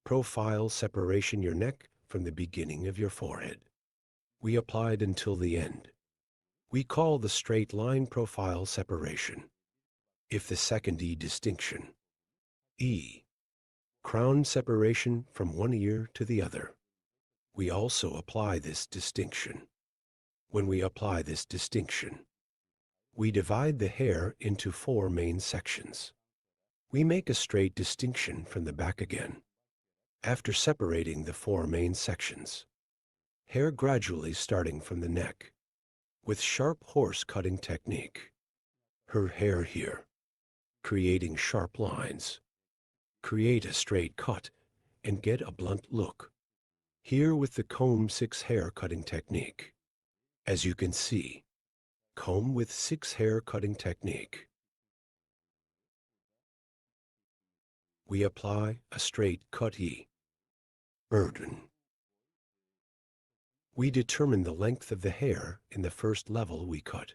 Profile separation your neck from the beginning of your forehead. We applied until the end. We call the straight line profile separation. If the second E distinction. E. Crown separation from one ear to the other. We also apply this distinction. When we apply this distinction, we divide the hair into 4 main sections. We make a straight distinction from the back again. After separating the 4 main sections, hair gradually starting from the neck, with sharp horse cutting technique. Her hair here, creating sharp lines. Create a straight cut and get a blunt look. Here with the comb 6 hair cutting technique. As you can see, comb with 6 hair cutting technique. We apply a straight cut E. Burden. We determine the length of the hair in the first level we cut.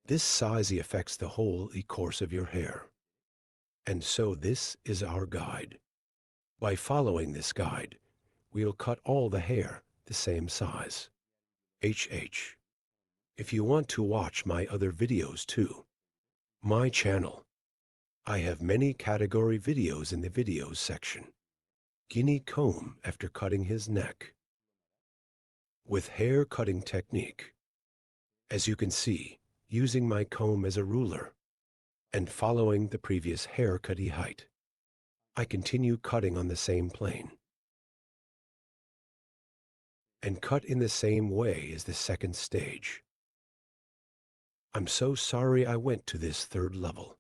This size affects the whole course of your hair. And so this is our guide. By following this guide, we'll cut all the hair the same size. HH. If you want to watch my other videos too, my channel, I have many category videos in the videos section. Guinea comb after cutting his neck. With hair cutting technique. As you can see, using my comb as a ruler and following the previous haircut height, I continue cutting on the same plane and cut in the same way as the second stage. I'm so sorry I went to this third level.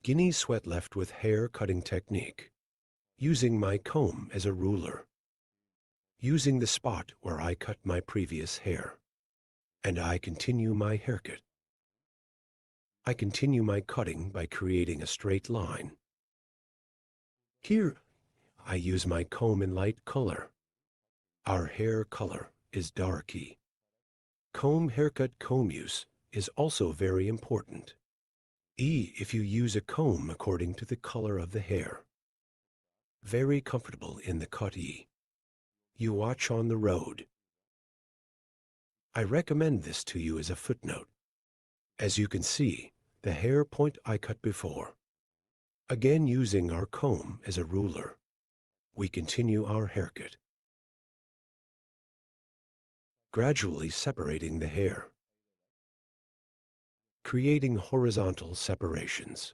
Guinea sweat left with hair cutting technique, using my comb as a ruler, using the spot where I cut my previous hair, and I continue my haircut. I continue my cutting by creating a straight line. Here, I use my comb in light color. Our hair color is darky. Comb haircut comb use is also very important. If you use a comb according to the color of the hair. Very comfortable in the cut You watch on the road. I recommend this to you as a footnote. As you can see, the hair point I cut before. Again using our comb as a ruler, we continue our haircut. Gradually separating the hair. Creating horizontal separations.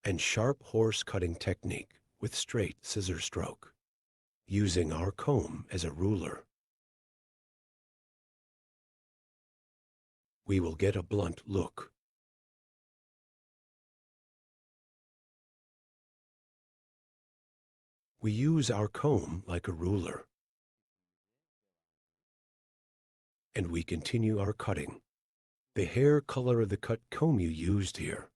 And sharp horse cutting technique with straight scissor stroke. Using our comb as a ruler. We will get a blunt look. We use our comb like a ruler. And we continue our cutting. The hair color of the cut comb you used here.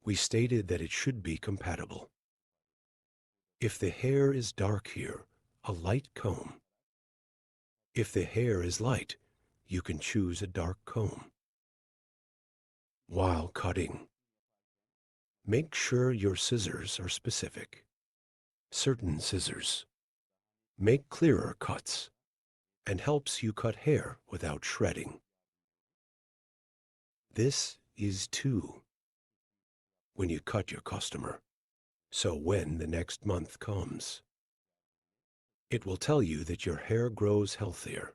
We stated that it should be compatible. If the hair is dark here, a light comb. If the hair is light, you can choose a dark comb. While cutting, make sure your scissors are specific. Certain scissors make clearer cuts and helps you cut hair without shredding. This is too when you cut your customer. So when the next month comes, it will tell you that your hair grows healthier.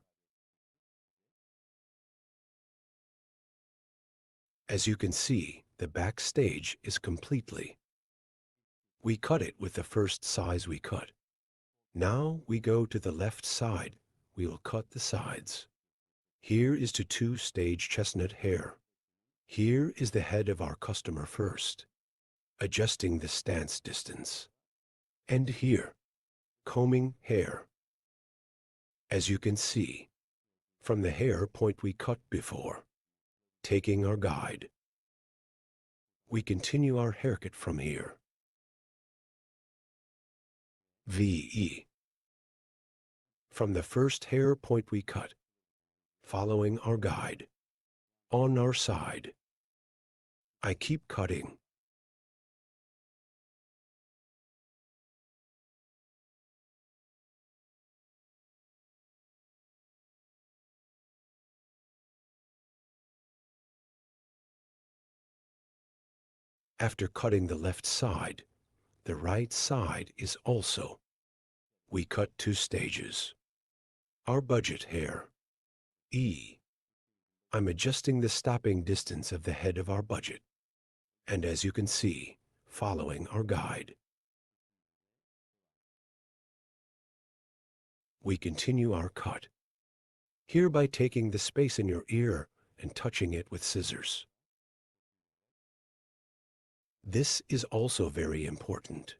As you can see, the backstage is completely. We cut it with the first size we cut. Now we go to the left side. We will cut the sides. Here is to 2-stage chestnut hair. Here is the head of our customer first, adjusting the stance distance. And here, combing hair. As you can see, from the hair point we cut before, taking our guide, we continue our haircut from here. VE. From the first hair point we cut, following our guide, on our side, I keep cutting. After cutting the left side, the right side is also. We cut 2 stages. Our budget hair. E. I'm adjusting the stopping distance of the head of our budget. And as you can see, following our guide. We continue our cut. Here by taking the space in your ear and touching it with scissors. This is also very important.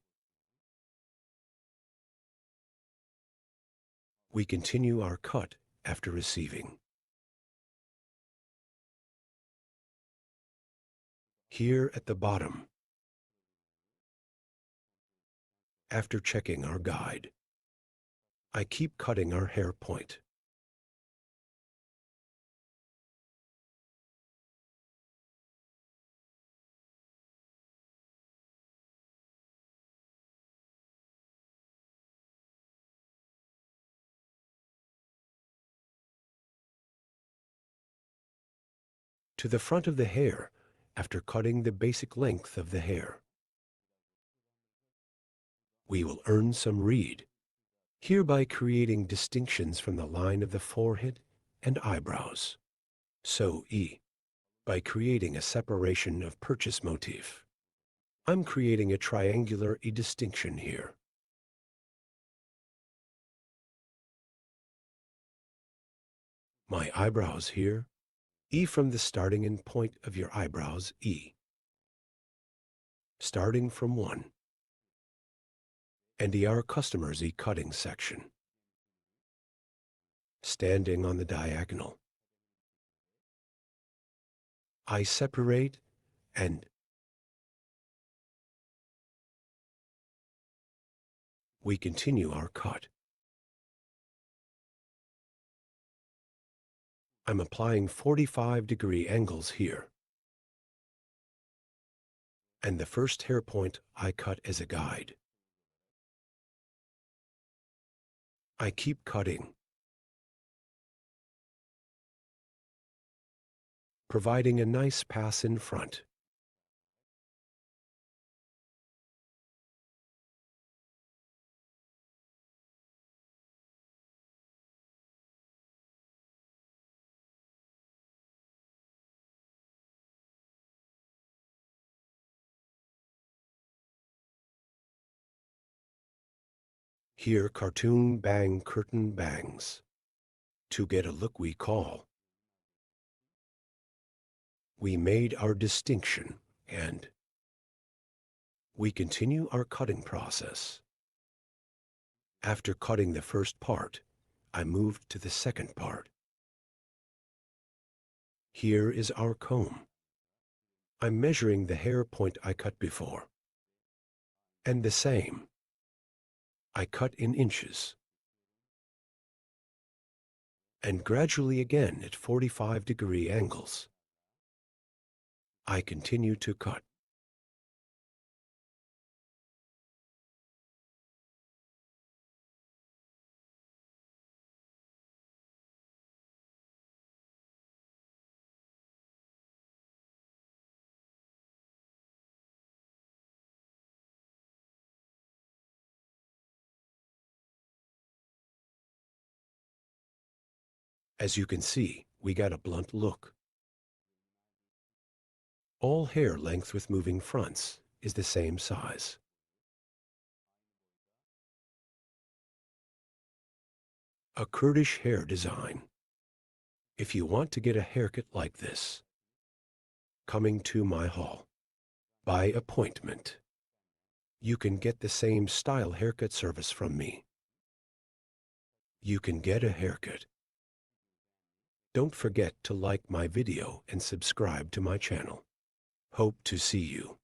We continue our cut after receiving. Here at the bottom, after checking our guide, I keep cutting our hair point. To the front of the hair after cutting the basic length of the hair. We will earn some read, hereby creating distinctions from the line of the forehead and eyebrows. So E. By creating a separation of purchase motif. I'm creating a triangular distinction here. My eyebrows here, E from the starting and point of your eyebrows, E. Starting from 1. And our customer's E cutting section. Standing on the diagonal. I separate and we continue our cut. I'm applying 45-degree angles here. And the first hair point I cut as a guide. I keep cutting, providing a nice pass in front. Here cartoon bang curtain bangs. To get a look we call. We made our distinction and we continue our cutting process. After cutting the first part, I moved to the second part. Here is our comb. I'm measuring the hair point I cut before. And the same. I cut in inches. And gradually again at 45-degree angles. I continue to cut. As you can see, we got a blunt look. All hair length with moving fronts is the same size. A Kurdish hair design. If you want to get a haircut like this, coming to my hall, by appointment, you can get the same style haircut service from me. You can get a haircut. Don't forget to like my video and subscribe to my channel. Hope to see you.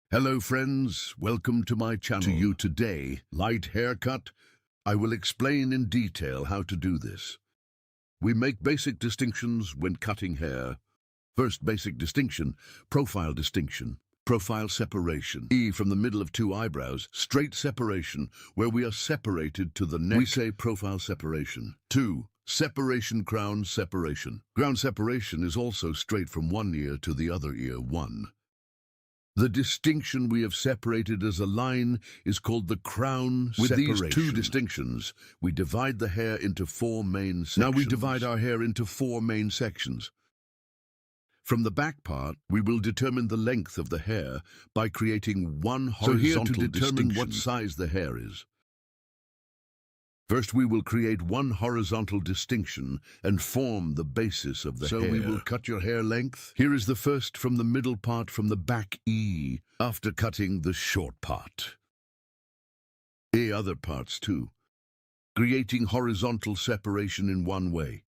Hello friends, welcome to my channel. To you today, light haircut. I will explain in detail how to do this. We make basic distinctions when cutting hair. First basic distinction, profile distinction. Profile separation. E from the middle of two eyebrows, straight separation, where we are separated to the neck. We say profile separation. 2. Separation crown separation. Crown separation is also straight from one ear to the other ear. 1. The distinction we have separated as a line is called the crown separation. With these two distinctions, we divide the hair into 4 main sections. Now we divide our hair into 4 main sections. From the back part, we will determine the length of the hair by creating one horizontal distinction. So here to determine what size the hair is. First, we will create one horizontal distinction and form the basis of the hair. So we will cut your hair length. Here is the first from the middle part from the back E, after cutting the short part. A other parts too, creating horizontal separation in one way.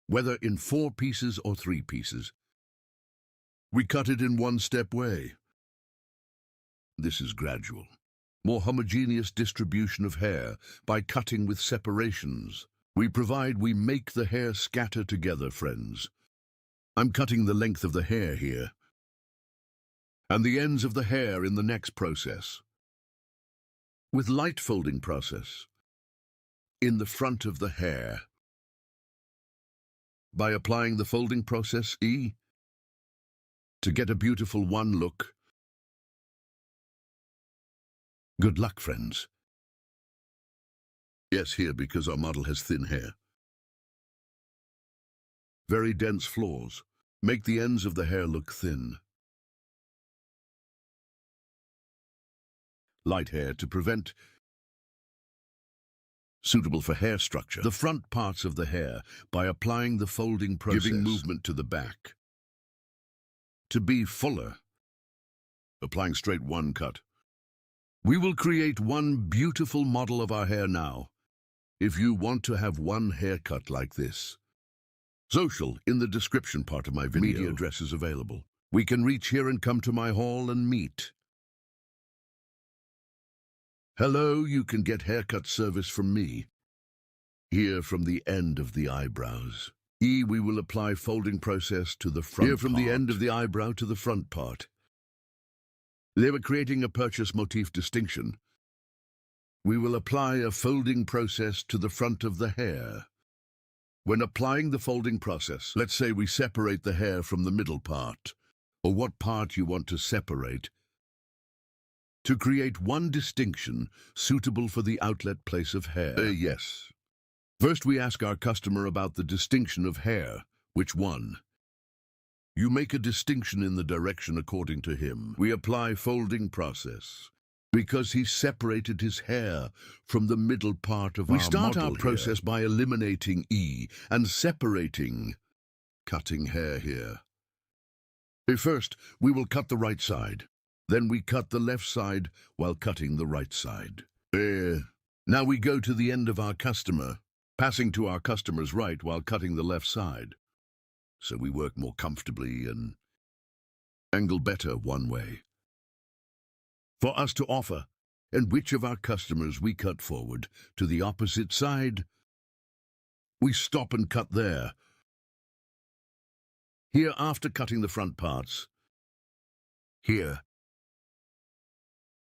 Whether in 4 pieces or 3 pieces. We cut it in one-step way. This is gradual. More homogeneous distribution of hair by cutting with separations. We make the hair scatter together, friends. I'm cutting the length of the hair here, and the ends of the hair in the next process. With light folding process, in the front of the hair. By applying the folding process E, to get a beautiful one look. Good luck, friends. Yes, here, because our model has thin hair. Very dense flaws. Make the ends of the hair look thin. Light hair to prevent suitable for hair structure. The front parts of the hair by applying the folding process. Giving movement to the back. To be fuller. Applying straight one cut. We will create one beautiful model of our hair now. If you want to have one haircut like this. Social in the description part of my video. Media address is available. We can reach here and come to my hall and meet. Hello, you can get haircut service from me. Here from the end of the eyebrows. E, we will apply folding process to the front part. Here from the end of the eyebrow to the front part. They were creating a purchase motif distinction. We will apply a folding process to the front of the hair. When applying the folding process, let's say we separate the hair from the middle part, or what part you want to separate, to create one distinction suitable for the outlet place of hair. Yes. First we ask our customer about the distinction of hair. Which one? You make a distinction in the direction according to him. We apply folding process because he separated his hair from the middle part of our model. We start our process by eliminating E and separating, cutting hair here. First, we will cut the right side. Then we cut the left side while cutting the right side. Now we go to the end of our customer, passing to our customer's right while cutting the left side. So we work more comfortably and angle better one way. For us to offer, and which of our customers we cut forward to the opposite side, we stop and cut there. Here after cutting the front parts. Here.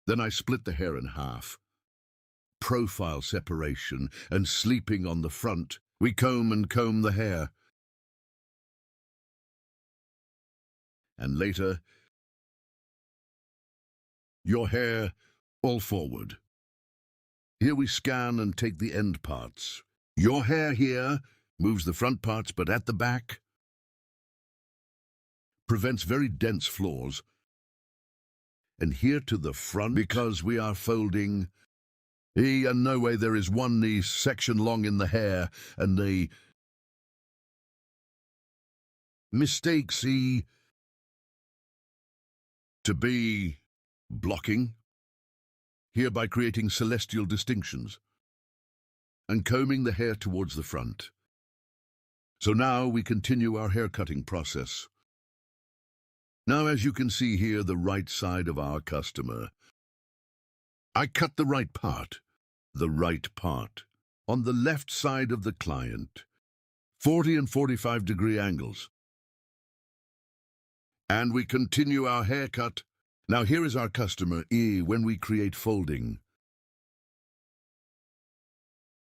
Then I split the hair in half. Profile separation and sleeping on the front. We comb the hair. And later, your hair all forward. Here we scan and take the end parts. Your hair here moves the front parts, but at the back prevents very dense flaws. And here to the front, because we are folding, and no way there is one knee section long in the hair, and the mistake, see, to be blocking, here by creating celestial distinctions, and combing the hair towards the front. So now we continue our hair cutting process. Now, as you can see here, the right side of our customer. I cut the right part, on the left side of the client, 40 and 45 degree angles. And we continue our haircut. Now here is our customer, E, when we create folding.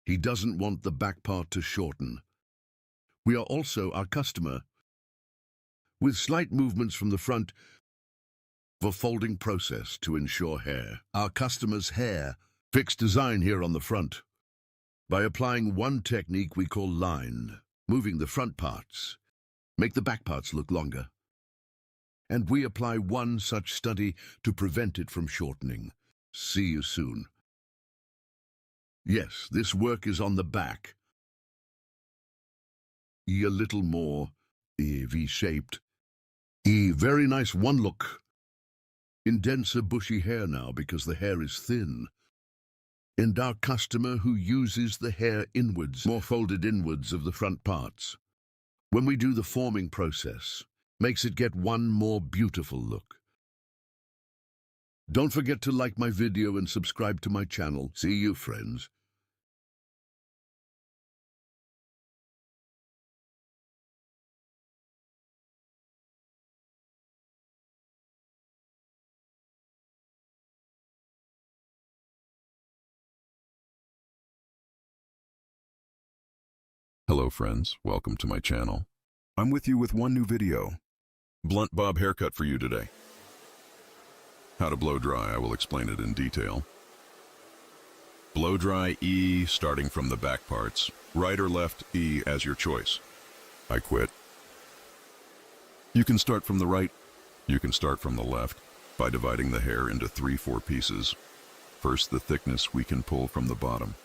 He doesn't want the back part to shorten. We are also our customer, with slight movements from the front for folding process to ensure hair. Our customer's hair, fixed design here on the front. By applying one technique we call line, moving the front parts, make the back parts look longer. And we apply one such study to prevent it from shortening. See you soon. Yes, this work is on the back. E a little more, E V-shaped. E very nice one look. In denser bushy hair now because the hair is thin. And our customer who uses the hair inwards, more folded inwards of the front parts. When we do the forming process, makes it get one more beautiful look. Don't forget to like my video and subscribe to my channel. See you, friends. Hello friends, welcome to my channel. I'm with you with one new video. Blunt bob haircut for you today. How to blow dry, I will explain it in detail. Blow dry E, starting from the back parts. Right or left E as your choice. I quit. You can start from the right, you can start from the left, by dividing the hair into 3-4 pieces. First, the thickness we can pull from the bottom.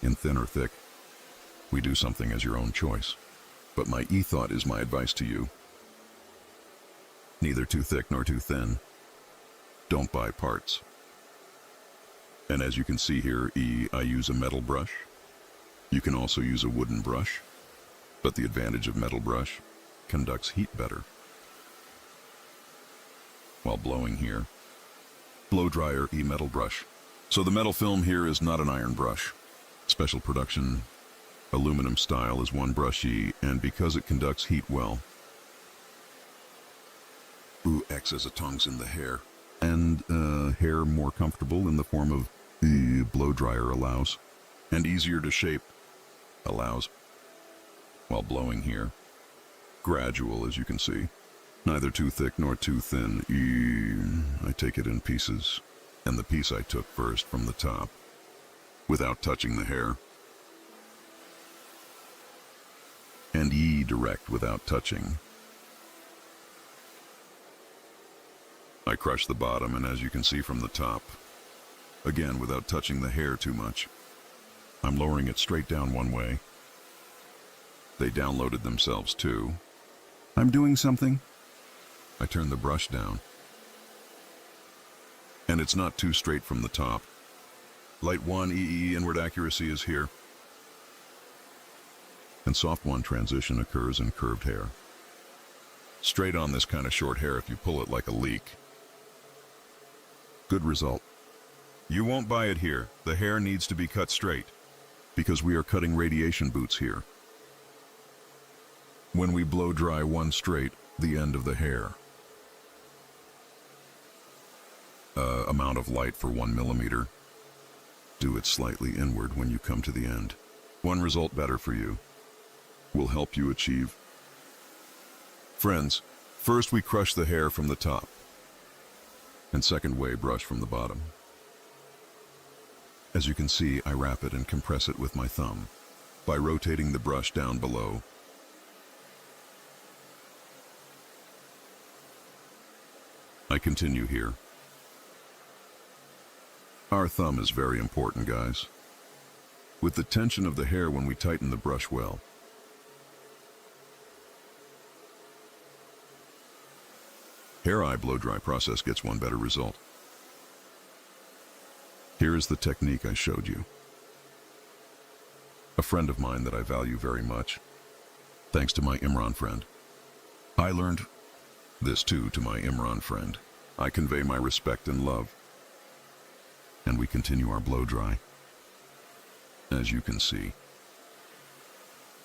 In thin or thick, we do something as your own choice. But my e-thought is my advice to you. Neither too thick nor too thin. Don't buy parts. And as you can see here, E, I use a metal brush. You can also use a wooden brush, but the advantage of metal brush conducts heat better. While blowing here, blow dryer E metal brush. So the metal film here is not an iron brush. Special production, aluminum style is one brush E, and because it conducts heat well, acts as a tongs in the hair, and hair more comfortable in the form of the blow dryer allows, and easier to shape allows. While blowing here, gradual as you can see, neither too thick nor too thin. I take it in pieces, and the piece I took first from the top, without touching the hair, and E direct without touching. I crush the bottom, and as you can see from the top, again without touching the hair too much, I'm lowering it straight down one way. They downloaded themselves too. I'm doing something. I turn the brush down, and it's not too straight from the top. Light 1 EE inward accuracy is here. And soft 1 transition occurs in curved hair. Straight on this kind of short hair if you pull it like a leek. Good result. You won't buy it here. The hair needs to be cut straight, because we are cutting radiation boots here. When we blow dry one straight, the end of the hair. Amount of light for 1 millimeter. Do it slightly inward when you come to the end. One result better for you. Will help you achieve. Friends, first we crush the hair from the top, and second way brush from the bottom. As you can see, I wrap it and compress it with my thumb by rotating the brush down below. I continue here. Our thumb is very important, guys. With the tension of the hair when we tighten the brush well. Hair eye blow dry process gets one better result. Here is the technique I showed you. A friend of mine that I value very much, thanks to my Imran friend. I learned this too to my Imran friend. I convey my respect and love. And we continue our blow dry. As you can see,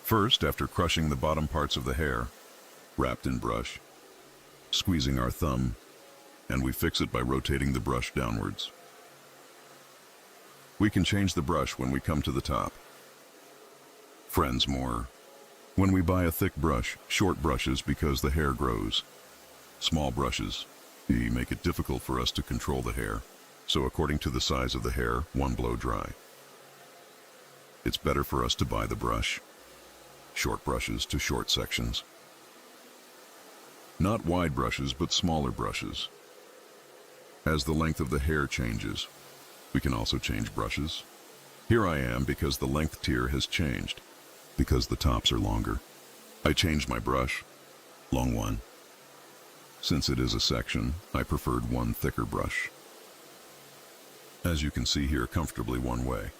First, after crushing the bottom parts of the hair, wrapped in brush, squeezing our thumb, and we fix it by rotating the brush downwards. We can change the brush when we come to the top. Friends more. When we buy a thick brush, short brushes because the hair grows. Small brushes, they make it difficult for us to control the hair. So according to the size of the hair, one blow dry. It's better for us to buy the brush. Short brushes to short sections. Not wide brushes, but smaller brushes. As the length of the hair changes, we can also change brushes. Here I am because the length tier has changed, because the tops are longer. I changed my brush, long one. Since it is a section, I preferred one thicker brush. As you can see here, comfortably one way.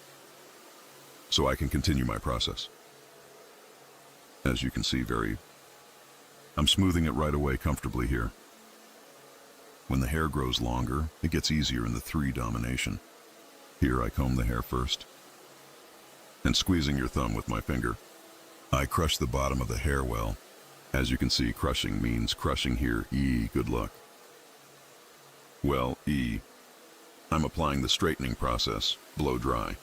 So I can continue my process. As you can see, I'm smoothing it right away comfortably here. When the hair grows longer, it gets easier in the 3 domination. Here I comb the hair first. And squeezing your thumb with my finger, I crush the bottom of the hair well. As you can see, crushing means crushing here. E, good luck. Well, E, I'm applying the straightening process, blow dry.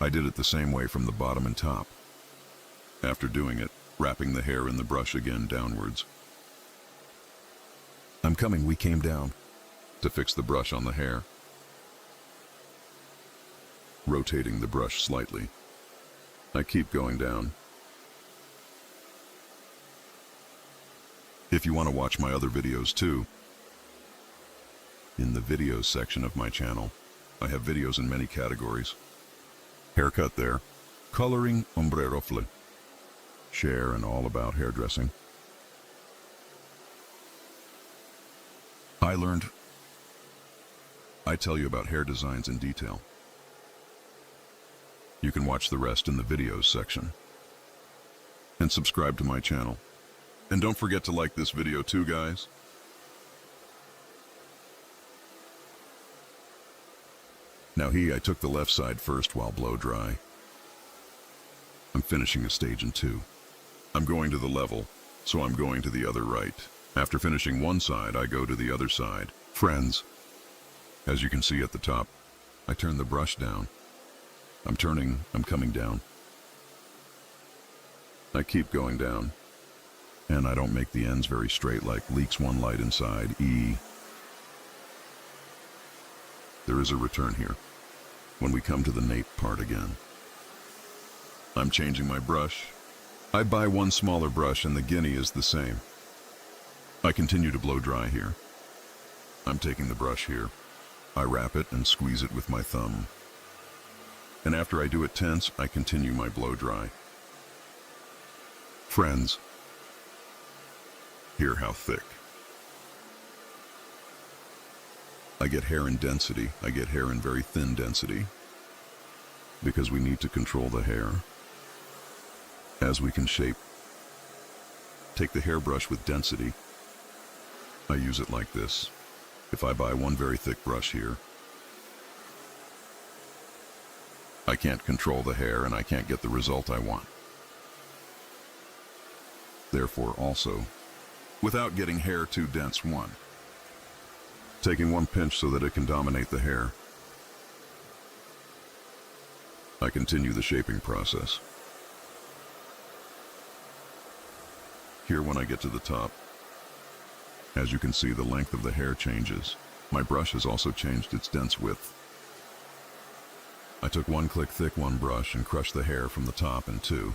I did it the same way from the bottom and top. After doing it, wrapping the hair in the brush again downwards. We came down to fix the brush on the hair. Rotating the brush slightly. I keep going down. If you want to watch my other videos too, in the videos section of my channel, I have videos in many categories. Haircut there, coloring, ombrero flip, share and all about hairdressing. I tell you about hair designs in detail. You can watch the rest in the videos section. And subscribe to my channel. And don't forget to like this video too, guys. Now I took the left side first while blow dry. I'm finishing a stage in 2. I'm going to the level, so I'm going to the other right. After finishing one side, I go to the other side. Friends, as you can see at the top, I turn the brush down. I'm coming down. I keep going down, and I don't make the ends very straight like leaks one light inside, E. There is a return here, when we come to the nape part again. I'm changing my brush. I buy one smaller brush and the guinea is the same. I continue to blow dry here. I'm taking the brush here. I wrap it and squeeze it with my thumb. And after I do it tense, I continue my blow dry. Friends, hear how thick. I get hair in density. I get hair in very thin density because we need to control the hair. As we can shape, take the hairbrush with density. I use it like this. If I buy one very thick brush here, I can't control the hair and I can't get the result I want. Therefore also, without getting hair too dense, taking one pinch so that it can dominate the hair. I continue the shaping process. Here when I get to the top, as you can see, the length of the hair changes. My brush has also changed its dense width. I took one click thick one brush and crushed the hair from the top in 2.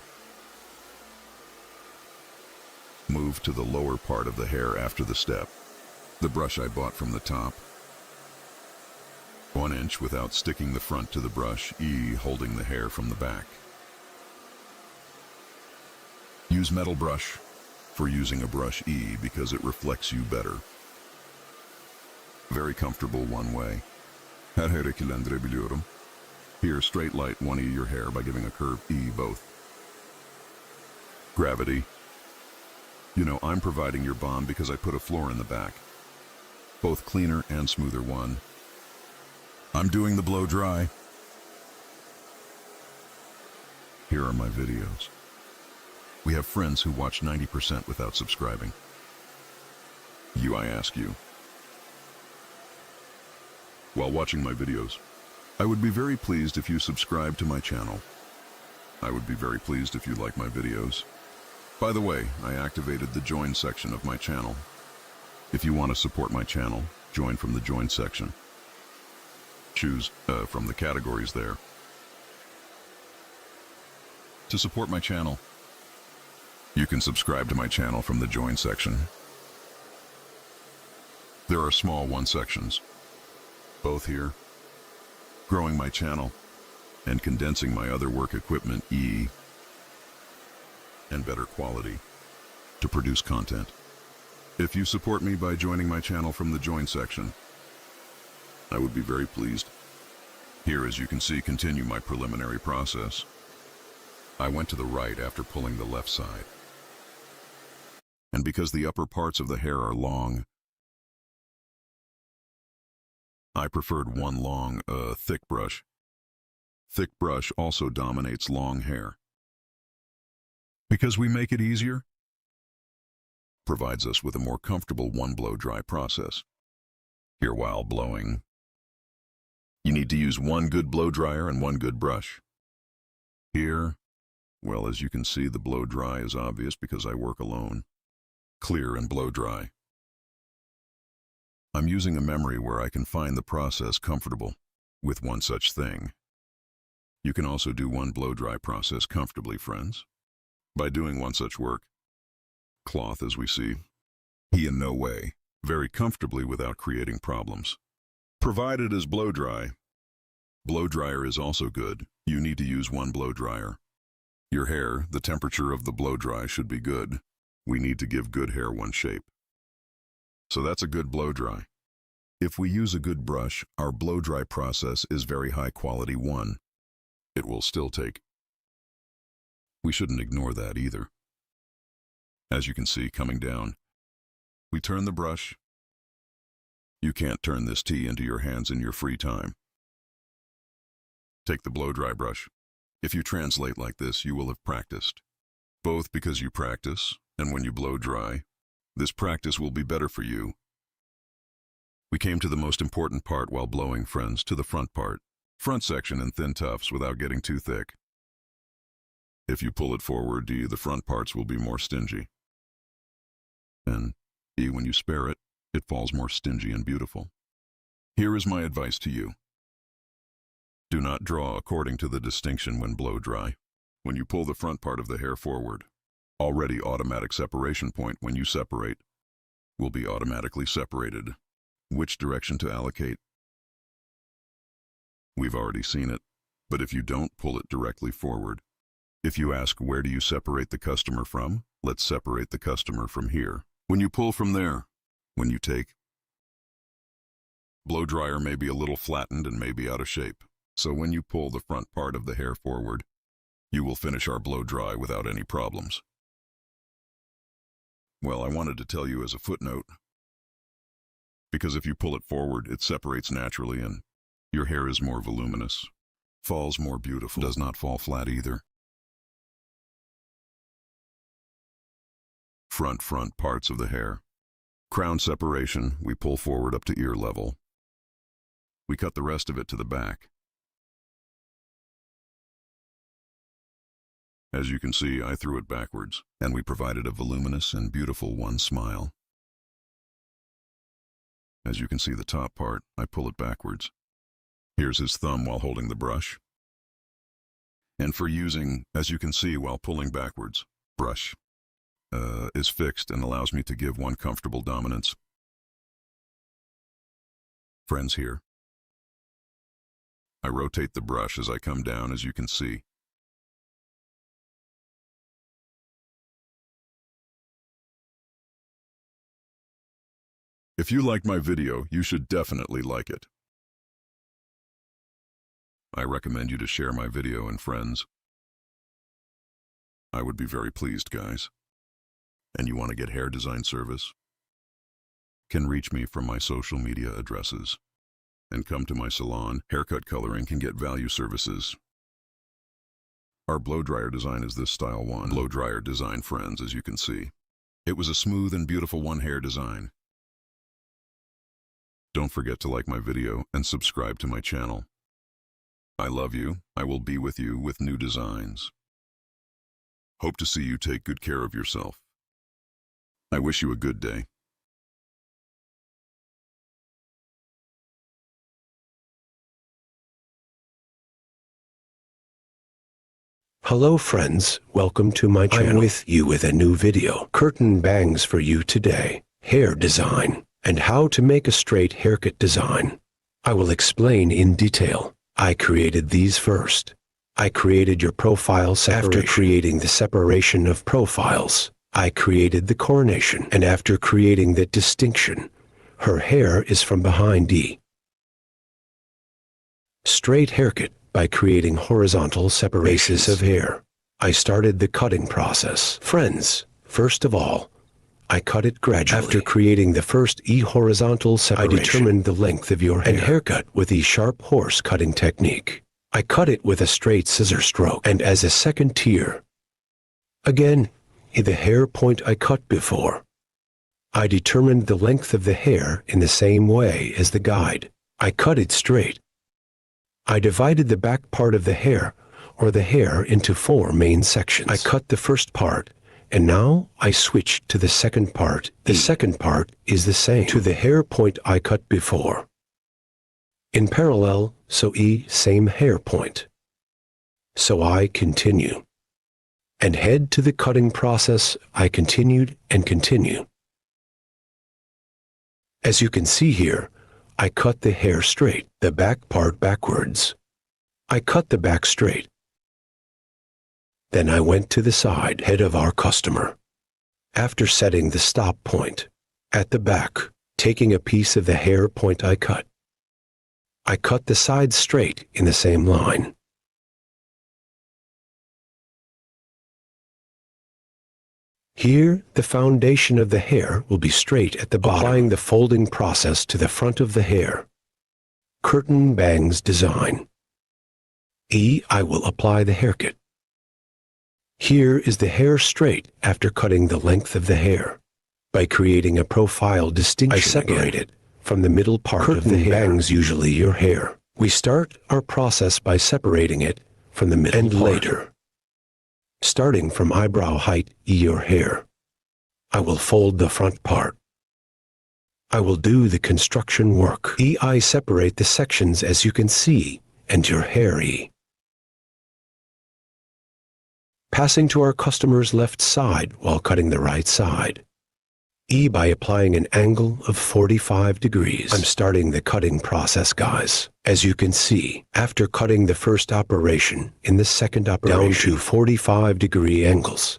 Move to the lower part of the hair after the step. The brush I bought from the top. 1 inch without sticking the front to the brush, E, holding the hair from the back. Use metal brush for using a brush, E, because it reflects you better. Very comfortable one way. Her hareketlendirebiliyorum. Here, straight light 1E your hair by giving a curve, E, both. Gravity. You know, I'm providing your bomb because I put a floor in the back. Both cleaner and smoother one. I'm doing the blow dry. Here are my videos. We have friends who watch 90% without subscribing. I ask you. While watching my videos, I would be very pleased if you subscribe to my channel. I would be very pleased if you like my videos. By the way, I activated the join section of my channel. If you want to support my channel, join from the join section. Choose from the categories there. To support my channel, you can subscribe to my channel from the join section. There are small one sections, both here, growing my channel and condensing my other work equipment and better quality to produce content. If you support me by joining my channel from the join section, I would be very pleased. Here, as you can see, continue my preliminary process. I went to the right after pulling the left side. And because the upper parts of the hair are long, I preferred one long, thick brush. Thick brush also dominates long hair. Because we make it easier, provides us with a more comfortable one blow dry process. Here, while blowing, you need to use one good blow dryer and one good brush. Here, well, as you can see, the blow dry is obvious because I work alone. Clear and blow dry. I'm using a memory where I can find the process comfortable with one such thing. You can also do one blow dry process comfortably, friends, by doing one such work. Cloth, as we see, he in no way, very comfortably without creating problems. Provided as blow dry. Blow dryer is also good. You need to use one blow dryer. Your hair, the temperature of the blow dry should be good. We need to give good hair one shape. So that's a good blow dry. If we use a good brush, our blow dry process is very high quality one. It will still take. We shouldn't ignore that either. As you can see, coming down, we turn the brush. You can't turn this tea into your hands in your free time. Take the blow dry brush. If you translate like this, you will have practiced. Both because you practice, and when you blow dry, this practice will be better for you. We came to the most important part while blowing, friends, to the front part. Front section in thin tufts without getting too thick. If you pull it forward, the front parts will be more stingy. And when you spare it, it falls more stingy and beautiful. Here is my advice to you. Do not draw according to the distinction when blow dry. When you pull the front part of the hair forward, already automatic separation point when you separate will be automatically separated. Which direction to allocate? We've already seen it, but if you don't pull it directly forward, if you ask where do you separate the customer from, let's separate the customer from here. When you pull from there, when you take, blow dryer may be a little flattened and may be out of shape. So when you pull the front part of the hair forward, you will finish our blow dry without any problems. Well, I wanted to tell you as a footnote, because if you pull it forward, it separates naturally and your hair is more voluminous, falls more beautiful, does not fall flat either. Front parts of the hair. Crown separation, we pull forward up to ear level. We cut the rest of it to the back. As you can see, I threw it backwards, and we provided a voluminous and beautiful one smile. As you can see the top part, I pull it backwards. Here's his thumb while holding the brush. And for using, as you can see while pulling backwards, brush is fixed and allows me to give one comfortable dominance. Friends, here, I rotate the brush as I come down, as you can see. If you liked my video, you should definitely like it. I recommend you to share my video and friends. I would be very pleased, guys. And you want to get hair design service? Can reach me from my social media addresses. And come to my salon, haircut coloring can get value services. Our blow dryer design is this style one. Blow dryer design, friends, as you can see. It was a smooth and beautiful one hair design. Don't forget to like my video and subscribe to my channel. I love you. I will be with you with new designs. Hope to see you take good care of yourself. I wish you a good day. Hello friends, welcome to my channel. I'm with you with a new video. Curtain bangs for you today. Hair design and how to make a straight haircut design. I will explain in detail. I created these first. I created your profile separation. After creating the separation of profiles, I created the coronation. And after creating that distinction, her hair is from behind E. Straight haircut. By creating horizontal separations of hair, I started the cutting process. Friends, first of all, I cut it gradually. After creating the first E horizontal separation, I determined the length of your hair and haircut with the sharp horse cutting technique. I cut it with a straight scissor stroke. And as a second tier, again, in the hair point I cut before, I determined the length of the hair in the same way as the guide. I cut it straight. I divided the back part of the hair, or the hair, into 4 main sections. I cut the first part, and now I switch to the second part. The second part is the same to the hair point I cut before. In parallel, so E, same hair point. So I continue. And head to the cutting process, I continued and continue. As you can see here, I cut the hair straight, the back part backwards. I cut the back straight. Then I went to the side head of our customer. After setting the stop point, at the back, taking a piece of the hair point I cut the sides straight in the same line. Here, the foundation of the hair will be straight at the bottom, applying the folding process to the front of the hair. Curtain bangs design. E, I will apply the haircut. Here is the hair straight after cutting the length of the hair. By creating a profile distinction, I separate it from the middle part of the hair. Curtain bangs usually your hair. We start our process by separating it from the middle and part. Later, starting from eyebrow height, your hair, I will fold the front part. I will do the construction work. I separate the sections as you can see, and your hair E. Passing to our customer's left side while cutting the right side. E by applying an angle of 45 degrees. I'm starting the cutting process, guys. As you can see, after cutting the first operation, in the second operation, down to 45-degree angles,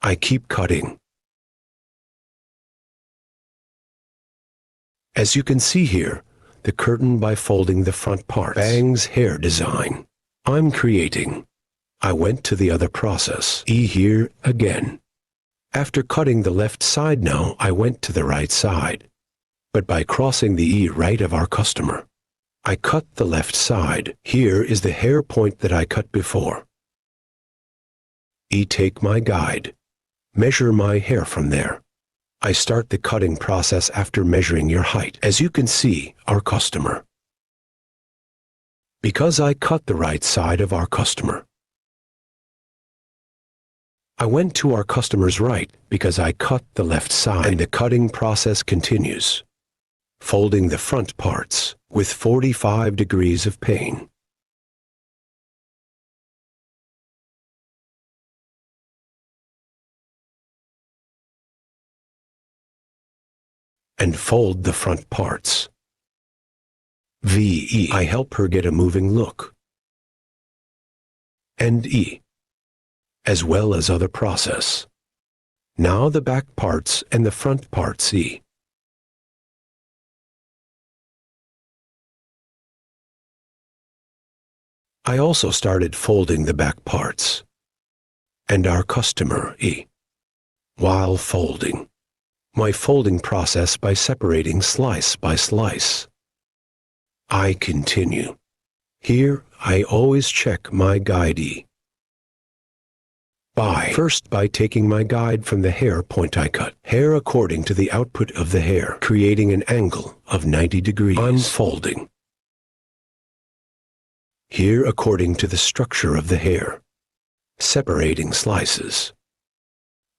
I keep cutting. As you can see here, the curtain by folding the front part. Bangs hair design. I'm creating. I went to the other process. E here again. After cutting the left side now, I went to the right side. But by crossing the E right of our customer, I cut the left side. Here is the hair point that I cut before. E take my guide. Measure my hair from there. I start the cutting process after measuring your height. As you can see, our customer. Because I cut the right side of our customer, I went to our customer's right because I cut the left side, and the cutting process continues, folding the front parts with 45 degrees of pane. And fold the front parts. VE, I help her get a moving look. And E, as well as other process. Now the back parts and the front parts E. I also started folding the back parts and our customer E while folding. My folding process by separating slice by slice. I continue. Here I always check my guide E. First by taking my guide from the hair point I cut. Hair according to the output of the hair, creating an angle of 90 degrees. Unfolding. Here according to the structure of the hair. Separating slices.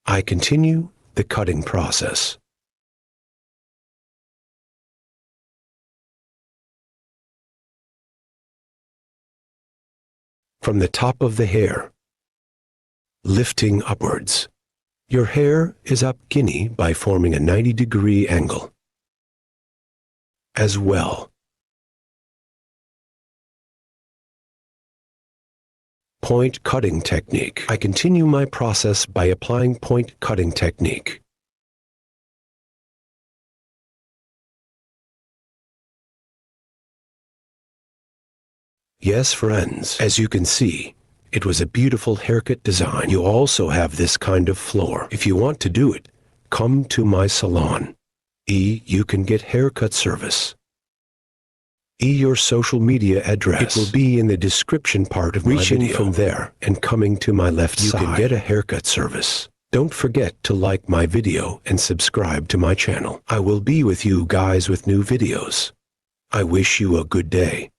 I continue the cutting process. From the top of the hair, lifting upwards. Your hair is up guinea by forming a 90-degree angle. As well. Point cutting technique. I continue my process by applying point cutting technique. Yes, friends, as you can see, it was a beautiful haircut design. You also have this kind of floor. If you want to do it, come to my salon. You can get haircut service. Your social media address. It will be in the description part of my video. Reaching from there and coming to my left side, you can get a haircut service. Don't forget to like my video and subscribe to my channel. I will be with you guys with new videos. I wish you a good day.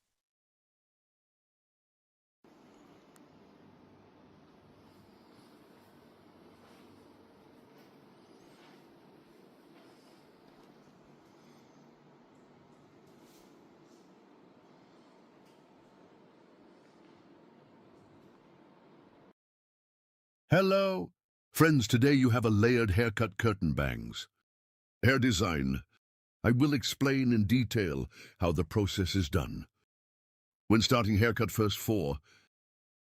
Hello! Friends, today you have a layered haircut curtain bangs. Hair design. I will explain in detail how the process is done. When starting haircut first 4,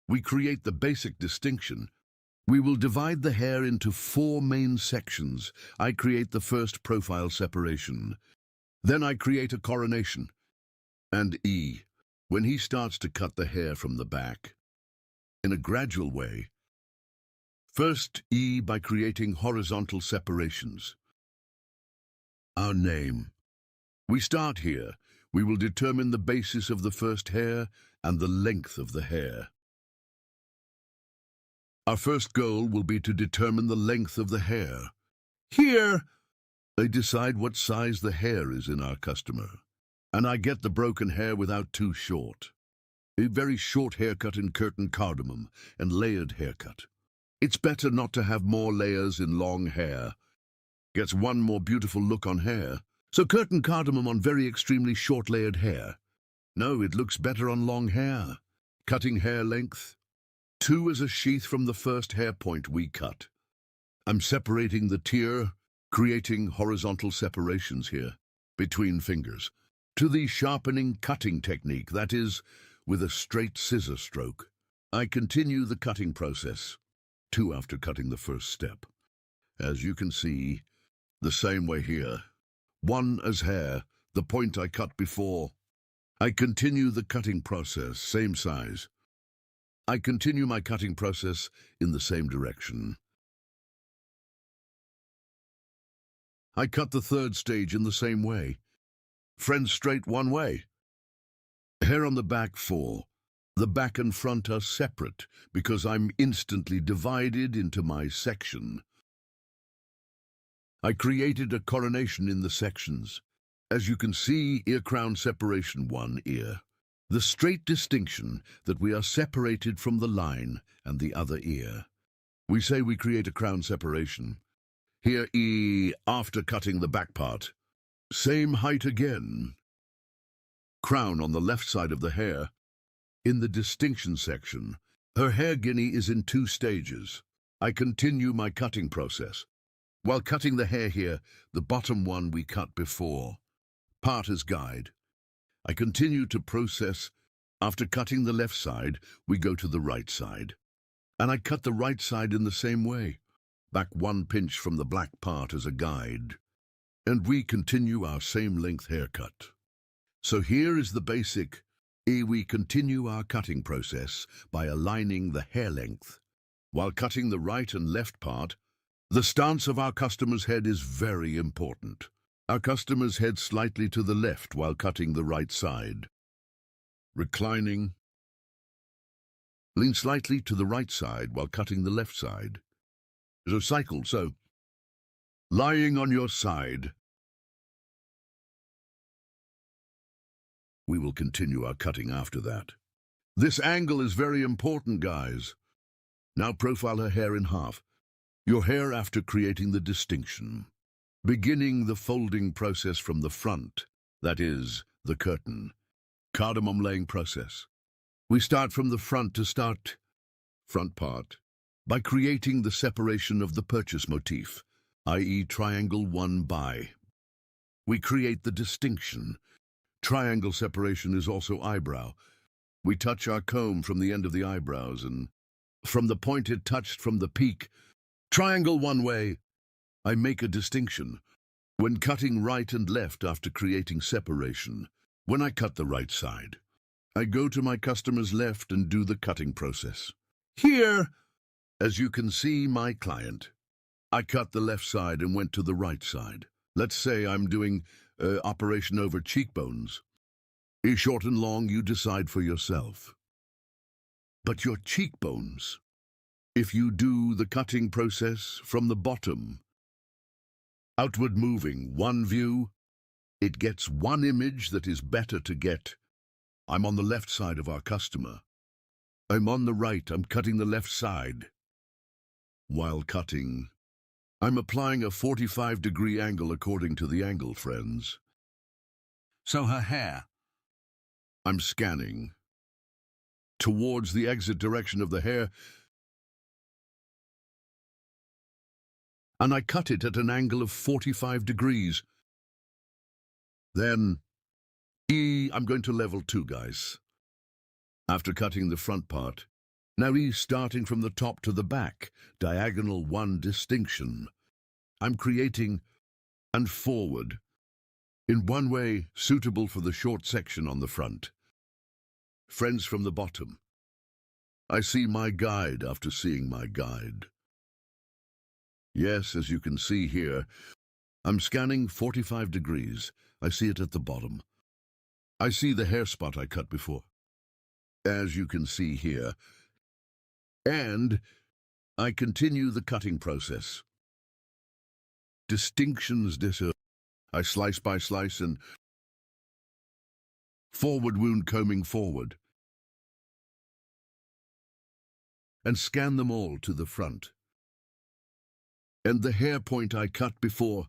we create the basic distinction. We will divide the hair into 4 main sections. I create the first profile separation. Then I create a coronation. And when he starts to cut the hair from the back, in a gradual way. First, by creating horizontal separations. Our name. We start here. We will determine the basis of the first hair and the length of the hair. Our first goal will be to determine the length of the hair. Here, they decide what size the hair is in our customer. And I get the broken hair without too short. A very short haircut in curtain cardamom and layered haircut. It's better not to have more layers in long hair. Gets one more beautiful look on hair. So curtain cardamom on very extremely short layered hair. No, it looks better on long hair. Cutting hair length. 2 is a sheath from the first hair point we cut. I'm separating the tier, creating horizontal separations here, between fingers. To the sharpening cutting technique, that is, with a straight scissor stroke. I continue the cutting process. 2 after cutting the first step. As you can see, the same way here. 1 as hair, the point I cut before. I continue the cutting process, same size. I continue my cutting process in the same direction. I cut the third stage in the same way. Friends straight one way. Hair on the back 4. The back and front are separate because I'm instantly divided into my section. I created a coronation in the sections. As you can see, ear crown separation 1 ear. The straight distinction that we are separated from the line and the other ear. We say we create a crown separation. Here after cutting the back part. Same height again. Crown on the left side of the hair. In the distinction section, her hair guinea is in 2 stages. I continue my cutting process. While cutting the hair here, the bottom one we cut before. Part as guide. I continue to process. After cutting the left side, we go to the right side. And I cut the right side in the same way. Back 1 pinch from the black part as a guide. And we continue our same length haircut. So here is the basic. We continue our cutting process by aligning the hair length. While cutting the right and left part, the stance of our customer's head is very important. Our customer's head slightly to the left while cutting the right side. Reclining. Lean slightly to the right side while cutting the left side. So, lying on your side. We will continue our cutting after that. This angle is very important, guys. Now profile her hair in half. Your hair after creating the distinction. Beginning the folding process from the front, that is, the curtain. Cardamom laying process. We start from the front to start front part by creating the separation of the purchase motif, i.e. triangle 1 by. We create the distinction. Triangle separation is also eyebrow. We touch our comb from the end of the eyebrows and from the point it touched from the peak. Triangle one way. I make a distinction. When cutting right and left after creating separation, when I cut the right side, I go to my customer's left and do the cutting process. Here, as you can see, my client, I cut the left side and went to the right side. Let's say I'm doing operation over cheekbones. Short and long, you decide for yourself. But your cheekbones, if you do the cutting process from the bottom, outward moving, one view, it gets one image that is better to get. I'm on the left side of our customer. I'm on the right, I'm cutting the left side. While cutting, I'm applying a 45-degree angle according to the angle, friends. So her hair, I'm scanning towards the exit direction of the hair, and I cut it at an angle of 45 degrees. Then, I'm going to level 2, guys. After cutting the front part, now starting from the top to the back, diagonal 1 distinction. I'm creating and forward in one way suitable for the short section on the front. Friends from the bottom. I see my guide after seeing my guide. Yes, as you can see here, I'm scanning 45 degrees. I see it at the bottom. I see the hair spot I cut before, as you can see here. And I continue the cutting process. Distinctions I slice by slice and forward wound combing forward. And scan them all to the front. And the hair point I cut before,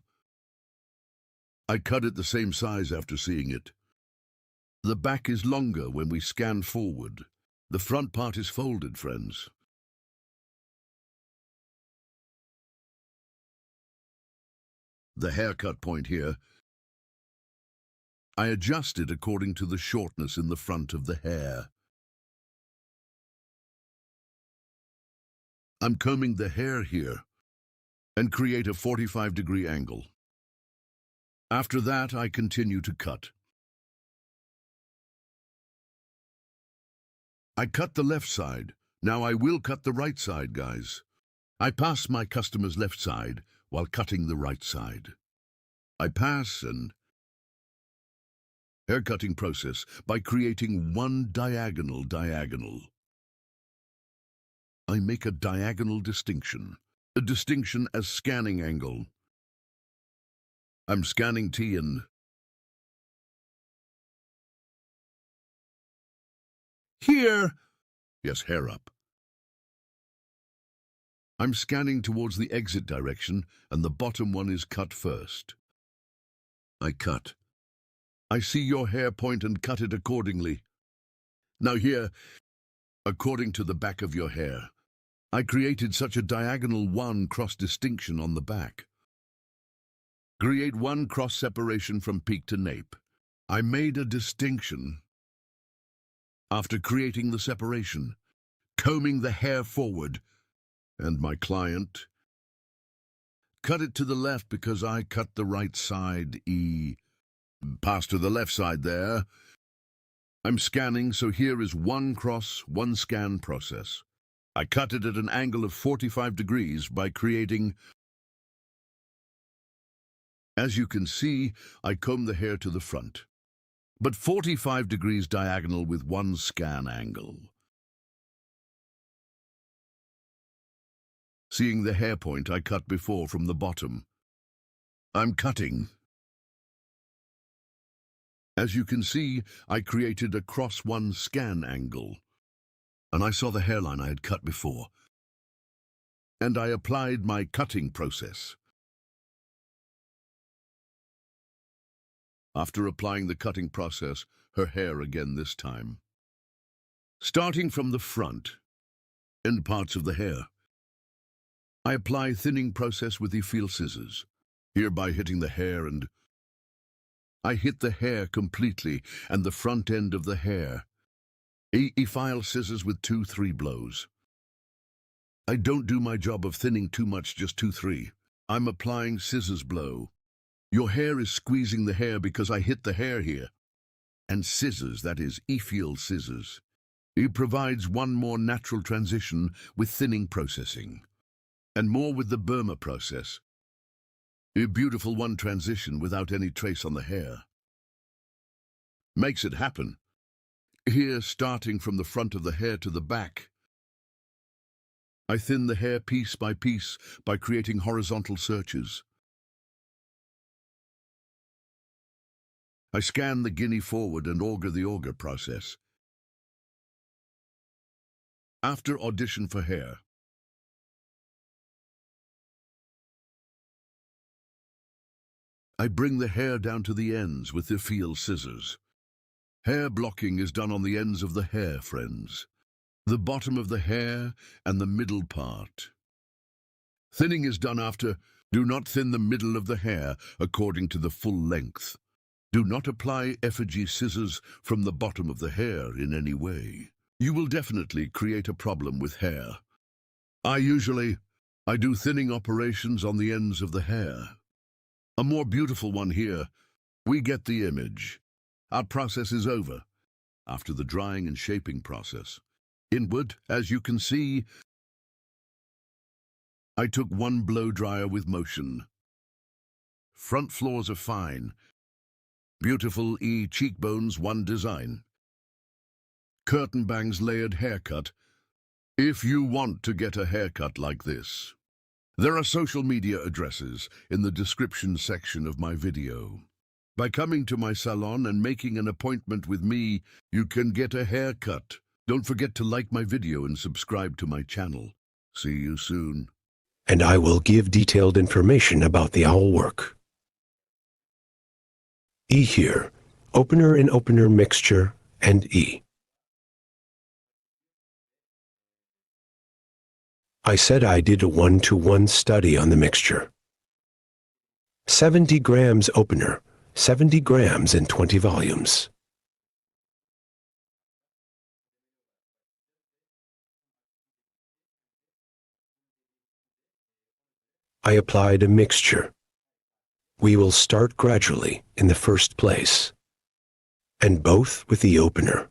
I cut it the same size after seeing it. The back is longer when we scan forward. The front part is folded, friends. The haircut point here, I adjust it according to the shortness in the front of the hair. I'm combing the hair here and create a 45-degree angle. After that, I continue to cut. I cut the left side. Now I will cut the right side, guys. I pass my customer's left side while cutting the right side. I pass and haircutting process by creating one diagonal. I make a diagonal distinction. A distinction as scanning angle. I'm scanning T and here. Yes, hair up. I'm scanning towards the exit direction, and the bottom one is cut first. I cut. I see your hair point and cut it accordingly. Now here, according to the back of your hair, I created such a diagonal 1 cross distinction on the back. Create 1 cross separation from peak to nape. I made a distinction. After creating the separation, combing the hair forward, and my client cut it to the left because I cut the right side. Pass to the left side there. I'm scanning, so here is 1 cross, 1 scan process. I cut it at an angle of 45 degrees by creating. As you can see, I comb the hair to the front, but 45 degrees diagonal with 1 scan angle. seeing the hair point I cut before from the bottom. I'm cutting. As you can see, I created a cross-1 scan angle, and I saw the hairline I had cut before, and I applied my cutting process. After applying the cutting process, her hair again this time. Starting from the front, end parts of the hair, I apply thinning process with the feel scissors, hereby hitting the hair, and I hit the hair completely and the front end of the hair. File scissors with 2-3 blows. I don't do my job of thinning too much, just 2-3. I'm applying scissors blow. Your hair is squeezing the hair because I hit the hair here. And scissors, that is, E-field scissors. It provides one more natural transition with thinning processing, and more with the Burma process. A beautiful one transition without any trace on the hair. Makes it happen. Here, starting from the front of the hair to the back, I thin the hair piece by piece by creating horizontal searches. I scan the guinea forward and auger the auger process. After audition for hair, I bring the hair down to the ends with the feel scissors. Hair blocking is done on the ends of the hair, friends. The bottom of the hair and the middle part. Thinning is done after. Do not thin the middle of the hair according to the full length. Do not apply effigy scissors from the bottom of the hair in any way. You will definitely create a problem with hair. I do thinning operations on the ends of the hair. A more beautiful one here. We get the image. Our process is over. After the drying and shaping process. Inward, as you can see, I took one blow dryer with motion. Front floors are fine. Beautiful cheekbones, one design. Curtain bangs, layered haircut. If you want to get a haircut like this, there are social media addresses in the description section of my video. By coming to my salon and making an appointment with me, you can get a haircut. Don't forget to like my video and subscribe to my channel. See you soon. And I will give detailed information about the owl work. E here, opener and opener mixture, and E. I said I did a 1-to-1 study on the mixture. 70 grams opener, 70 grams in 20 volumes. I applied a mixture. We will start gradually in the first place, and both with the opener.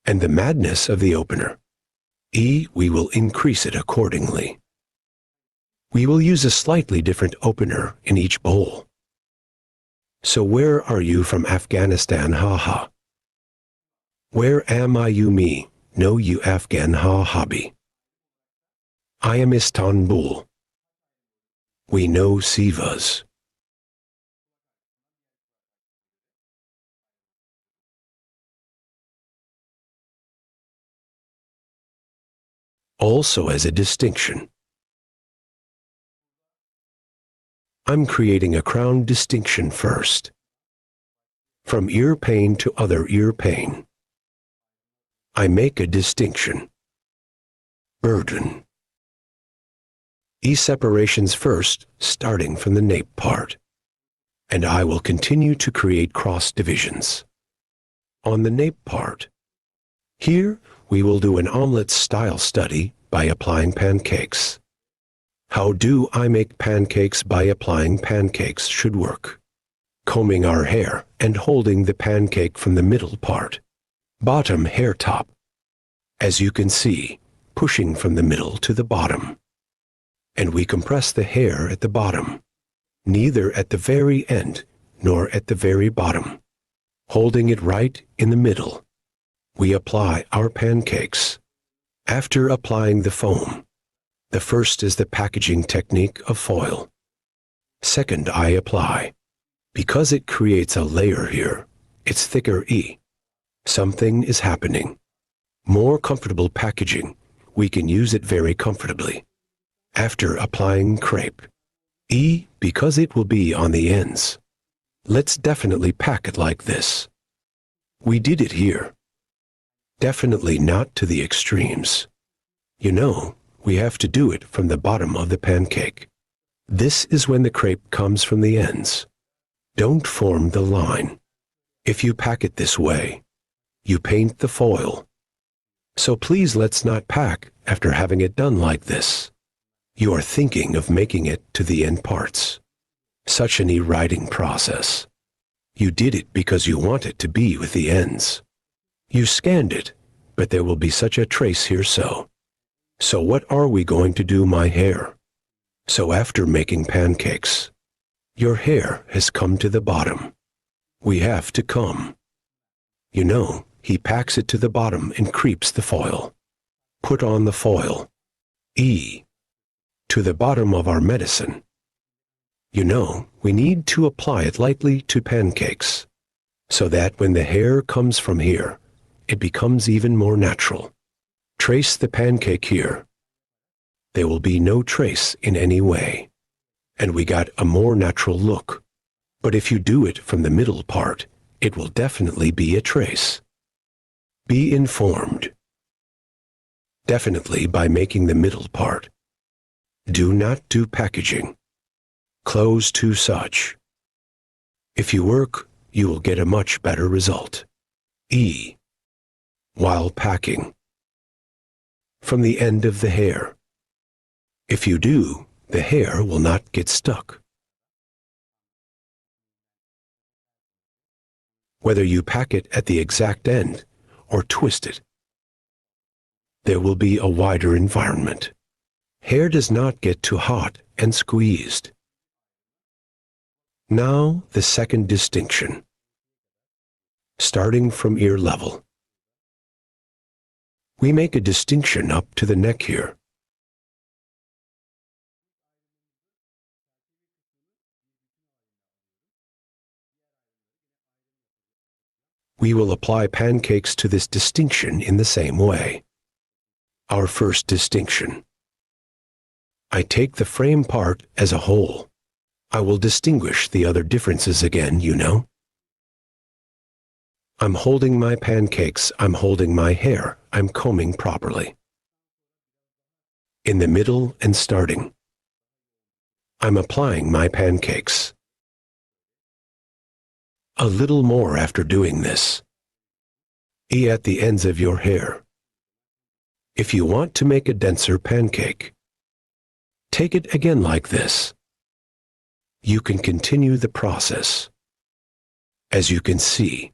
And the madness of the opener. E, we will increase it accordingly. We will use a slightly different opener in each bowl. So where are you from Afghanistan, haha? Where am I, you me? No, you Afghan, ha hobby. I am Istanbul. We know Sivas. Also as a distinction. I'm creating a crown distinction first. From ear pain to other ear pain. I make a distinction. Burden. E separations first, starting from the nape part. And I will continue to create cross divisions. On the nape part. Here, we will do an omelette style study by applying pancakes. How do I make pancakes by applying pancakes should work. Combing our hair and holding the pancake from the middle part. Bottom hair top. As you can see, pushing from the middle to the bottom. And we compress the hair at the bottom. Neither at the very end nor at the very bottom. Holding it right in the middle. We apply our pancakes. After applying the foam, The first is the packaging technique of foil. Second, I apply. Because it creates a layer here, it's thicker E. Something is happening. More comfortable packaging. We can use it very comfortably. After applying crepe. E, because it will be on the ends. Let's definitely pack it like this. We did it here. Definitely not to the extremes. You know, we have to do it from the bottom of the pancake. This is when the crepe comes from the ends. Don't form the line. If you pack it this way, you paint the foil. So please let's not pack after having it done like this. You are thinking of making it to the end parts. Such an e-writing process. You did it because you want it to be with the ends. You scanned it, but there will be such a trace here so. So what are we going to do my hair? So after making pancakes, your hair has come to the bottom. We have to come. You know, he packs it to the bottom and creeps the foil. Put on the foil. E. To the bottom of our medicine. You know, we need to apply it lightly to pancakes, so that when the hair comes from here, it becomes even more natural. Trace the pancake here. There will be no trace in any way, and we got a more natural look. But if you do it from the middle part, it will definitely be a trace. Be informed. Definitely by making the middle part. Do not do packaging. Close to such. If you work, you will get a much better result. E. While packing. From the end of the hair. If you do, the hair will not get stuck. Whether you pack it at the exact end or twist it, there will be a wider environment. Hair does not get too hot and squeezed. Now the second distinction. Starting from ear level. We make a distinction up to the neck here. We will apply pancakes to this distinction in the same way. Our first distinction. I take the frame part as a whole. I will distinguish the other differences again, you know. I'm holding my pancakes, I'm holding my hair, I'm combing properly. In the middle and starting. I'm applying my pancakes. A little more after doing this. E at the ends of your hair. If you want to make a denser pancake, take it again like this. You can continue the process. As you can see,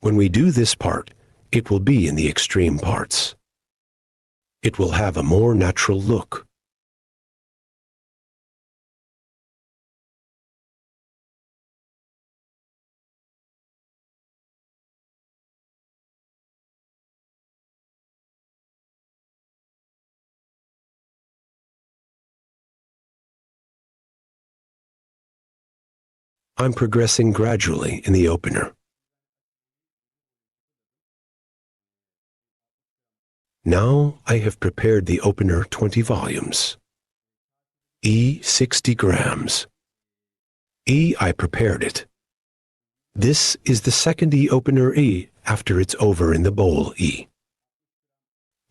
when we do this part, it will be in the extreme parts. It will have a more natural look. I'm progressing gradually in the opener. Now I have prepared the opener 20 volumes. E 60 grams. E I prepared it. This is the second E opener E after it's over in the bowl E.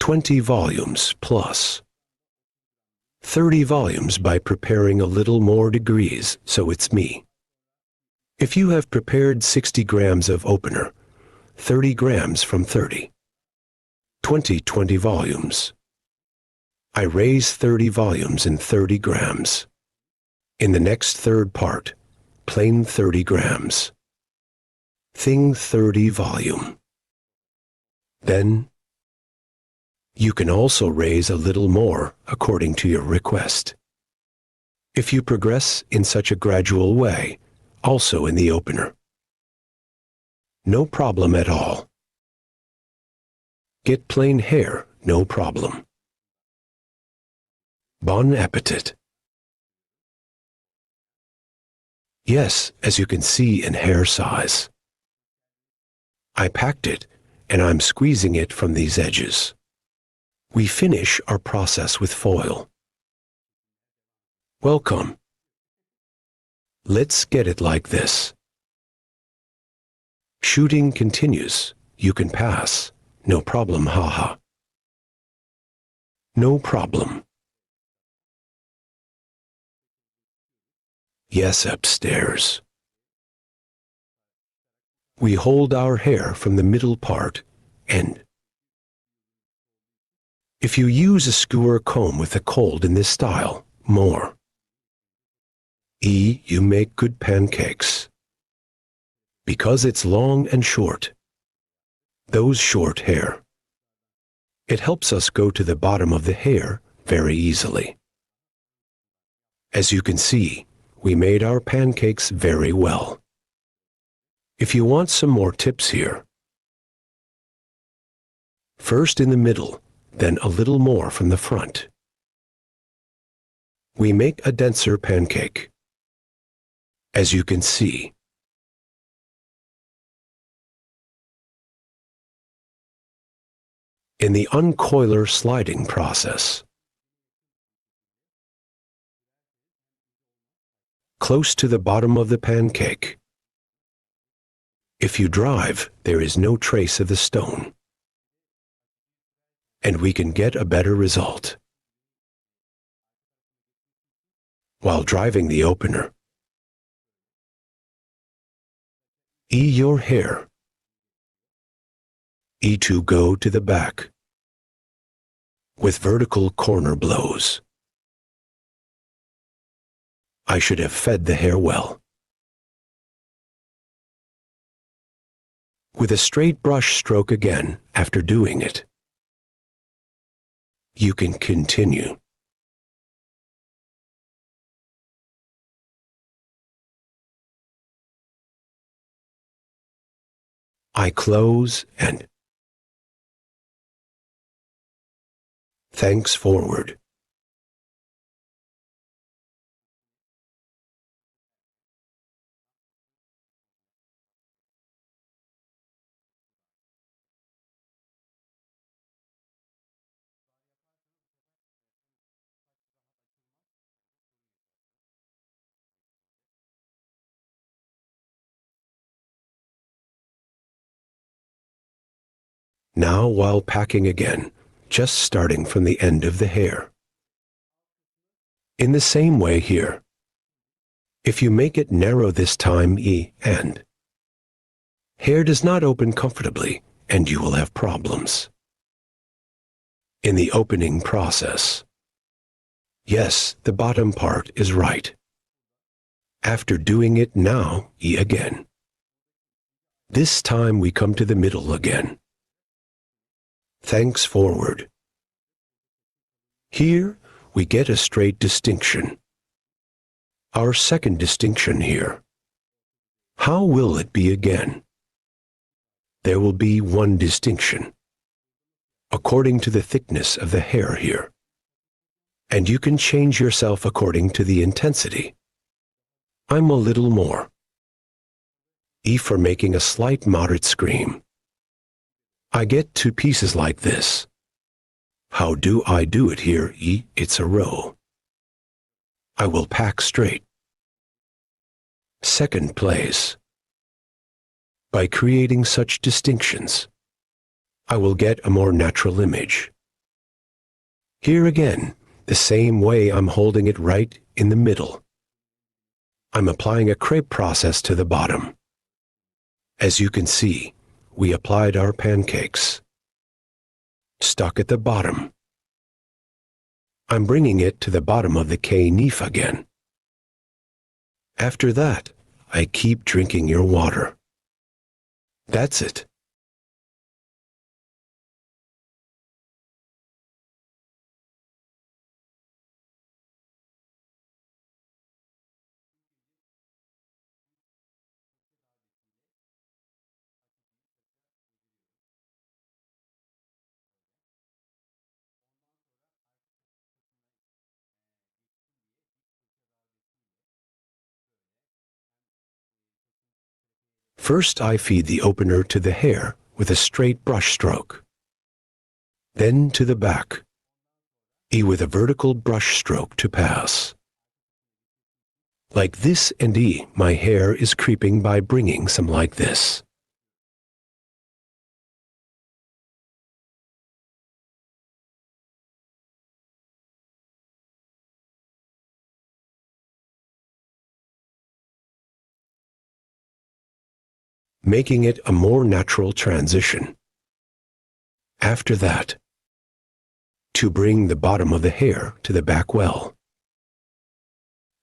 20 volumes plus. 30 volumes by preparing a little more degrees, so it's me. If you have prepared 60 grams of opener, 30 grams from 30. 20 volumes. I raise 30 volumes in 30 grams. In the next third part, plain 30 grams. Thing 30 volume. Then, you can also raise a little more according to your request. If you progress in such a gradual way, also in the opener. No problem at all. Get plain hair, no problem. Bon appetit. Yes, as you can see in hair size. I packed it, and I'm squeezing it from these edges. We finish our process with foil. Welcome. Let's get it like this. Shooting continues. You can pass. No problem, haha. No problem. Yes, upstairs. We hold our hair from the middle part, and if you use a skewer comb with a cold in this style, more. You make good pancakes. Because it's long and short. Those short hair. It helps us go to the bottom of the hair very easily. As you can see, we made our pancakes very well. If you want some more tips here, first in the middle, then a little more from the front. We make a denser pancake. As you can see, in the uncoiler sliding process. Close to the bottom of the pancake. If you drive, there is no trace of the stone. And we can get a better result. While driving the opener. Your hair. To go to the back. With vertical corner blows. I should have fed the hair well. With a straight brush stroke again after doing it. You can continue. I close and thanks forward. Now while packing again, just starting from the end of the hair. In the same way here. If you make it narrow this time, and hair does not open comfortably, and you will have problems. In the opening process. Yes, the bottom part is right. After doing it now, again. This time we come to the middle again. Thanks forward. Here we get a straight distinction. Our second distinction here. How will it be again? There will be one distinction. According to the thickness of the hair here. And you can change yourself according to the intensity. I'm a little more. For making a slight moderate scream. I get two pieces like this. How do I do it here? It's a row. I will pack straight. Second place. By creating such distinctions, I will get a more natural image. Here again, the same way I'm holding it right in the middle. I'm applying a crepe process to the bottom. As you can see, we applied our pancakes. Stuck at the bottom. I'm bringing it to the bottom of the knife again. After that, I keep drinking your water. That's it. First, I feed the opener to the hair with a straight brush stroke. Then to the back, E with a vertical brush stroke to pass. Like this and E, my hair is creeping by bringing some like this. Making it a more natural transition. After that, to bring the bottom of the hair to the back well.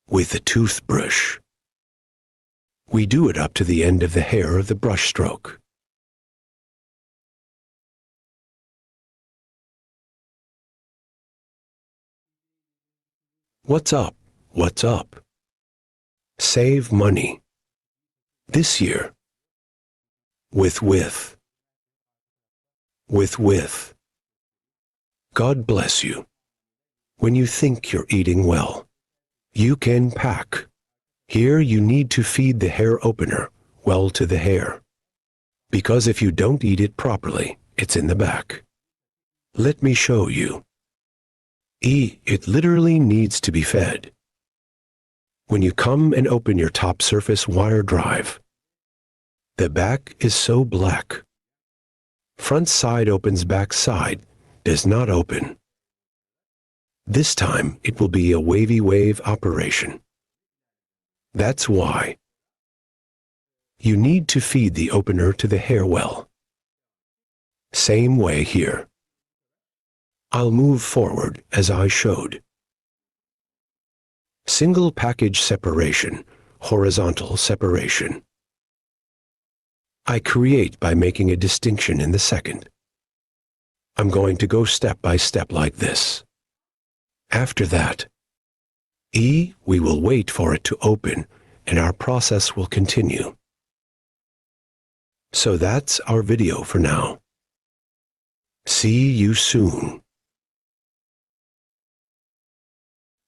With the toothbrush, we do it up to the end of the hair of the brush stroke. What's up? What's up? Save money. This year. With. God bless you. When you think you're eating well, you can pack. Here you need to feed the hair opener well to the hair. Because if you don't eat it properly, it's in the back. Let me show you. It literally needs to be fed. When you come and open your top surface wire drive, the back is so black. Front side opens, back side does not open. This time it will be a wavy wave operation. That's why you need to feed the opener to the hair well. Same way here. I'll move forward as I showed. Single package separation, horizontal separation. I create by making a distinction in the second. I'm going to go step by step like this. After that, we will wait for it to open and our process will continue. So that's our video for now. See you soon.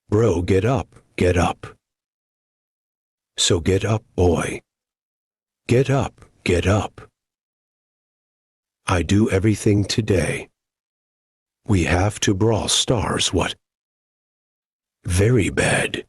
Bro, get up, get up. So get up, boy. Get up, get up. I do everything today. We have to brawl stars, what? Very bad.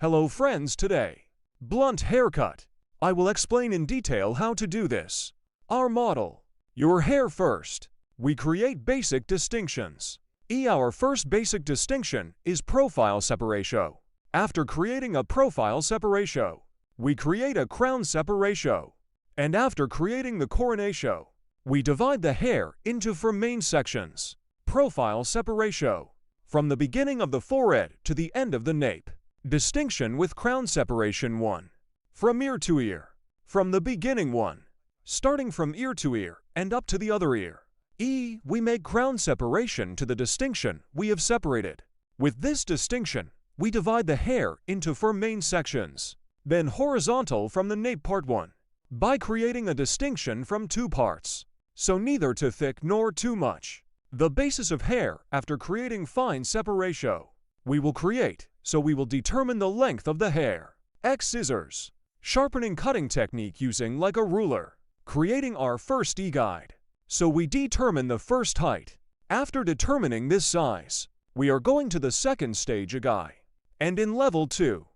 Hello friends, today, blunt haircut. I will explain in detail how to do this. Our model, your hair first. We create basic distinctions. Our first basic distinction is profile separation. After creating a profile separation, we create a crown separation. And after creating the coronation, we divide the hair into four main sections. Profile separation. From the beginning of the forehead to the end of the nape. Distinction with crown separation 1. From ear to ear. From the beginning 1. Starting from ear to ear and up to the other ear. We make crown separation to the distinction we have separated. With this distinction, we divide the hair into four main sections. Then horizontal from the nape part 1. By creating a distinction from 2 parts. So neither too thick nor too much. The basis of hair after creating fine separation. We will create, so we will determine the length of the hair. X scissors. Sharpening cutting technique using like a ruler. Creating our first guide. So we determine the first height. After determining this size, we are going to the second stage guy. And in level 2,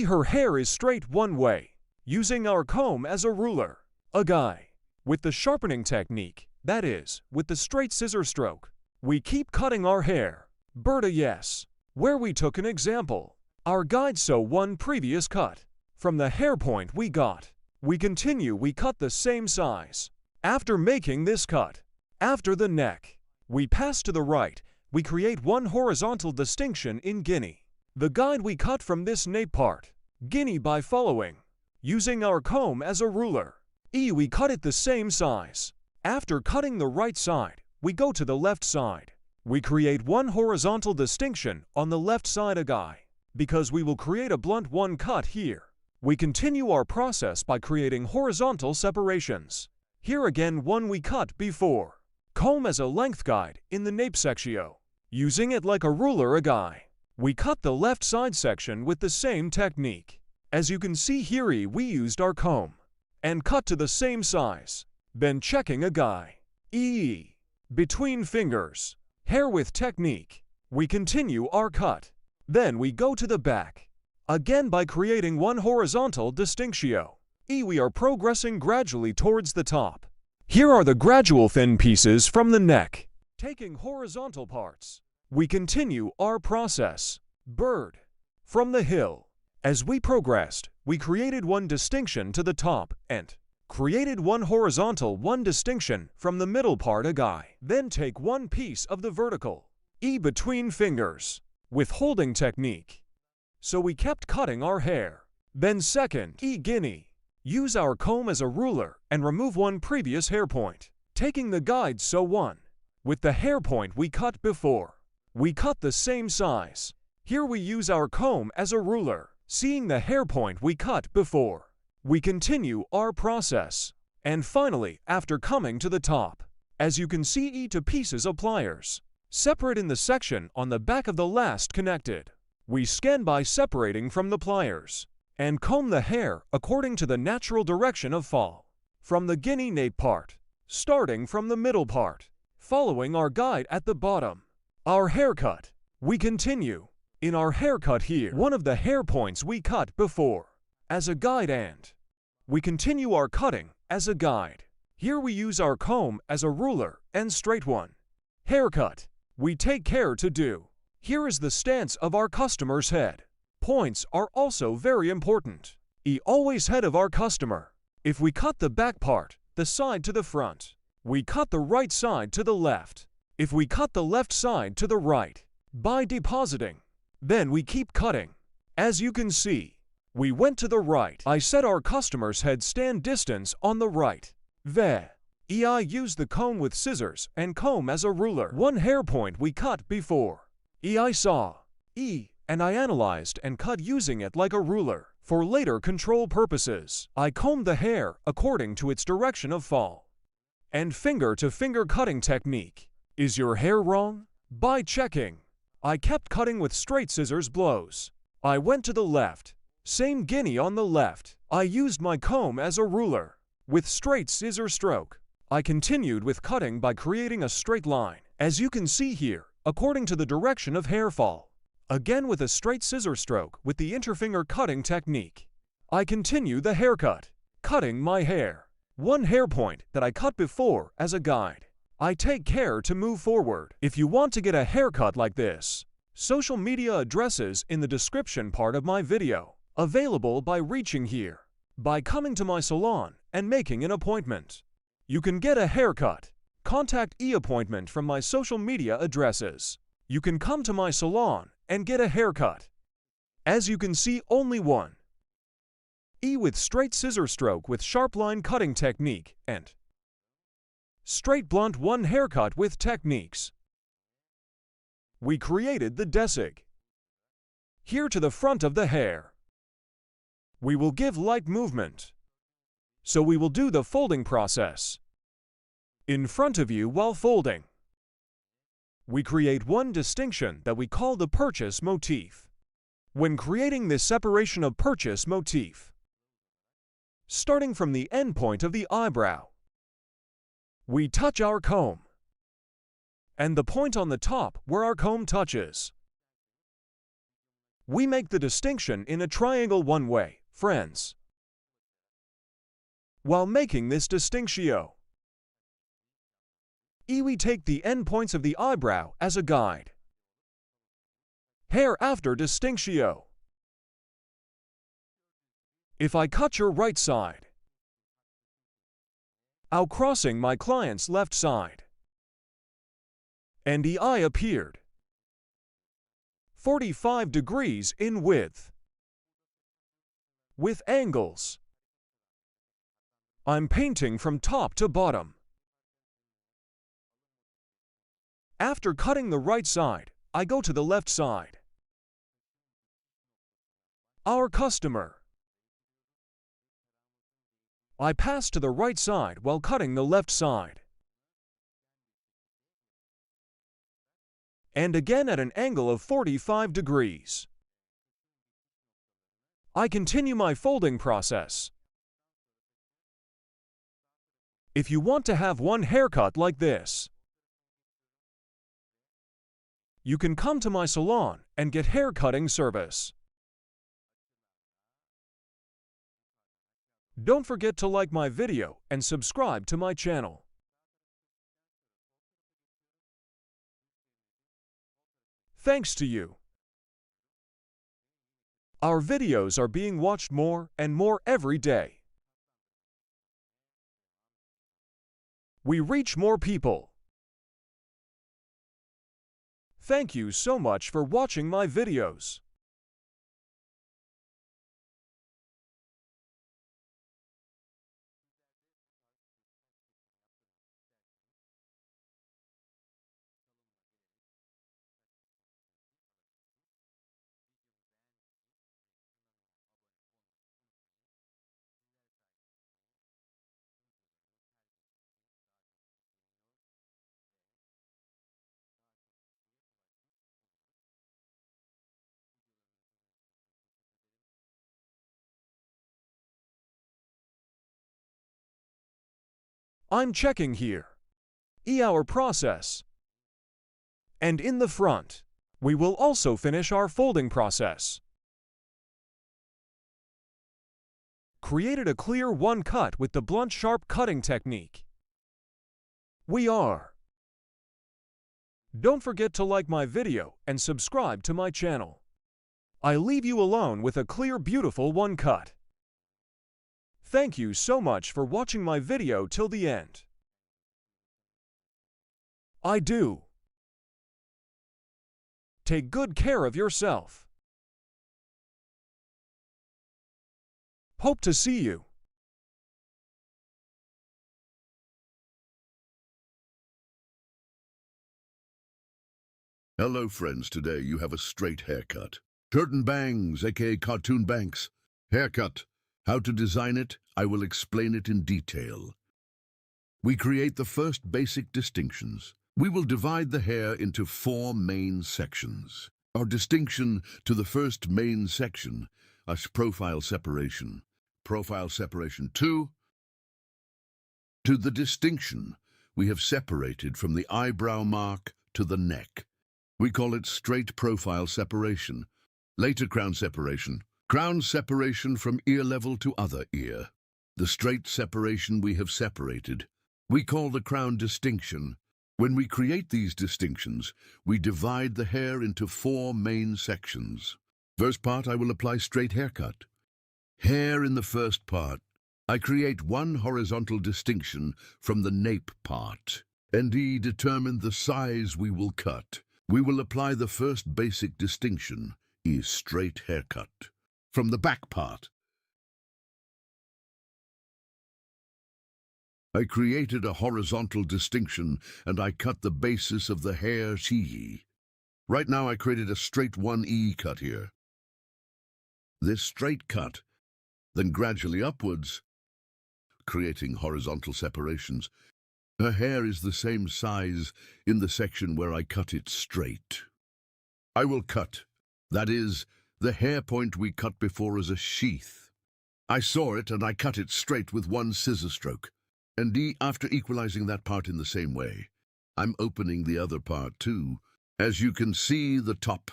her hair is straight one way. Using our comb as a ruler. A guy. With the sharpening technique, that is, with the straight scissor stroke, we keep cutting our hair. Berta yes. Where we took an example. Our guide so one previous cut. From the hair point we got. We continue we cut the same size. After making this cut. After the neck. We pass to the right. We create one horizontal distinction in guinea. The guide we cut from this nape part. Guinea by following. Using our comb as a ruler. We cut it the same size. After cutting the right side, we go to the left side. We create one horizontal distinction on the left side guy. Because we will create a blunt one cut here. We continue our process by creating horizontal separations. Here again one we cut before. Comb as a length guide in the nape section. Using it like a ruler guy. We cut the left side section with the same technique. As you can see here we used our comb. and cut to the same size. Then checking a guy. E. Between fingers. Hair with technique. We continue our cut. Then we go to the back. Again by creating one horizontal distinctio. We are progressing gradually towards the top. Here are the gradual thin pieces from the neck. Taking horizontal parts. We continue our process. Bird. From the hill. As we progressed, we created one distinction to the top and created one horizontal one distinction from the middle part a guy. Then take one piece of the vertical. Between fingers. With holding technique. So we kept cutting our hair. Then second, guinea. Use our comb as a ruler and remove one previous hair point. Taking the guide so one. With the hair point we cut before. We cut the same size. Here we use our comb as a ruler. Seeing the hair point we cut before. We continue our process. And finally, after coming to the top, as you can see to pieces of pliers. Separate in the section on the back of the last connected. We scan by separating from the pliers. And comb the hair according to the natural direction of fall. From the guinea nape part. Starting from the middle part. Following our guide at the bottom. Our haircut. We continue. In our haircut here, one of the hair points we cut before. As a guide and. We continue our cutting as a guide. Here we use our comb as a ruler and straight one. Haircut. We take care to do. Here is the stance of our customer's head. Points are also very important. Always head of our customer. If we cut the back part, the side to the front, we cut the right side to the left. If we cut the left side to the right, by depositing, then we keep cutting. As you can see, we went to the right. I set our customer's head stand distance on the right. I used the comb with scissors and comb as a ruler. One hair point we cut before. I saw. And I analyzed and cut using it like a ruler. For later control purposes, I combed the hair according to its direction of fall. And finger-to-finger cutting technique. Is your hair wrong? By checking. I kept cutting with straight scissors blows. I went to the left. Same guinea on the left. I used my comb as a ruler. With straight scissor stroke. I continued with cutting by creating a straight line. As you can see here, according to the direction of hair fall. Again with a straight scissor stroke with the interfinger cutting technique. I continue the haircut. Cutting my hair. One hair point that I cut before as a guide. I take care to move forward. If you want to get a haircut like this, social media addresses in the description part of my video. Available by reaching here. By coming to my salon and making an appointment. You can get a haircut. Contact appointment from my social media addresses. You can come to my salon and get a haircut. As you can see, only one. With straight scissor stroke with sharp line cutting technique and straight blunt one haircut with techniques. We created the desig. Here to the front of the hair. We will give light movement. So we will do the folding process. In front of you while folding. We create one distinction that we call the purchase motif. When creating this separation of purchase motif, starting from the end point of the eyebrow, we touch our comb, and the point on the top where our comb touches. We make the distinction in a triangle one way, friends. While making this distinctio, we take the end points of the eyebrow as a guide. Hair after distinctio. If I cut your right side, I'll crossing my client's left side. And the eye appeared 45 degrees in width. With angles. I'm painting from top to bottom. After cutting the right side, I go to the left side. Our customer. I pass to the right side while cutting the left side. And again at an angle of 45 degrees. I continue my folding process. If you want to have one haircut like this, you can come to my salon and get hair cutting service. Don't forget to like my video and subscribe to my channel. Thanks to you, our videos are being watched more and more every day. We reach more people. Thank you so much for watching my videos. I'm checking here. Our process. And in the front, we will also finish our folding process. Created a clear one cut with the blunt sharp cutting technique. We are. Don't forget to like my video and subscribe to my channel. I leave you alone with a clear, beautiful one cut. Thank you so much for watching my video till the end. I do. Take good care of yourself. Hope to see you. Hello friends, today you have a straight haircut. Curtain bangs, aka cartoon banks. Haircut. How to design it, I will explain it in detail. We create the first basic distinctions. We will divide the hair into 4 main sections. Our distinction to the first main section is profile separation. Profile separation 2. To the distinction we have separated from the eyebrow mark to the neck. We call it straight profile separation. Later crown separation. Crown separation from ear level to other ear. The straight separation we have separated, we call the crown distinction. When we create these distinctions, we divide the hair into 4 main sections. First part, I will apply straight haircut. Hair in the first part. I create one horizontal distinction from the nape part. And determine the size we will cut. We will apply the first basic distinction, is straight haircut. From the back part, I created a horizontal distinction and I cut the basis of the hair chi. Right now I created a straight 1E cut here. This straight cut, then gradually upwards, creating horizontal separations. Her hair is the same size in the section where I cut it straight. I will cut, that is, the hair point we cut before as a sheath. I saw it and I cut it straight with one scissor stroke. And after equalizing that part in the same way, I'm opening the other part too. As you can see, the top.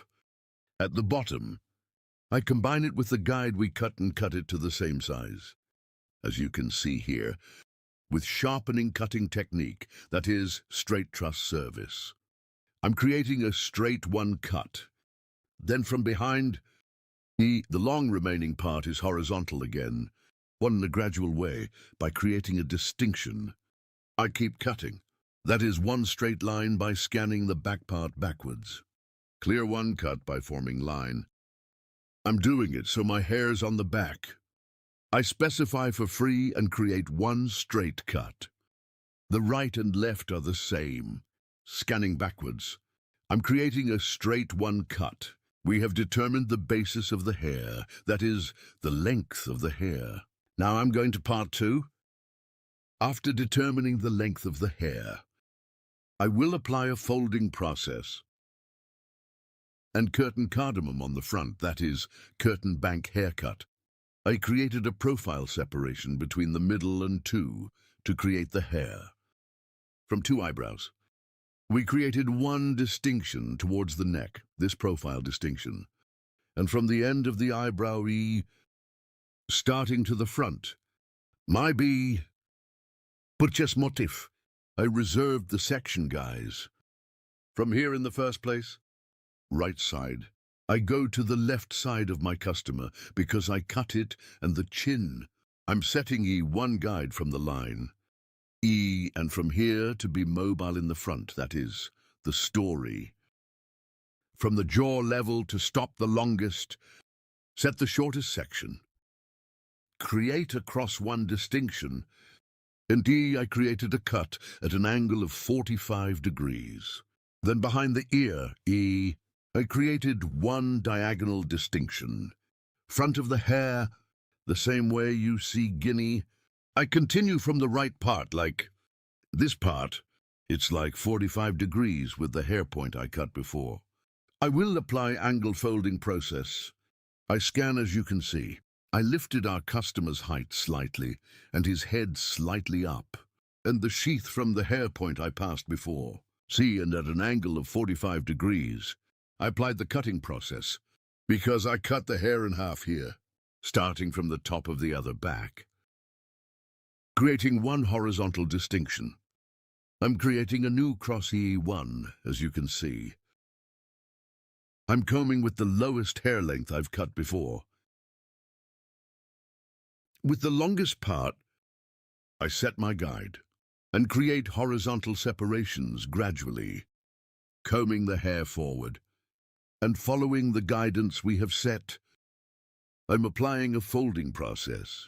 At the bottom, I combine it with the guide we cut and cut it to the same size. As you can see here, with sharpening cutting technique, that is, straight truss service. I'm creating a straight one cut. Then from behind, the long remaining part is horizontal again, one in a gradual way, by creating a distinction. I keep cutting. That is one straight line by scanning the back part backwards. Clear one cut by forming line. I'm doing it so my hair's on the back. I specify for free and create one straight cut. The right and left are the same. Scanning backwards. I'm creating a straight one cut. We have determined the basis of the hair, that is, the length of the hair. Now I'm going to part 2. After determining the length of the hair, I will apply a folding process and curtain cardamom on the front, that is, curtain bank haircut. I created a profile separation between the middle and 2 to create the hair. From 2 eyebrows, we created one distinction towards the neck, this profile distinction. And from the end of the eyebrow E, starting to the front, my B, purchase motif. I reserved the section, guys. From here in the first place, right side, I go to the left side of my customer because I cut it and the chin. I'm setting E one guide from the line. E, and from here to be mobile in the front, that is, the story. From the jaw level to stop the longest, set the shortest section. Create across one distinction. In D, I created a cut at an angle of 45 degrees. Then behind the ear, E, I created one diagonal distinction. Front of the hair, the same way you see guinea. I continue from the right part, like this part. It's like 45 degrees with the hair point I cut before. I will apply angle folding process. I scan as you can see. I lifted our customer's height slightly and his head slightly up, and the sheath from the hair point I passed before. See, and at an angle of 45 degrees, I applied the cutting process because I cut the hair in half here, starting from the top of the other back, creating one horizontal distinction. I'm creating a new cross E1, as you can see. I'm combing with the lowest hair length I've cut before. With the longest part, I set my guide and create horizontal separations gradually, combing the hair forward and following the guidance we have set. I'm applying a folding process.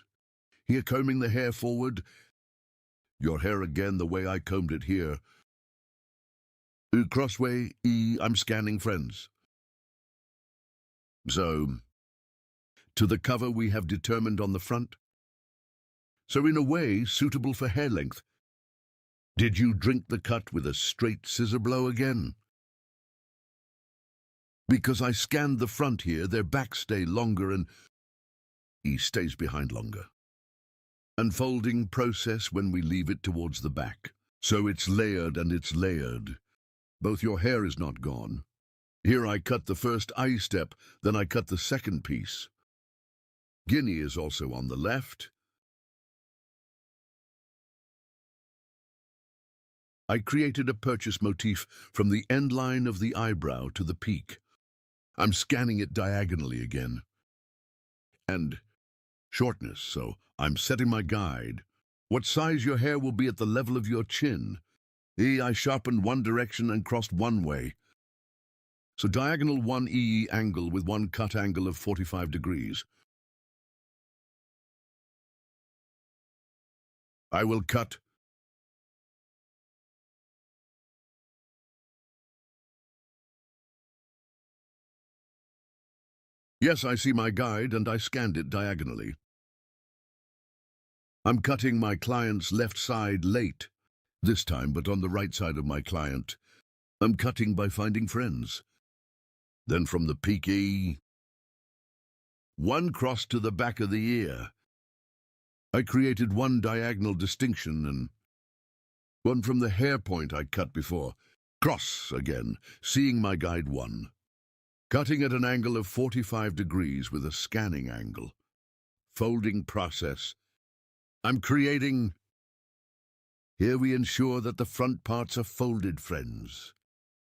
Here, combing the hair forward, your hair again the way I combed it here. Crossway E, I'm scanning friends. So, to the cover we have determined on the front. So in a way, suitable for hair length. Did you drink the cut with a straight scissor blow again? Because I scanned the front here, their backs stay longer and E stays behind longer. Unfolding process when we leave it towards the back. So it's layered and it's layered. Both your hair is not gone. Here I cut the first eye step, then I cut the second piece. Guinea is also on the left. I created a purchase motif from the end line of the eyebrow to the peak. I'm scanning it diagonally again. And shortness, so I'm setting my guide. What size your hair will be at the level of your chin. I sharpened one direction and crossed one way. So diagonal 1 E angle with one cut angle of 45 degrees. I will cut. Yes, I see my guide and I scanned it diagonally. I'm cutting my client's left side late, this time but on the right side of my client. I'm cutting by finding friends. Then from the peak E, one cross to the back of the ear. I created one diagonal distinction and one from the hair point I cut before. Cross again, seeing my guide 1. Cutting at an angle of 45 degrees with a scanning angle. Folding process. I'm creating. Here we ensure that the front parts are folded, friends.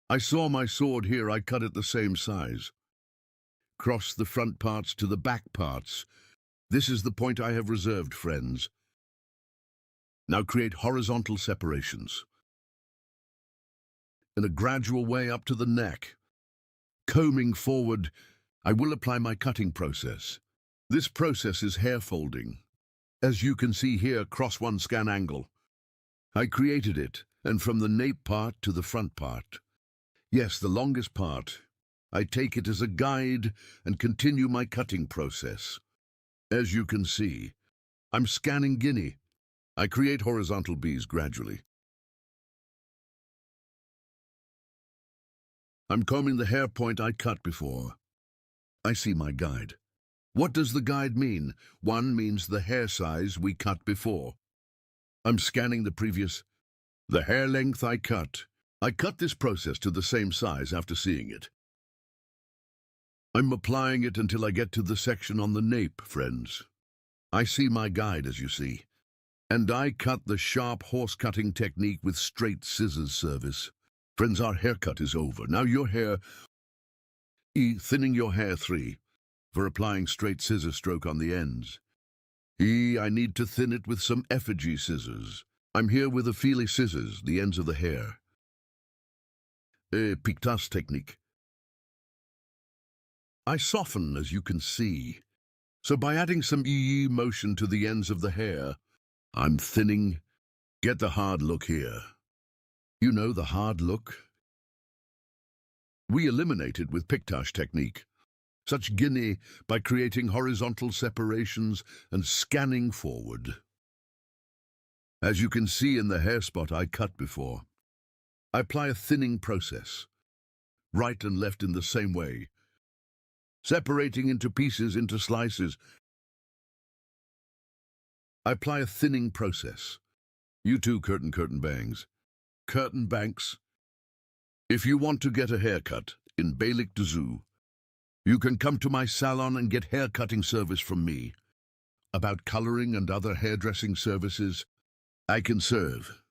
I saw my sword here, I cut it the same size. Cross the front parts to the back parts. This is the point I have reserved, friends. Now create horizontal separations. In a gradual way up to the neck. Combing forward, I will apply my cutting process. This process is hair folding. As you can see here, cross one scan angle. I created it, and from the nape part to the front part. Yes, the longest part. I take it as a guide and continue my cutting process. As you can see, I'm scanning guinea. I create horizontal Bs gradually. I'm combing the hair point I cut before. I see my guide. What does the guide mean? 1 means the hair size we cut before. I'm scanning the hair length I cut. I cut this process to the same size after seeing it. I'm applying it until I get to the section on the nape, friends. I see my guide, as you see. And I cut the sharp horse-cutting technique with straight scissors service. Friends, our haircut is over. Now your hair... thinning your hair 3, for applying straight scissor stroke on the ends. I need to thin it with some effigy scissors. I'm here with the feely scissors, the ends of the hair. Pictas technique. I soften, as you can see. So by adding some motion to the ends of the hair, I'm thinning. Get the hard look here. You know the hard look? We eliminate it with pictage technique. Such guinea by creating horizontal separations and scanning forward. As you can see in the hair spot I cut before, I apply a thinning process, right and left in the same way, separating into pieces, into slices. I apply a thinning process. You too, curtain bangs. Curtain banks. If you want to get a haircut in Beylikdüzü, you can come to my salon and get haircutting service from me. About coloring and other hairdressing services, I can serve.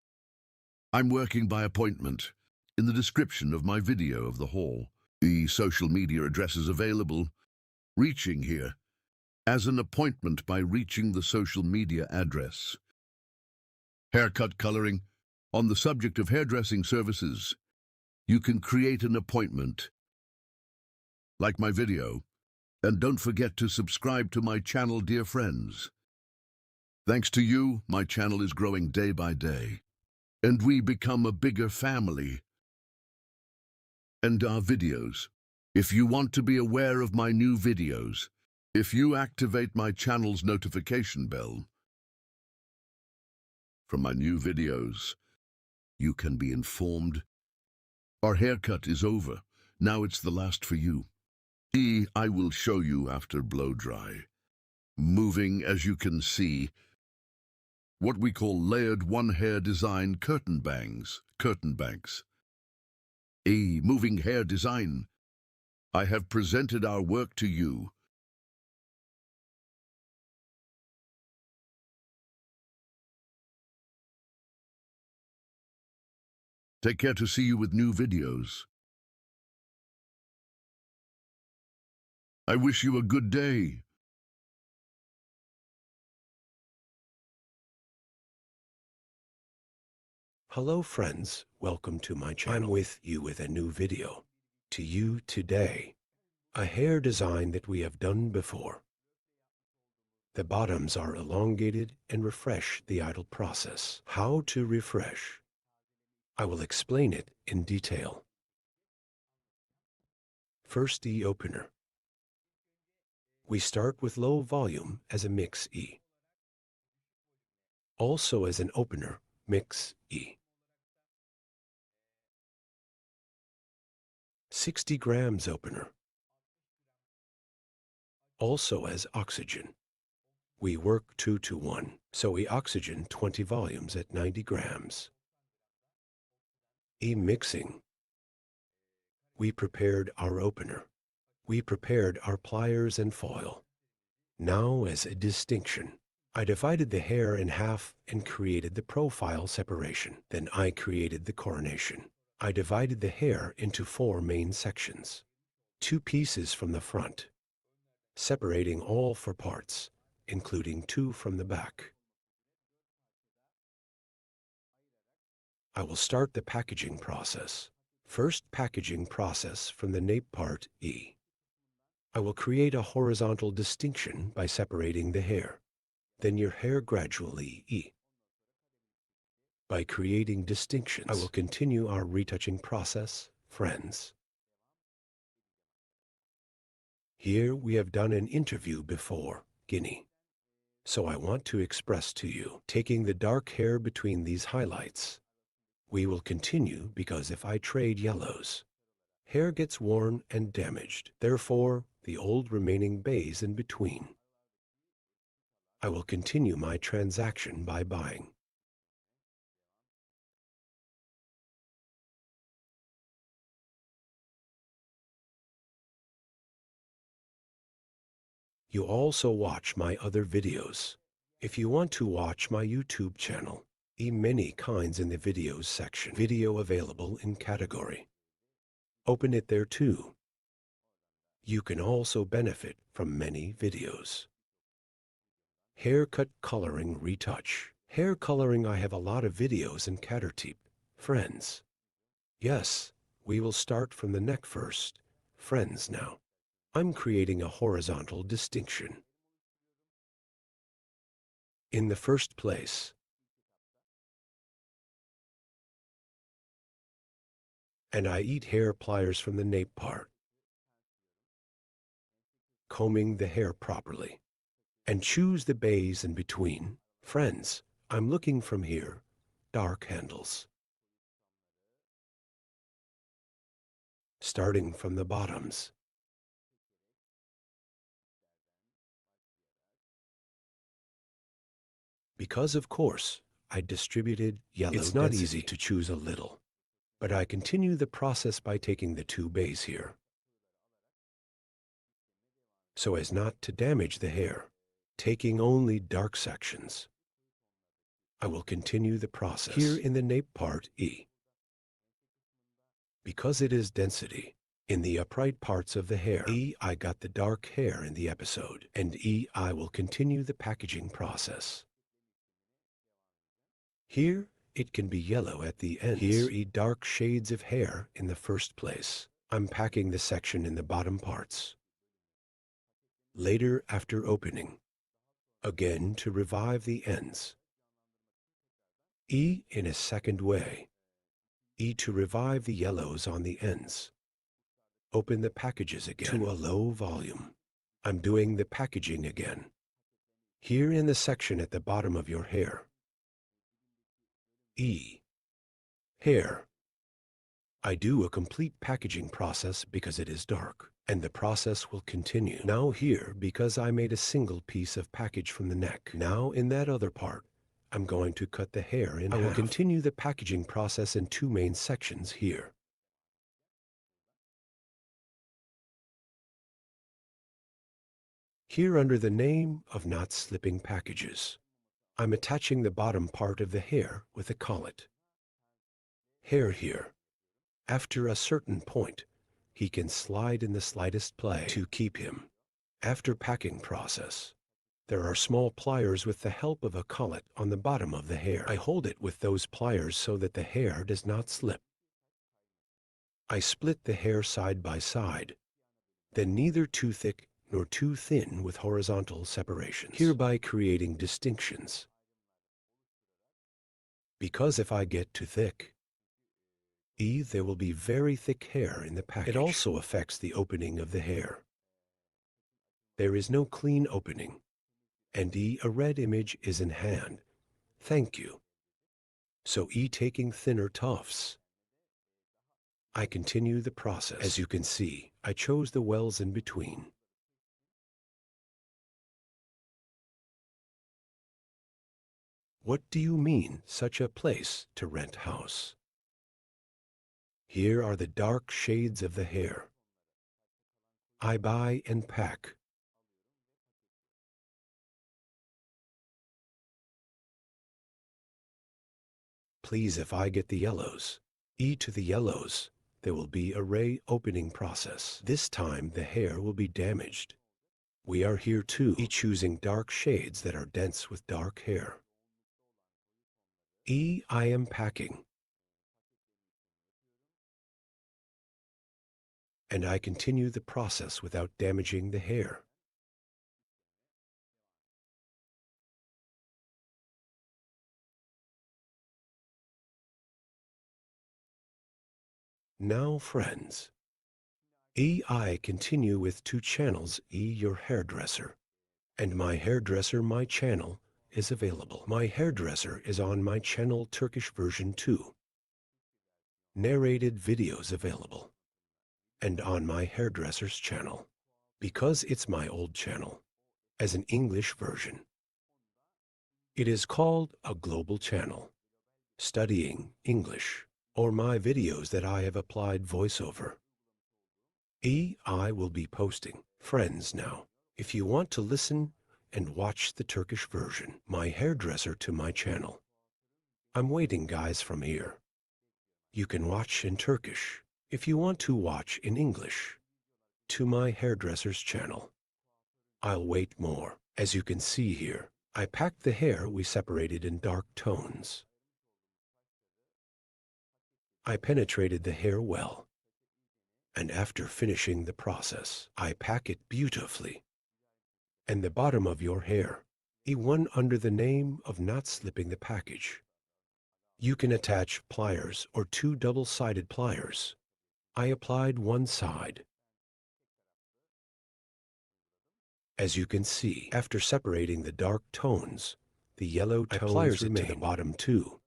I'm working by appointment. In the description of my video of the hall, the social media address is available. Reaching here as an appointment by reaching the social media address. Haircut coloring. On the subject of hairdressing services, you can create an appointment. Like my video, and don't forget to subscribe to my channel, dear friends. Thanks to you, my channel is growing day by day, and we become a bigger family. And our videos. If you want to be aware of my new videos, if you activate my channel's notification bell from my new videos, you can be informed. Our haircut is over. Now it's the last for you. I will show you after blow dry. Moving, as you can see, what we call layered one-hair design curtain bangs, curtain banks. Moving hair design. I have presented our work to you. Take care to see you with new videos. I wish you a good day. Hello friends, welcome to my channel. I'm with you with a new video. To you today, a hair design that we have done before. The bottoms are elongated and refresh the idle process. How to refresh? I will explain it in detail. First, the opener. We start with low volume as a mix E. Also as an opener, mix E. 60 grams opener. Also as oxygen. We work 2:1, so we oxygen 20 volumes at 90 grams. Mixing. We prepared our opener. We prepared our pliers and foil. Now as a distinction, I divided the hair in half and created the profile separation. Then I created the coronation. I divided the hair into 4 main sections. 2 pieces from the front, separating all 4 parts, including 2 from the back. I will start the packaging process. First, packaging process from the nape part E. I will create a horizontal distinction by separating the hair. Then your hair gradually E. By creating distinctions, I will continue our retouching process, friends. Here we have done an interview before, Guinea. So I want to express to you, taking the dark hair between these highlights. We will continue because if I trade yellows, hair gets worn and damaged. Therefore, the old remaining bays in between. I will continue my transaction by buying. You also watch my other videos. If you want to watch my YouTube channel, many kinds in the videos section. Video available in category. Open it there too. You can also benefit from many videos. Haircut coloring retouch. Hair coloring, I have a lot of videos in Catertype, friends. Yes, we will start from the neck first, friends now. I'm creating a horizontal distinction. In the first place, and I eat hair pliers from the nape part, combing the hair properly, and choose the bays in between. Friends, I'm looking from here, dark handles. Starting from the bottoms. Because of course, I distributed yellow density. It's not easy to choose a little, but I continue the process by taking the two bays here, so as not to damage the hair, taking only dark sections. I will continue the process here in the nape part E. Because it is density, in the upright parts of the hair, E, I got the dark hair in the episode, and E, I will continue the packaging process. Here, it can be yellow at the ends. Here, E, dark shades of hair in the first place. I'm packing the section in the bottom parts. Later, after opening, again to revive the ends. E in a second way. E to revive the yellows on the ends. Open the packages again to a low volume. I'm doing the packaging again. Here in the section at the bottom of your hair. E. Hair. I do a complete packaging process because it is dark, and the process will continue. Now here, because I made a single piece of package from the neck. Now in that other part, I'm going to cut the hair in half. I will continue the packaging process in two main sections here. Here under the name of not slipping packages, I'm attaching the bottom part of the hair with a collet. Hair here. After a certain point, he can slide in the slightest play to keep him. After packing process, there are small pliers with the help of a collet on the bottom of the hair. I hold it with those pliers so that the hair does not slip. I split the hair side by side, then neither too thick nor too thin with horizontal separations, hereby creating distinctions. Because if I get too thick, there will be very thick hair in the package. It also affects the opening of the hair. There is no clean opening, and a red image is in hand. Thank you. So taking thinner tufts. I continue the process. As you can see, I chose the wells in between. What do you mean, such a place to rent house? Here are the dark shades of the hair. I buy and pack. Please, if I get the yellows, to the yellows, there will be a ray opening process. This time the hair will be damaged. We are here too, choosing dark shades that are dense with dark hair. I am packing. And I continue the process without damaging the hair. Now, friends, I continue with two channels, your hairdresser, and my hairdresser, my channel, is available. My hairdresser is on my channel Turkish version 2. Narrated videos available. And on my hairdresser's channel, because it's my old channel, as an English version. It is called a global channel, studying English, or my videos that I have applied voiceover. I will be posting, friends now, If you want to listen and watch the Turkish version, my hairdresser to my channel. I'm waiting, guys, from here. You can watch in Turkish. If you want to watch in English, to my hairdresser's channel. I'll wait more. As you can see here, I packed the hair we separated in dark tones. I penetrated the hair well. And after finishing the process, I pack it beautifully. And the bottom of your hair, one under the name of not slipping the package. You can attach pliers or 2 double-sided pliers. I applied one side. As you can see, after separating the dark tones, the yellow tones remain to the bottom too.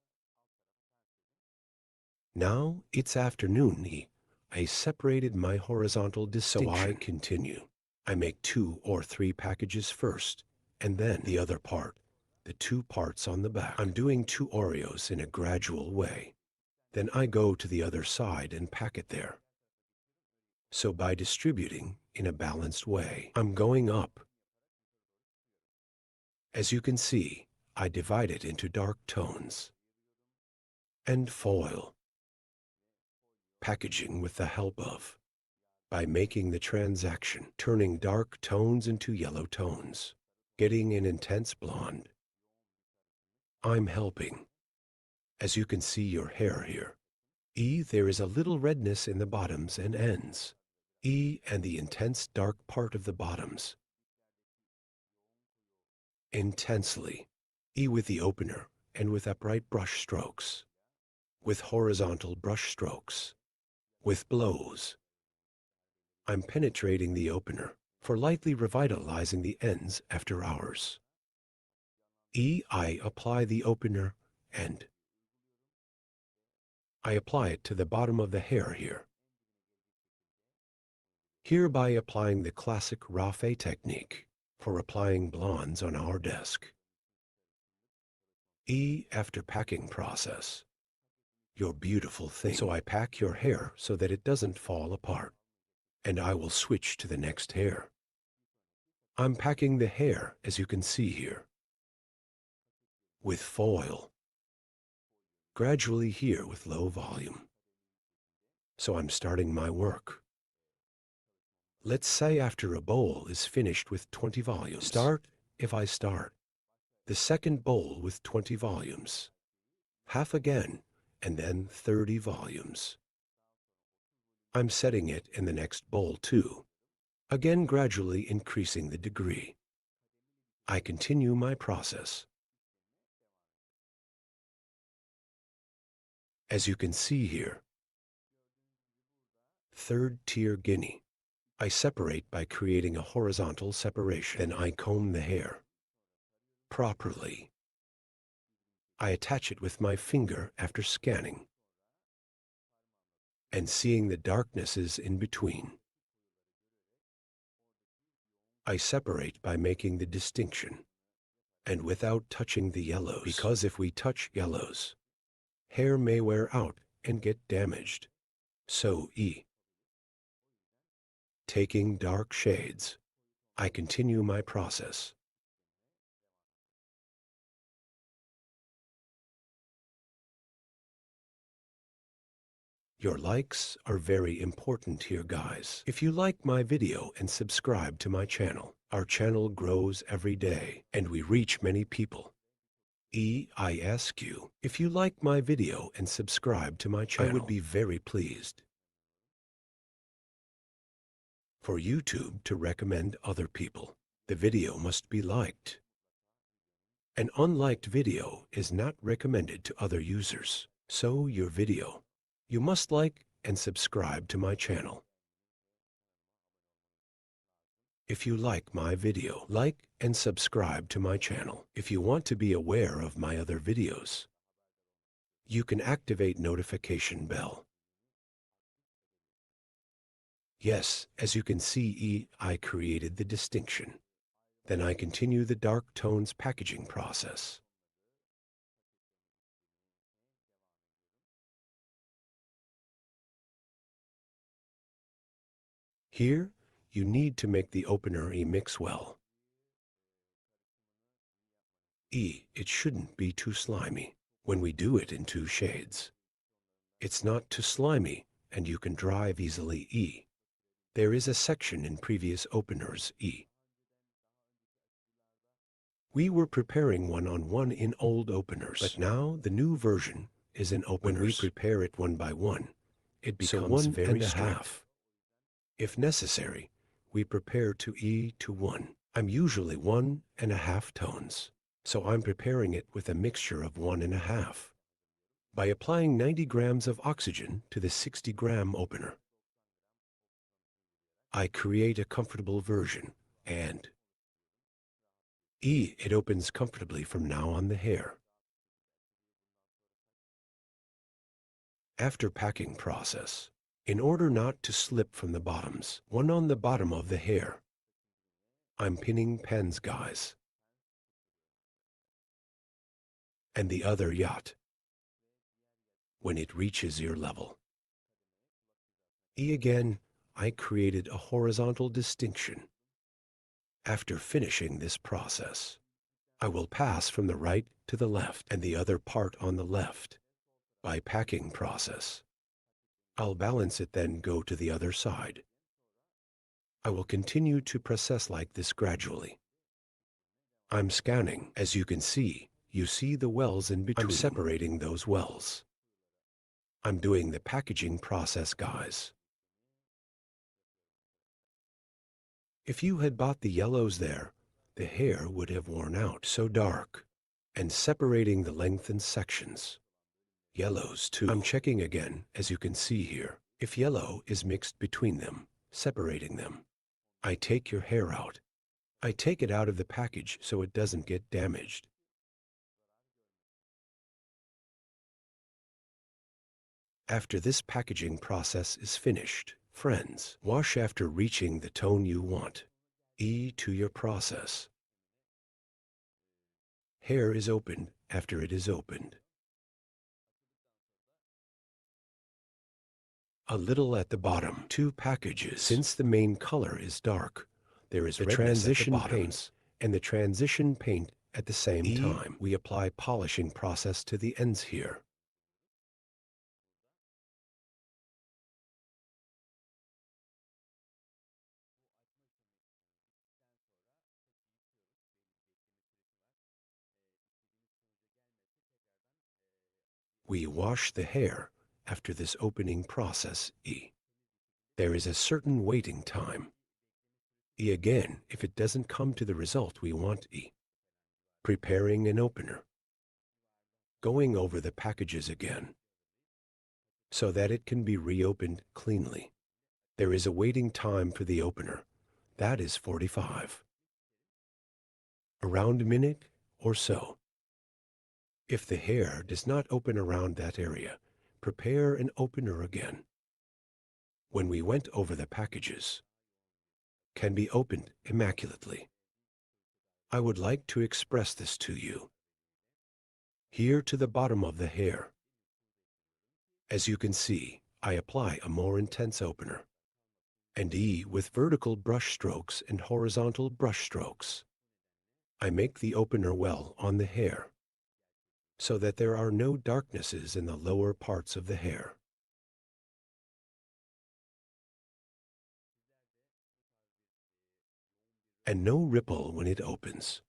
Now it's afternoon. I separated my horizontal distinction. So I continue. I make 2 or 3 packages first, and then the other part, the 2 parts on the back. I'm doing 2 Oreos in a gradual way. Then I go to the other side and pack it there. So by distributing in a balanced way, I'm going up. As you can see, I divide it into dark tones and foil. Packaging with the help of, by making the transaction, turning dark tones into yellow tones, getting an intense blonde. I'm helping. As you can see your hair here. There is a little redness in the bottoms and ends. And the intense dark part of the bottoms. Intensely. With the opener and with upright brush strokes. With horizontal brush strokes. With blows. I'm penetrating the opener for lightly revitalizing the ends after hours. I apply the opener and I apply it to the bottom of the hair here. Hereby applying the classic Rafe technique for applying blondes on our desk. After packing process. Your beautiful thing. So I pack your hair so that it doesn't fall apart. And I will switch to the next hair. I'm packing the hair, as you can see here. With foil. Gradually here with low volume. So I'm starting my work. Let's say after a bowl is finished with 20 volumes. If I start. The second bowl with 20 volumes. Half again, and then 30 volumes. I'm setting it in the next bowl too. Again gradually increasing the degree. I continue my process. As you can see here. Third tier guinea. I separate by creating a horizontal separation. Then I comb the hair. Properly. I attach it with my finger after scanning. And seeing the darknesses in between. I separate by making the distinction. And without touching the yellows. Because if we touch yellows, hair may wear out and get damaged. So taking dark shades, I continue my process. Your likes are very important here, guys. If you like my video and subscribe to my channel, our channel grows every day and we reach many people. I ask you, if you like my video and subscribe to my channel, I would be very pleased. For YouTube to recommend other people, the video must be liked. An unliked video is not recommended to other users. So your video, you must like and subscribe to my channel. If you like my video, like and subscribe to my channel. If you want to be aware of my other videos, you can activate notification bell. Yes, as you can see, I created the distinction. Then I continue the dark tones packaging process. Here, You need to make the opener mix well. It shouldn't be too slimy when we do it in 2 shades. It's not too slimy, and you can drive easily. There is a section in previous openers. We were preparing one-on-one in old openers, but now the new version is in openers. When we prepare it one by one, it becomes very strict. If necessary, we prepare to to 1. I'm usually 1.5 tones, so I'm preparing it with a mixture of 1.5. By applying 90 grams of oxygen to the 60-gram opener, I create a comfortable version, and it opens comfortably from now on the hair. After packing process, in order not to slip from the bottoms, one on the bottom of the hair, I'm pinning pens, guys, and the other yacht when it reaches ear level. Again, I created a horizontal distinction. After finishing this process, I will pass from the right to the left and the other part on the left. By packing process, I'll balance it, then go to the other side. I will continue to process like this gradually. I'm scanning. As you can see, you see the wells in between. I'm separating those wells. I'm doing the packaging process, guys. If you had bought the yellows there, the hair would have worn out so dark. And separating the lengthened sections. Yellows too. I'm checking again, as you can see here. If yellow is mixed between them, separating them. I take your hair out. I take it out of the package so it doesn't get damaged. After this packaging process is finished, friends, wash after reaching the tone you want. To your process. Hair is opened after it is opened. A little at the bottom, 2 packages. Since the main color is dark, there is the transition paint and the transition paint at the same time. We apply polishing process to the ends here. We wash the hair after this opening process. There is a certain waiting time. Again, if it doesn't come to the result we want. Preparing an opener. Going over the packages again, so that it can be reopened cleanly. There is a waiting time for the opener. That is 45. Around a minute or so. If the hair does not open around that area, prepare an opener again. When we went over the packages, can be opened immaculately. I would like to express this to you. Here to the bottom of the hair. As you can see, I apply a more intense opener. And with vertical brush strokes and horizontal brush strokes. I make the opener well on the hair, so that there are no darknesses in the lower parts of the hair. And no ripple when it opens.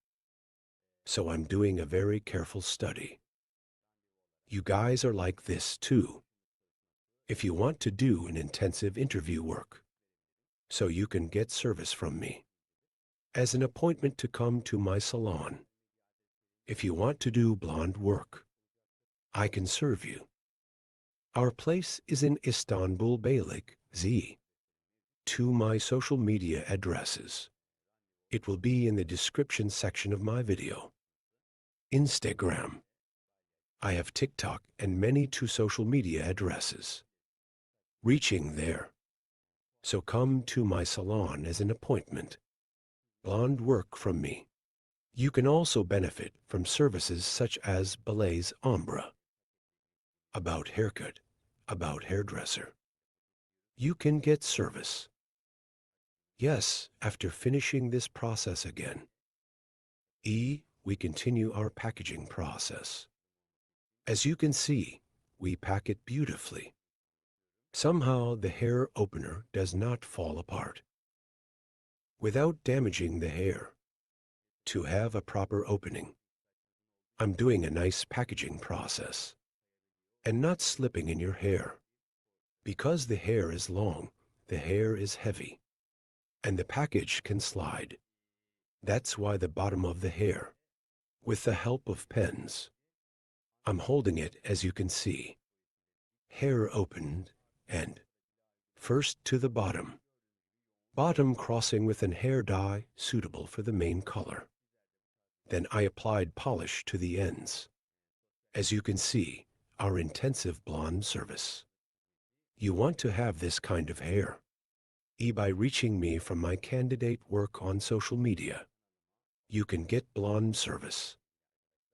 So I'm doing a very careful study. You guys are like this too. If you want to do an intensive interview work, so you can get service from me, as an appointment to come to my salon. If you want to do blonde work, I can serve you. Our place is in Istanbul, Beylikdüzü. To my social media addresses. It will be in the description section of my video. Instagram. I have TikTok and many 2 social media addresses. Reaching there. So come to my salon as an appointment. Blonde work from me. You can also benefit from services such as Balays Ombre. About haircut, about hairdresser. You can get service. Yes, after finishing this process again. E, we continue our packaging process. As you can see, we pack it beautifully. Somehow the hair opener does not fall apart. Without damaging the hair. To have a proper opening. I'm doing a nice packaging process. And not slipping in your hair. Because the hair is long, the hair is heavy. And the package can slide. That's why the bottom of the hair. With the help of pens. I'm holding it as you can see. Hair opened and first to the bottom. Bottom crossing with an hair dye suitable for the main color. Then I applied polish to the ends. As you can see, our intensive blonde service. You want to have this kind of hair. By reaching me from my candidate work on social media. You can get blonde service.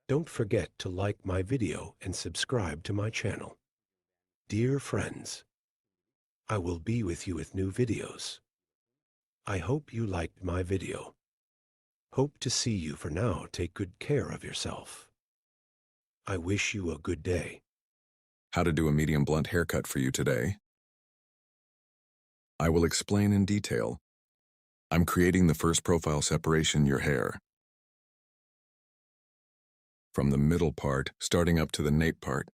Don't forget to like my video and subscribe to my channel. Dear friends, I will be with you with new videos. I hope you liked my video. Hope to see you. For now, take good care of yourself. I wish you a good day. How to do a medium blunt haircut for you today. I will explain in detail. I'm creating the first profile separation your hair. From the middle part, starting up to the nape part.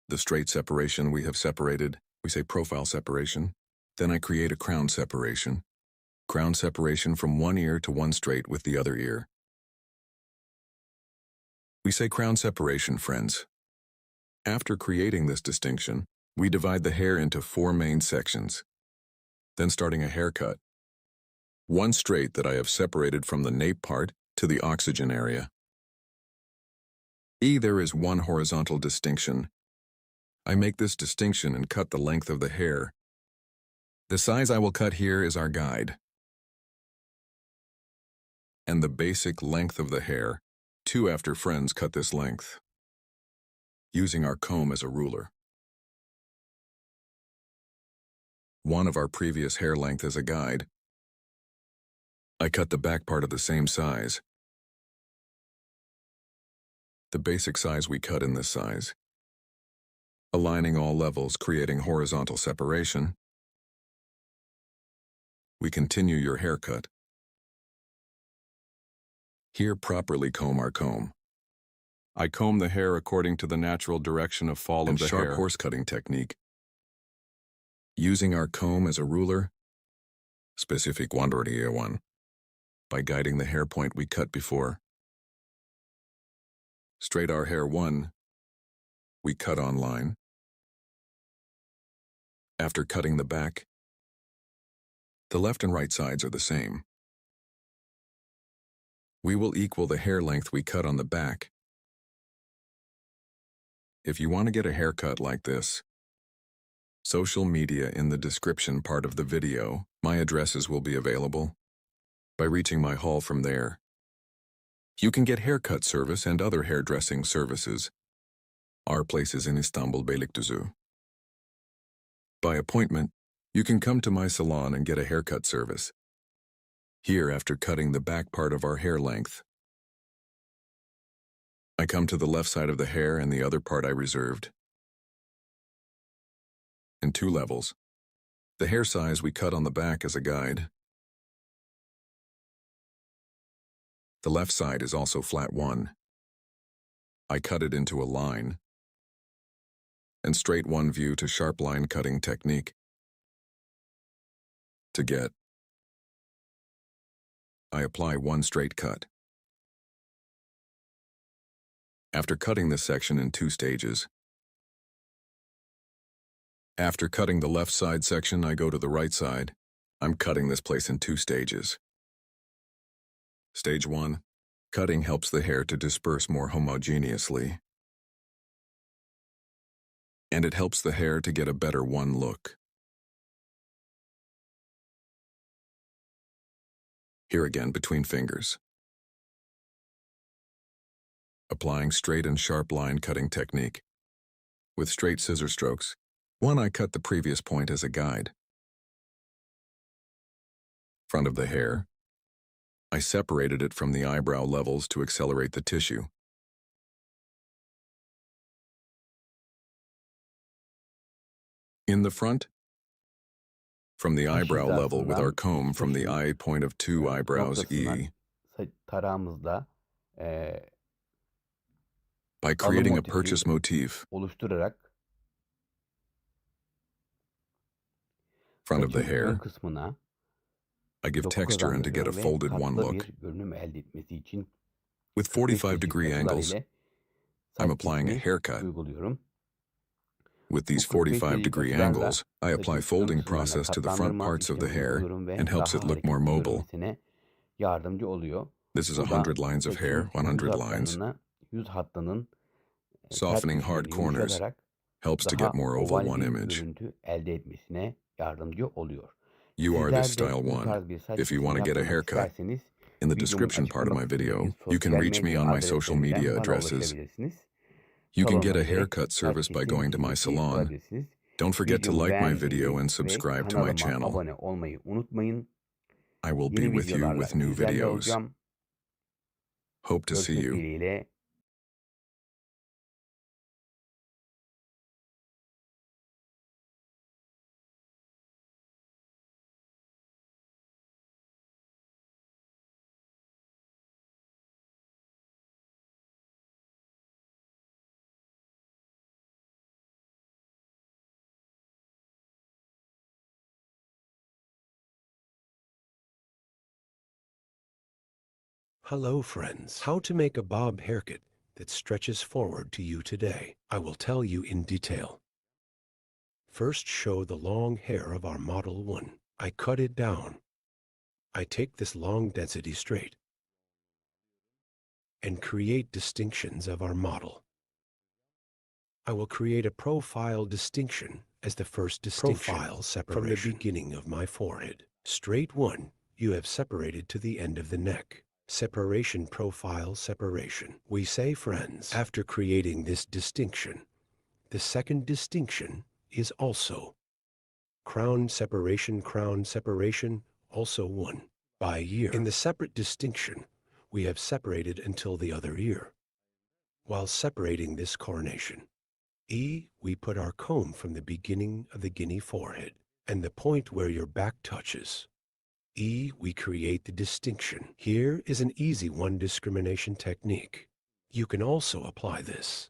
The straight separation we have separated, we say profile separation. Then I create a crown separation. Crown separation from one ear to one straight with the other ear. We say crown separation, friends. After creating this distinction, we divide the hair into 4 main sections. Then starting a haircut. One straight that I have separated from the nape part to the oxygen area. There is one horizontal distinction. I make this distinction and cut the length of the hair. The size I will cut here is our guide. And the basic length of the hair, 2 after friends cut this length. Using our comb as a ruler. 1 of our previous hair length as a guide. I cut the back part of the same size. The basic size we cut in this size. Aligning all levels, creating horizontal separation. We continue your haircut. Here properly comb our comb. I comb the hair according to the natural direction of fall of the hair. Sharp horse cutting technique. Using our comb as a ruler. Specific one. By guiding the hair point we cut before. Straight our hair 1. We cut on line. After cutting the back, the left and right sides are the same. We will equal the hair length we cut on the back. If you want to get a haircut like this, social media in the description part of the video, my addresses will be available. By reaching my hall from there, you can get haircut service and other hairdressing services. Our place is in Istanbul, Beylikdüzü. By appointment, you can come to my salon and get a haircut service. Here, after cutting the back part of our hair length, I come to the left side of the hair and the other part I reserved. In 2 levels. The hair size we cut on the back as a guide. The left side is also flat 1. I cut it into a line. And straight 1 view to sharp line cutting technique. To get, I apply 1 straight cut. After cutting this section in 2 stages. After cutting the left side section, I go to the right side. I'm cutting this place in 2 stages. Stage 1. Cutting helps the hair to disperse more homogeneously. And it helps the hair to get a better 1 look. Here again between fingers. Applying straight and sharp line cutting technique. With straight scissor strokes. 1 I cut the previous point as a guide. Front of the hair. I separated it from the eyebrow levels to accelerate the tissue. In the front, from the eyebrow level with our comb from the eye point of two eyebrows E, tarağımızla by creating a purchase motif, oluşturarak front of the saçın ön hair, kısmına I give doku texture and to get a kazandırıyorum ve folded one katlı look. bir görünüm elde etmesi için With 45 45-degree açılar angles, ile I'm saç applying a kesimi haircut. uyguluyorum. With these Bu 45 45-degree açılarla angles, I apply saçın ön folding kısımlarına process to the front katlandırma parts of the işlemi hair uyguluyorum ve and helps daha it look more hareketli mobile. görünmesine yardımcı oluyor. This is Bu da 100 lines of hair, saçın 100 lines, yüz hattının sert softening hard düşümünü corners, yumuşatarak helps to daha get more oval oval one bir image. görüntü elde etmesine yardımcı oluyor. You are Sizler this de style bu one. tarz bir saç If you kesimi want to get a yaptırmak haircut, isterseniz in the videomun description part of my açıklama video, kısmındaki you can sosyal reach me medya on my social adreslerinden media bana addresses. ulaşabilirsiniz. You can get a Salonuma direkt haircut service by saç going to my kesim salon. yapabilirsiniz. Don't forget to Videomu like my beğenmeyi video and ve subscribe to my kanalıma channel. abone olmayı unutmayın. I will be Yeni with you videolarla with new sizlerle videos. olacağım. Hope to see Görüşmek you. dileğiyle. Hello, friends. How to make a bob haircut that stretches forward to you today. I will tell you in detail. First, show the long hair of our Model 1. I cut it down. I take this long density straight and create distinctions of our model. I will create a profile distinction as the first distinction profile separation from the beginning of my forehead. Straight one, you have separated to the end of the neck. Separation profile separation. We say, friends, after creating this distinction, the second distinction is also crown separation, also one. By year, in the separate distinction, we have separated until the other ear. While separating this coronation, E, we put our comb from the beginning of the guinea forehead and the point where your back touches. E, we create the distinction. Here is an easy one discrimination technique. You can also apply this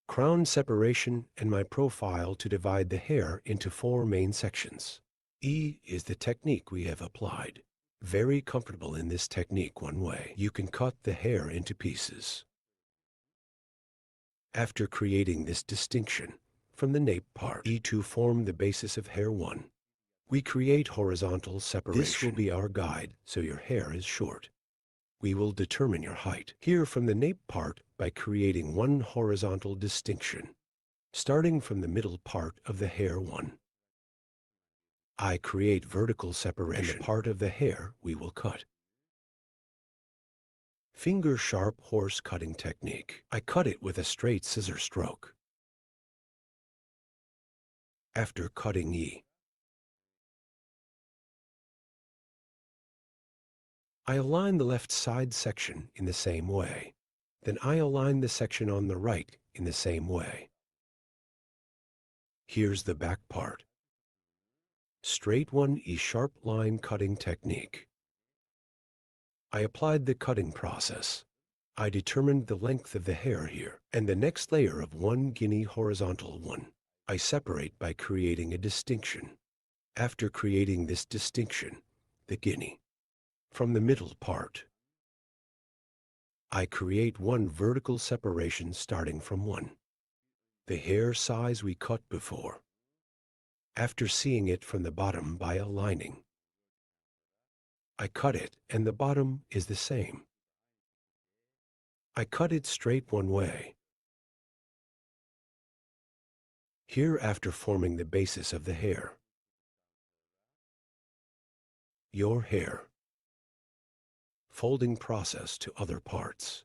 crown separation and my profile to divide the hair into 4 main sections. E is the technique we have applied. Very comfortable in this technique one way. You can cut the hair into pieces. After creating this distinction from the nape part, E to form the basis of hair 1. We create horizontal separation. This will be our guide, so your hair is short. We will determine your height here from the nape part by creating one horizontal distinction, starting from the middle part of the hair 1. I create vertical separation, and the part of the hair we will cut. Finger sharp horse cutting technique. I cut it with a straight scissor stroke. After cutting E, I align the left side section in the same way. Then I align the section on the right in the same way. Here's the back part. Straight one E sharp line cutting technique. I applied the cutting process. I determined the length of the hair here, and the next layer of 1 guinea horizontal one. I separate by creating a distinction. After creating this distinction, the guinea, from the middle part, I create one vertical separation starting from 1. The hair size we cut before. After seeing it from the bottom by aligning, I cut it and the bottom is the same. I cut it straight one way. Here after forming the basis of the hair. Your hair. Folding process to other parts.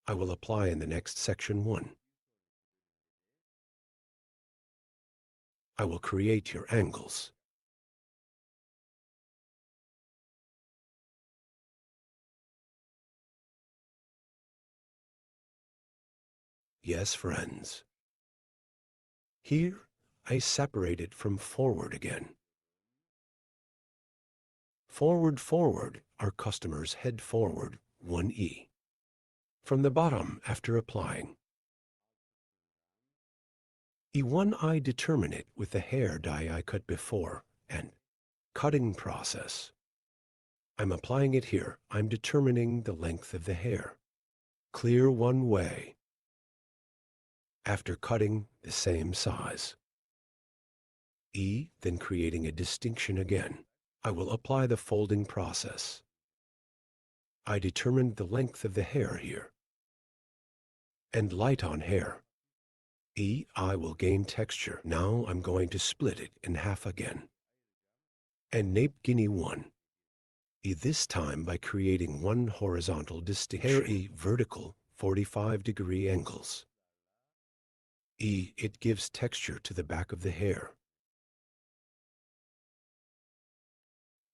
I will apply in the next section 1. I will create your angles. Yes, friends. Here, I separate it from forward again. Forward, forward, our customers head forward 1E. From the bottom after applying. E1 I determine it with the hair dye I cut before and cutting process. I'm applying it here. I'm determining the length of the hair. Clear one way. After cutting the same size. E, then creating a distinction again. I will apply the folding process. I determined the length of the hair here. And light on hair. E, I will gain texture. Now I'm going to split it in half again. And nape guinea 1. E this time by creating one horizontal distinction. Hair E vertical 45-degree angles. E, it gives texture to the back of the hair.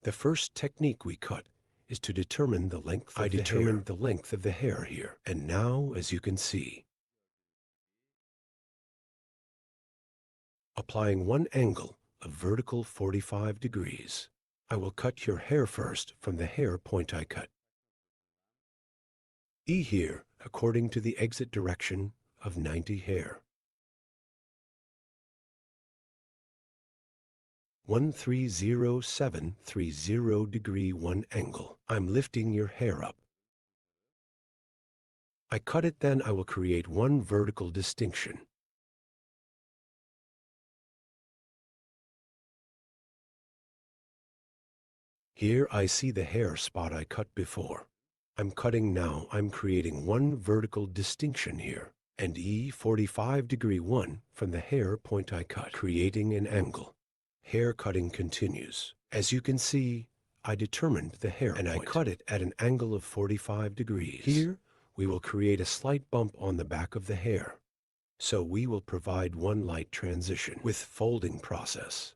The first technique we cut is to determine the length of the hair. I determined the length of the hair here. And now, as you can see, applying one angle of vertical 45 degrees. I will cut your hair first from the hair point I cut. E here, according to the exit direction of 90 hair. 130730 degree 1 angle. I'm lifting your hair up. I cut it, then I will create one vertical distinction. Here I see the hair spot I cut before. I'm cutting now. I'm creating one vertical distinction here. And E 45 degree 1 from the hair point I cut, creating an angle. Hair cutting continues. As you can see, I determined the hair point. I cut it at an angle of 45 degrees. Here, we will create a slight bump on the back of the hair. So we will provide one light transition with folding process.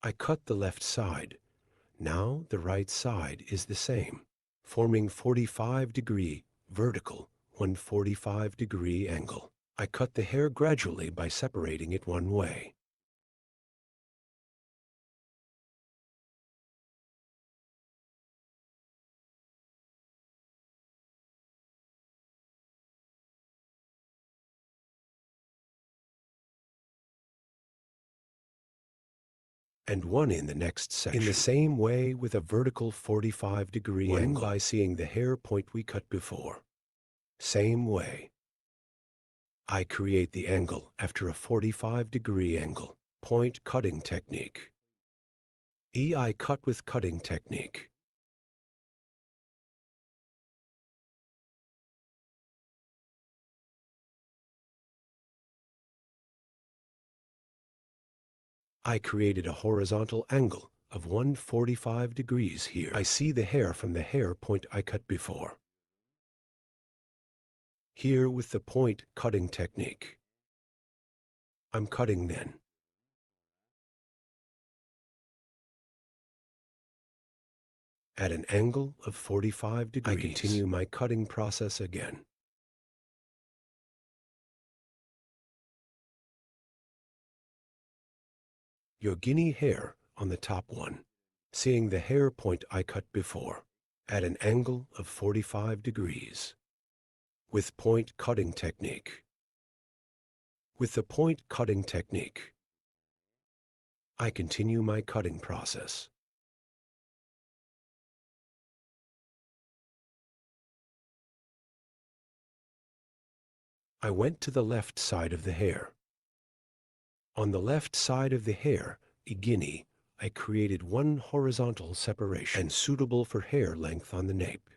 I cut the left side. Now the right side is the same, forming 45-degree vertical, 145-degree angle. I cut the hair gradually by separating it one way. And one in the next section. In the same way with a vertical 45-degree angle by seeing the hair point we cut before. Same way. I create the angle after a 45-degree angle. Point cutting technique. E I cut with cutting technique. I created a horizontal angle of 145 degrees here. I see the hair from the hair point I cut before. Here with the point cutting technique. I'm cutting then. At an angle of 45 degrees. I continue my cutting process again. Your guinea hair on the top one, seeing the hair point I cut before, at an angle of 45 degrees, with point cutting technique. With the point cutting technique, I continue my cutting process. I went to the left side of the hair. On the left side of the hair, a guinea, I created one horizontal separation and suitable for hair length on the nape.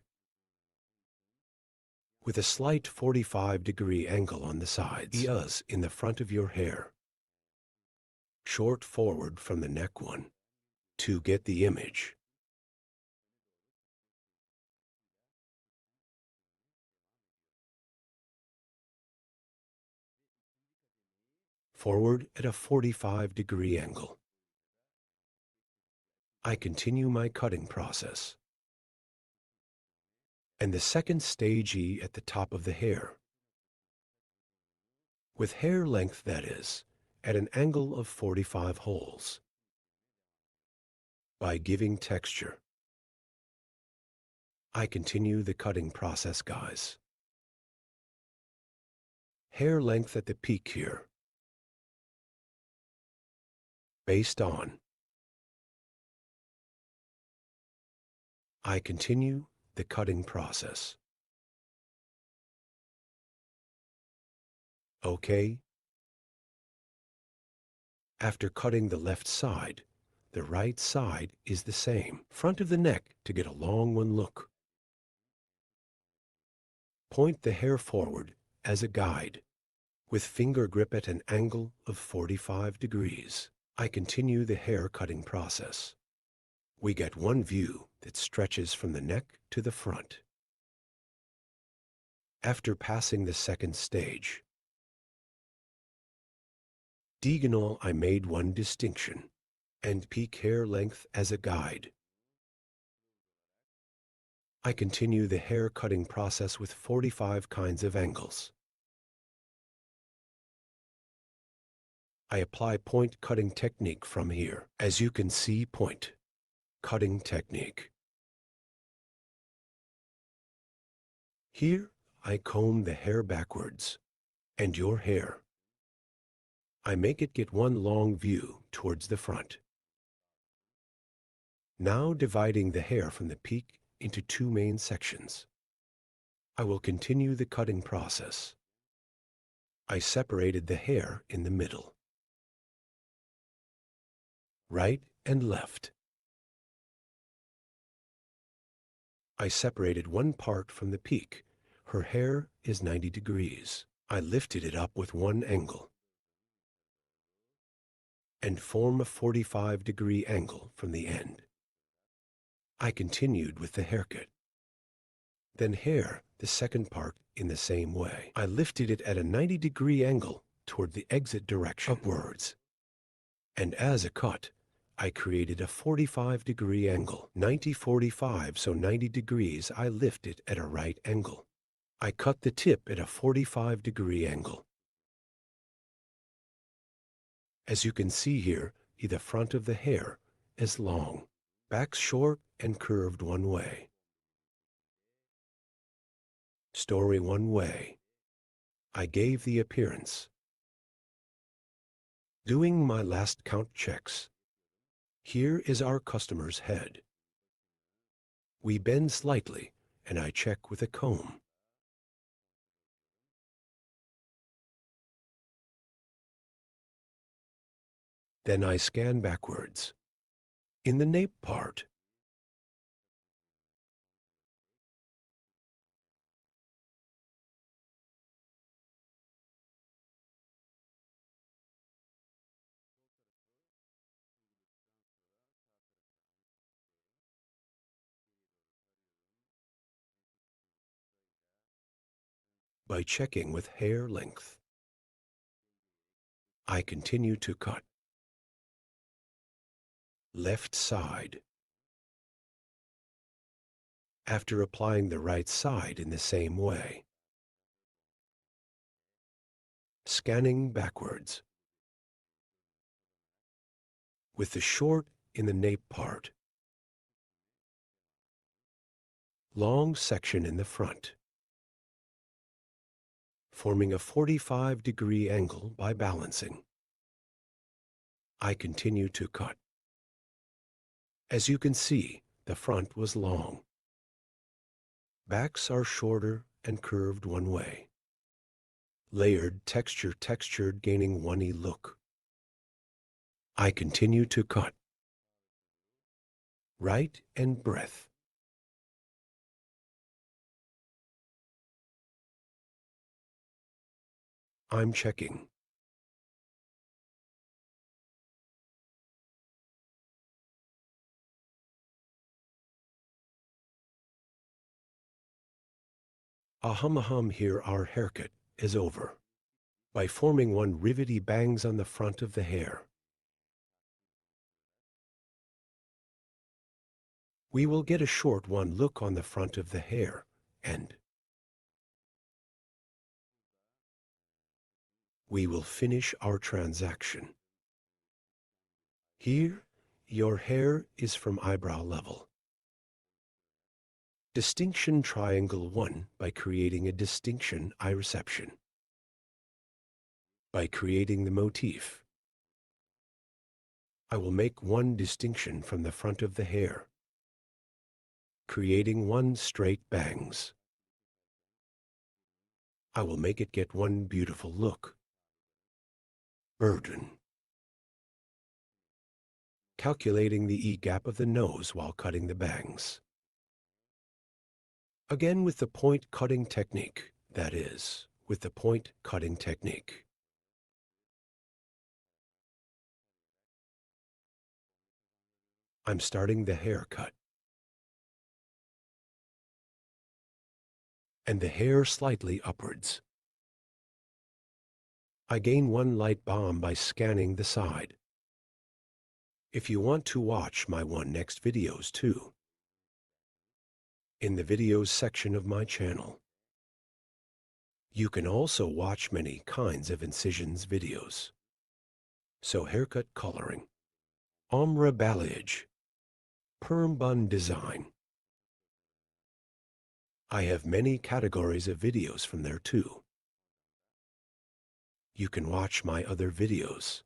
With a slight 45-degree angle on the sides, ears in the front of your hair. Short forward from the neck one, to get the image. Forward at a 45-degree angle. I continue my cutting process. And the second stage E at the top of the hair. With hair length, that is, at an angle of 45 holes. By giving texture. I continue the cutting process, guys. Hair length at the peak here. Based on. I continue the cutting process. Okay. After cutting the left side, the right side is the same. Front of the neck to get a long one look. Point the hair forward as a guide, with finger grip at an angle of 45 degrees. I continue the hair cutting process. We get one view that stretches from the neck to the front. After passing the second stage, diagonal, I made one distinction, and peak hair length as a guide. I continue the hair cutting process with 45 kinds of angles. I apply point cutting technique from here. As you can see, point cutting technique. Here, I comb the hair backwards, and your hair. I make it get one long view towards the front. Now dividing the hair from the peak into two main sections. I will continue the cutting process. I separated the hair in the middle. Right and left. I separated one part from the peak. Her hair is 90 degrees. I lifted it up with one angle and form a 45-degree angle from the end. I continued with the haircut. Then hair, the second part, in the same way. I lifted it at a 90-degree angle toward the exit direction upwards. And as a cut, I created a 45-degree angle. 90-45, so 90 degrees, I lift it at a right angle. I cut the tip at a 45-degree angle. As you can see here, the front of the hair is long, back short and curved one way. Story one way. I gave the appearance. Doing my last count checks. Here is our customer's head. We bend slightly, and I check with a comb. Then I scan backwards. In the nape part, by checking with hair length, I continue to cut. Left side. After applying the right side in the same way. Scanning backwards. With the short in the nape part. Long section in the front. Forming a 45-degree angle by balancing. I continue to cut. As you can see, the front was long. Backs are shorter and curved one way. Layered, textured, gaining 1E look. I continue to cut. Right and breadth. I'm checking. Ahum, here our haircut is over. By forming one rivety bangs on the front of the hair. We will get a short one look on the front of the hair, and we will finish our transaction. Here, your hair is from eyebrow level. Distinction triangle 1 by creating a distinction eye reception. By creating the motif, I will make one distinction from the front of the hair, creating one straight bangs. I will make it get one beautiful look. Burden. Calculating the E-gap of the nose while cutting the bangs. Again with the point cutting technique, that is, with the point cutting technique. I'm starting the haircut. And the hair slightly upwards. I gain one light bomb by scanning the side. If you want to watch my next videos too, in the videos section of my channel, you can also watch many kinds of incisions videos. So haircut coloring, ombre balayage, perm bun design. I have many categories of videos from there too. You can watch my other videos,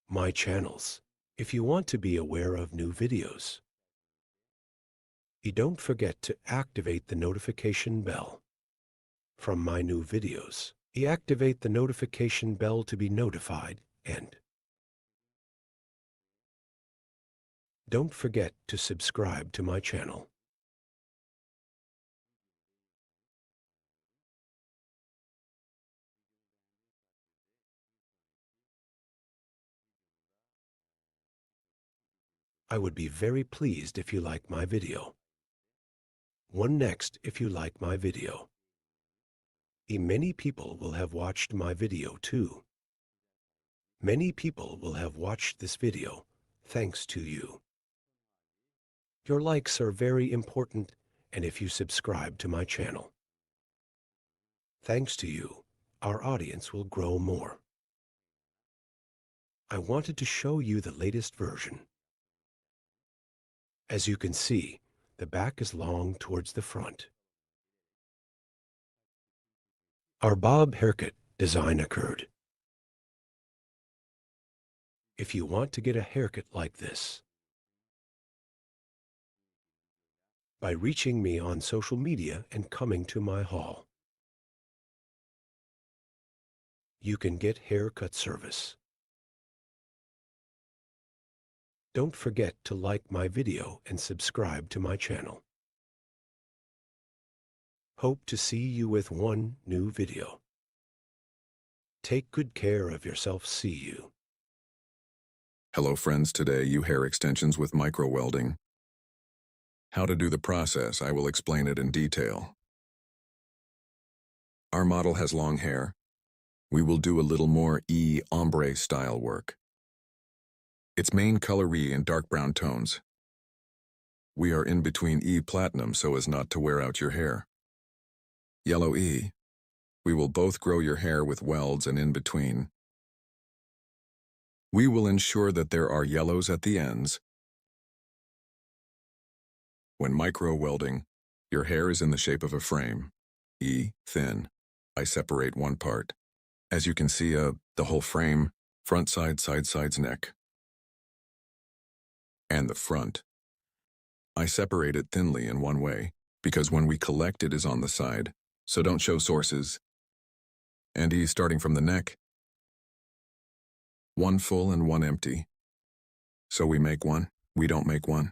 my channels, if you want to be aware of new videos. You don't forget to activate the notification bell from my new videos. You activate the notification bell to be notified, and don't forget to subscribe to my channel. I would be very pleased if you like my video. One next if you like my video. Many people will have watched my video too. Many people will have watched this video thanks to you. Your likes are very important, and if you subscribe to my channel. Thanks to you, our audience will grow more. I wanted to show you the latest version. As you can see, the back is long towards the front. Our bob haircut design occurred. If you want to get a haircut like this, by reaching me on social media and coming to my hall, you can get haircut service. Don't forget to like my video and subscribe to my channel. Hope to see you with one new video. Take good care of yourself. See you. Hello friends, today you hair extensions with micro welding. How to do the process, I will explain it in detail. Our model has long hair. We will do a little more ombre style work. Its main color in dark brown tones. We are in between platinum so as not to wear out your hair. Yellow we will both grow your hair with welds and in between. We will ensure that there are yellows at the ends. When micro welding, your hair is in the shape of a frame. Thin. I separate one part. As you can see, the whole frame, front side, sides, neck. And the front. I separate it thinly in one way, because when we collect it is on the side, so don't show sources. And starting from the neck. One full and one empty. So we make one, we don't make one.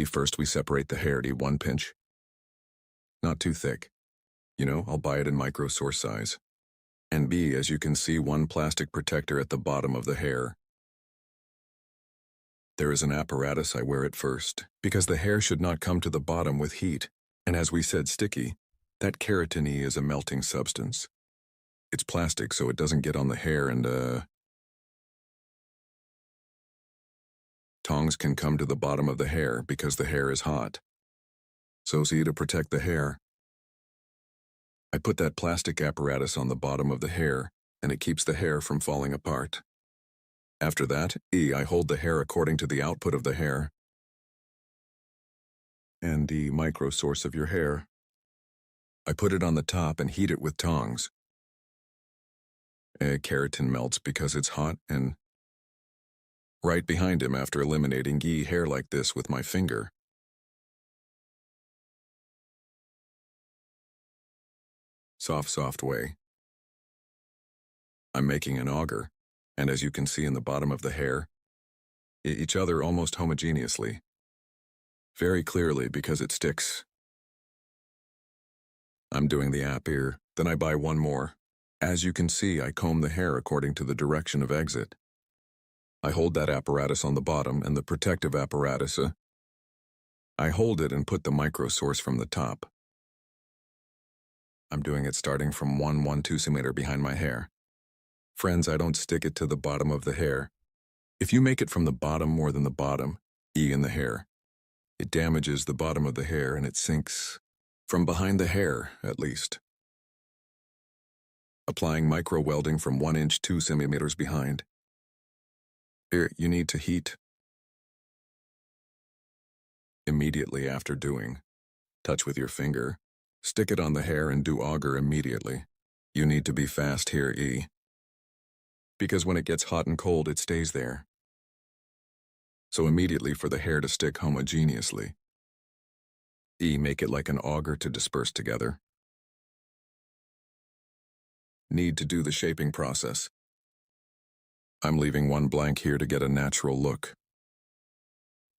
First we separate the hair, 1 pinch. Not too thick. I'll buy it in micro source size. And B, as you can see, one plastic protector at the bottom of the hair. There is an apparatus I wear it first, because the hair should not come to the bottom with heat, and as we said sticky, that keratin is a melting substance. It's plastic so it doesn't get on the hair and Tongs can come to the bottom of the hair because the hair is hot. So see, to protect the hair, I put that plastic apparatus on the bottom of the hair, and it keeps the hair from falling apart. After that, I hold the hair according to the output of the hair and the micro source of your hair. I put it on the top and heat it with tongs. Keratin melts because it's hot, and right behind him after eliminating hair like this with my finger. Soft way. I'm making an auger, and as you can see in the bottom of the hair, each other almost homogeneously. Very clearly because it sticks. I'm doing the app here, then I buy one more. As you can see, I comb the hair according to the direction of exit. I hold that apparatus on the bottom and the protective apparatus. I hold it and put the micro source from the top. I'm doing it starting from 1 centimeter behind my hair. Friends, I don't stick it to the bottom of the hair. If you make it from the bottom more than the bottom, in the hair, it damages the bottom of the hair and it sinks from behind the hair, at least. Applying micro welding from 1 inch 2 centimeters behind. Here, you need to heat. Immediately after doing, touch with your finger, stick it on the hair and do auger immediately. You need to be fast here, because when it gets hot and cold, it stays there. So immediately for the hair to stick homogeneously. Make it like an auger to disperse together. Need to do the shaping process. I'm leaving one blank here to get a natural look.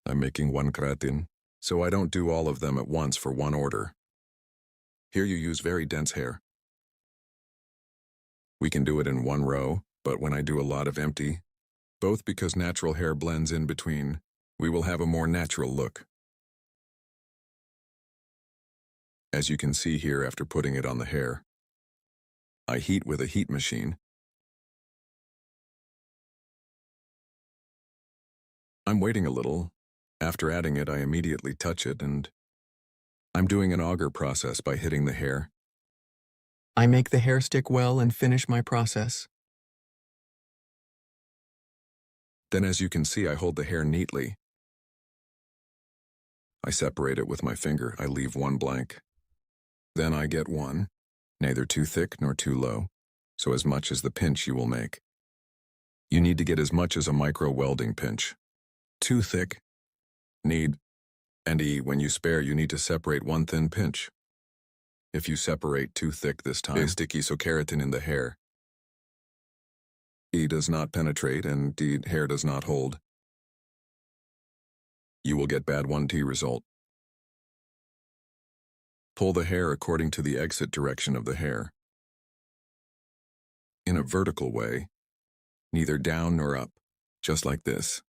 I'm making one keratin, so I don't do all of them at once for one order. Here you use very dense hair. We can do it in one row, but when I do a lot of empty, both because natural hair blends in between, we will have a more natural look. As you can see here after putting it on the hair, I heat with a heat machine. I'm waiting a little. After adding it, I immediately touch it, and I'm doing an auger process by hitting the hair. I make the hair stick well and finish my process. Then as you can see, I hold the hair neatly. I separate it with my finger. I leave one blank. Then I get one, neither too thick nor too low, so as much as the pinch you will make. You need to get as much as a micro welding pinch. Too thick, need, and when you spare, you need to separate one thin pinch. If you separate too thick this time, sticky so keratin in the hair. Does not penetrate and hair does not hold. You will get bad 1T result. Pull the hair according to the exit direction of the hair. In a vertical way, neither down nor up, just like this.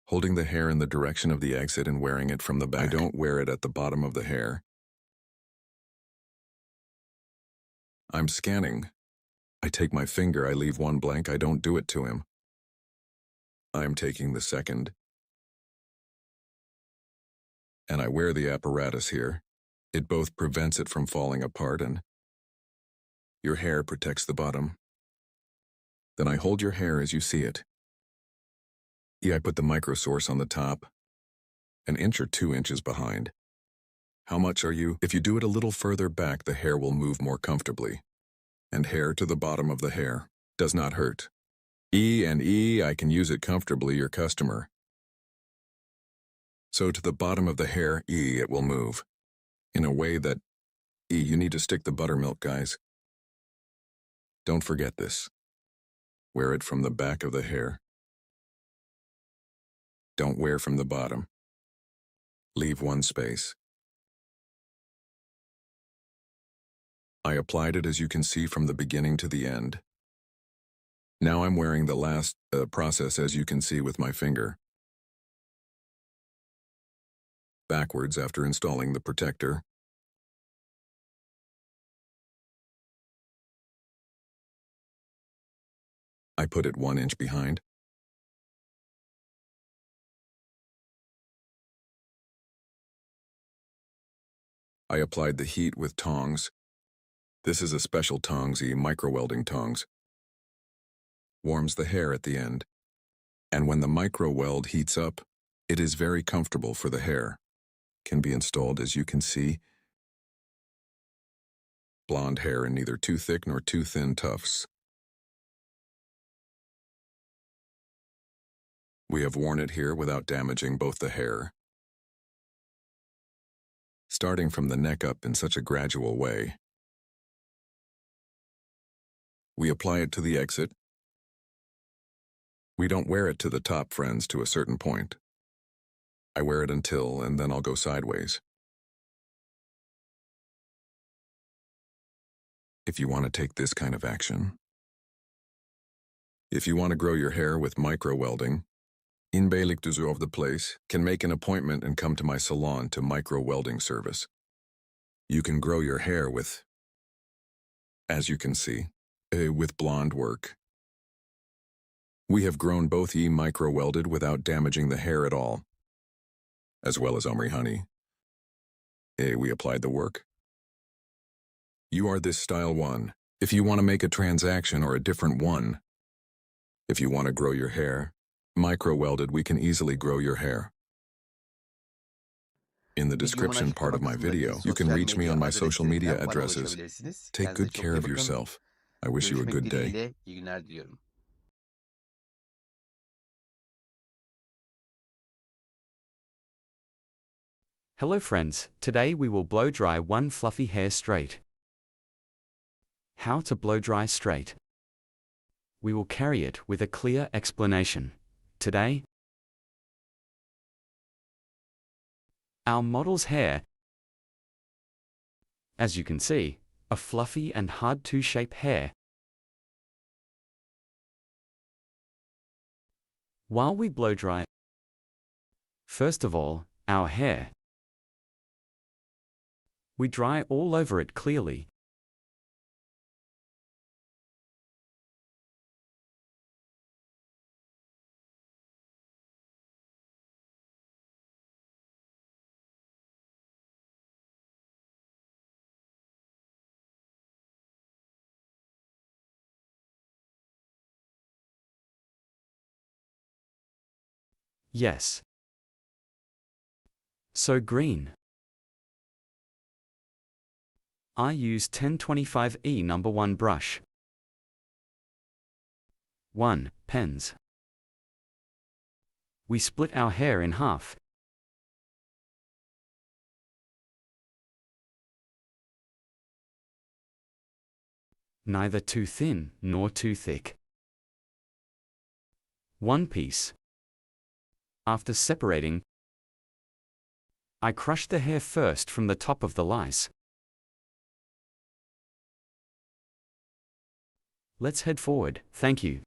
Holding the hair in the direction of the exit and wearing it from the back. I don't wear it at the bottom of the hair. I'm scanning. I take my finger, I leave one blank, I don't do it to him. I'm taking the second. And I wear the apparatus here. It both prevents it from falling apart and your hair protects the bottom. Then I hold your hair as you see it. I put the micro source on the top, 1 inch or 2 inches behind. How much are you? If you do it a little further back, the hair will move more comfortably. And hair to the bottom of the hair does not hurt. I can use it comfortably, your customer. So to the bottom of the hair, it will move. In a way that, you need to stick the buttermilk, guys. Don't forget this. Wear it from the back of the hair. Don't wear from the bottom. Leave one space. I applied it as you can see from the beginning to the end. Now I'm wearing the last process as you can see with my finger. Backwards after installing the protector. I put it 1 inch behind. I applied the heat with tongs. This is a special tongs, micro-welding tongs. Warms the hair at the end. And when the micro-weld heats up, it is very comfortable for the hair. Can be installed, as you can see. Blonde hair in neither too thick nor too thin tufts. We have worn it here without damaging both the hair. Starting from the neck up in such a gradual way. We apply it to the exit. We don't wear it to the top, friends, to a certain point. I wear it until, and then I'll go sideways. If you want to take this kind of action. If you want to grow your hair with micro-welding, in Beylikdüzü of the place, can make an appointment and come to my salon to micro-welding service. You can grow your hair with, as you can see, with blonde work. We have grown both micro-welded without damaging the hair at all, as well as Omri honey. We applied the work. You are this style one. If you want to make a transaction or a different one, if you want to grow your hair, micro-welded, we can easily grow your hair. In the description part of my video, you can reach me on my social media addresses. Take good care of yourself. I wish you a good day. İyi günler diliyorum. Hello friends, today we will blow dry one fluffy hair straight. How to blow dry straight. We will carry it with a clear explanation. Today, our model's hair, as you can see, a fluffy and hard to shape hair. While we blow dry, first of all, our hair, we dry all over it clearly. Yes. So green. I use 1025E number 1 brush. 1. Pens. We split our hair in half. Neither too thin nor too thick. 1 piece. After separating, I crush the hair first from the top of the lice. Let's head forward, thank you.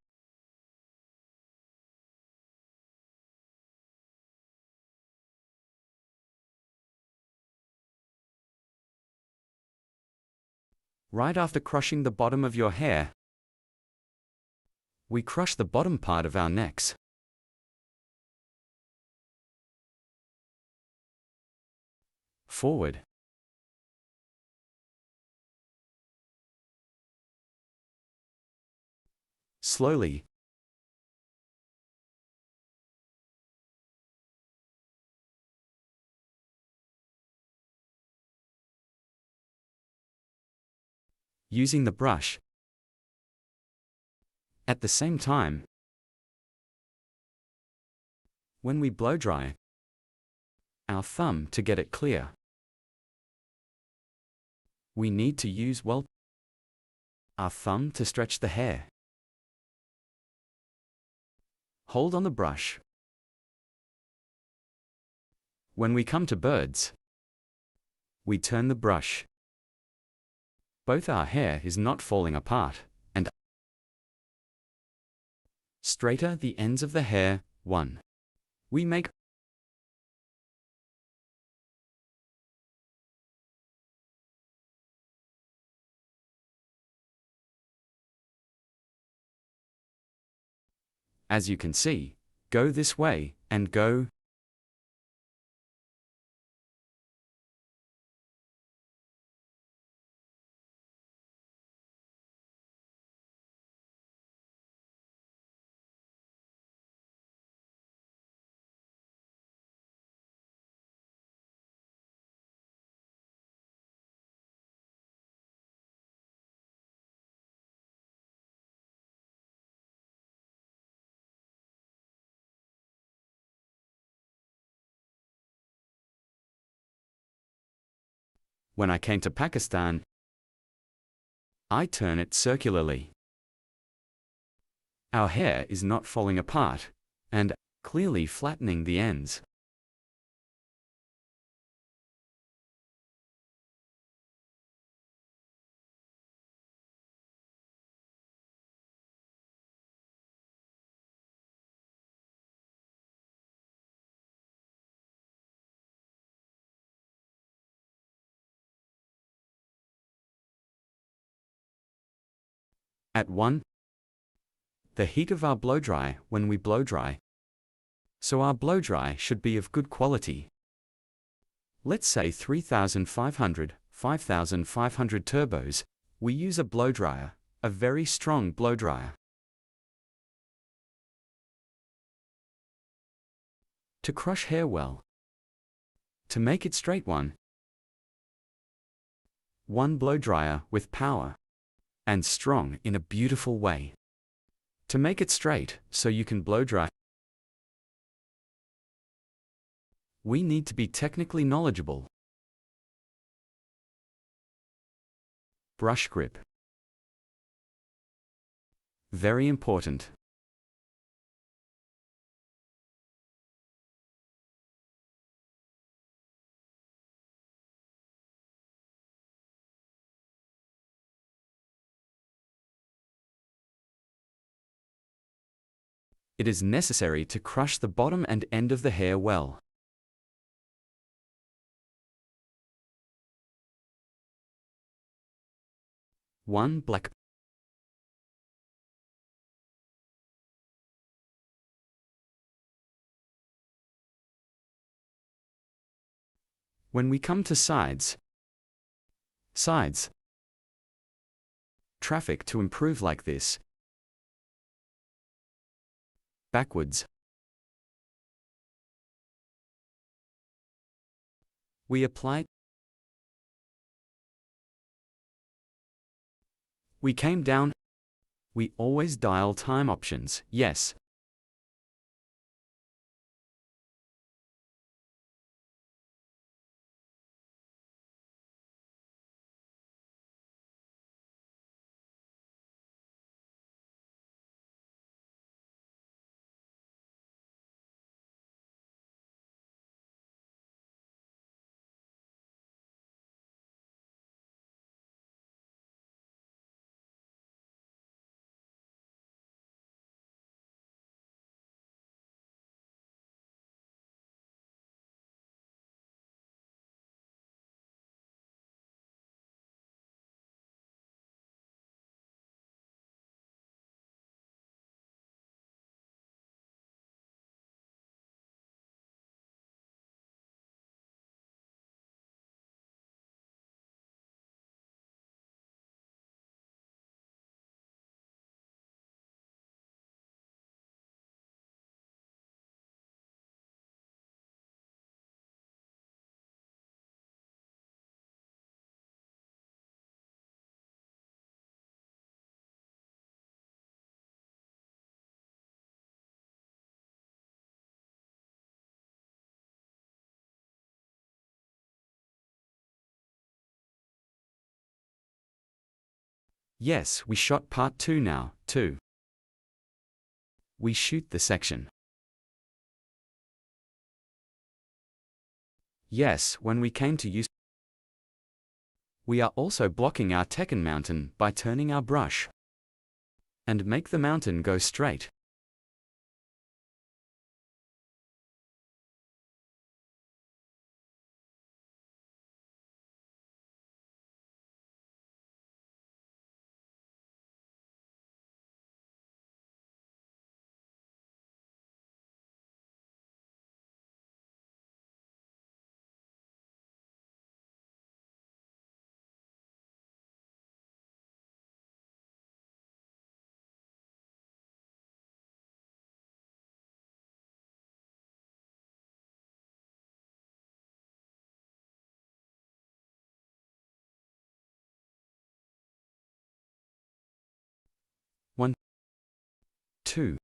Right after crushing the bottom of your hair, we crush the bottom part of our necks. Forward. Slowly. Using the brush. At the same time, when we blow dry, our thumb to get it clear. We need to use our thumb to stretch the hair. Hold on the brush. When we come to birds, we turn the brush. Both our hair is not falling apart, and straighter the ends of the hair. 1. We make as you can see, go this way, and go When I came to Pakistan, I turn it circularly. Our hair is not falling apart, and clearly flattening the ends. At 1. The heat of our blow dry when we blow dry. So our blow dry should be of good quality. Let's say 3500, 5500 turbos, we use a blow dryer, a very strong blow dryer. To crush hair well. To make it straight one blow dryer with power. And strong in a beautiful way. To make it straight, so you can blow dry. We need to be technically knowledgeable. Brush grip. Very important. It is necessary to crush the bottom and end of the hair well. One black. When we come to sides. Traffic to improve like this. Backwards. We apply. We came down. We always dial time options, yes. Yes, we shot part 2 now, too. We shoot the section. Yes, when we came to use. We are also blocking our Tekken mountain by turning our brush. And make the mountain go straight. One, 2,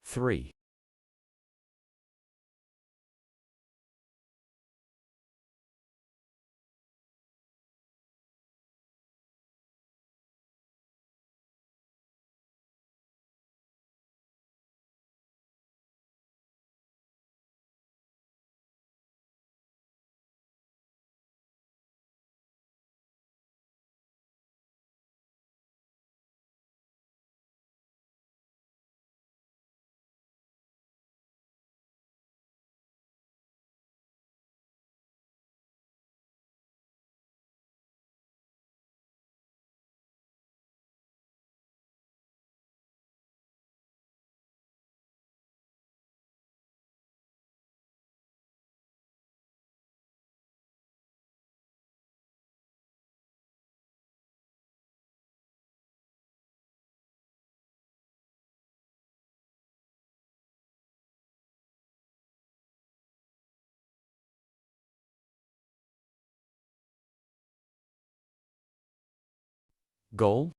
3. Goal?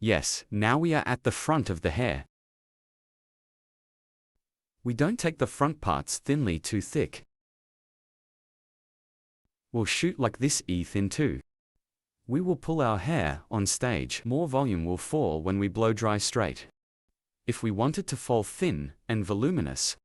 Yes, now we are at the front of the hair. We don't take the front parts thinly too thick. We'll shoot like this thin too. We will pull our hair on stage. More volume will fall when we blow dry straight. If we want it to fall thin and voluminous,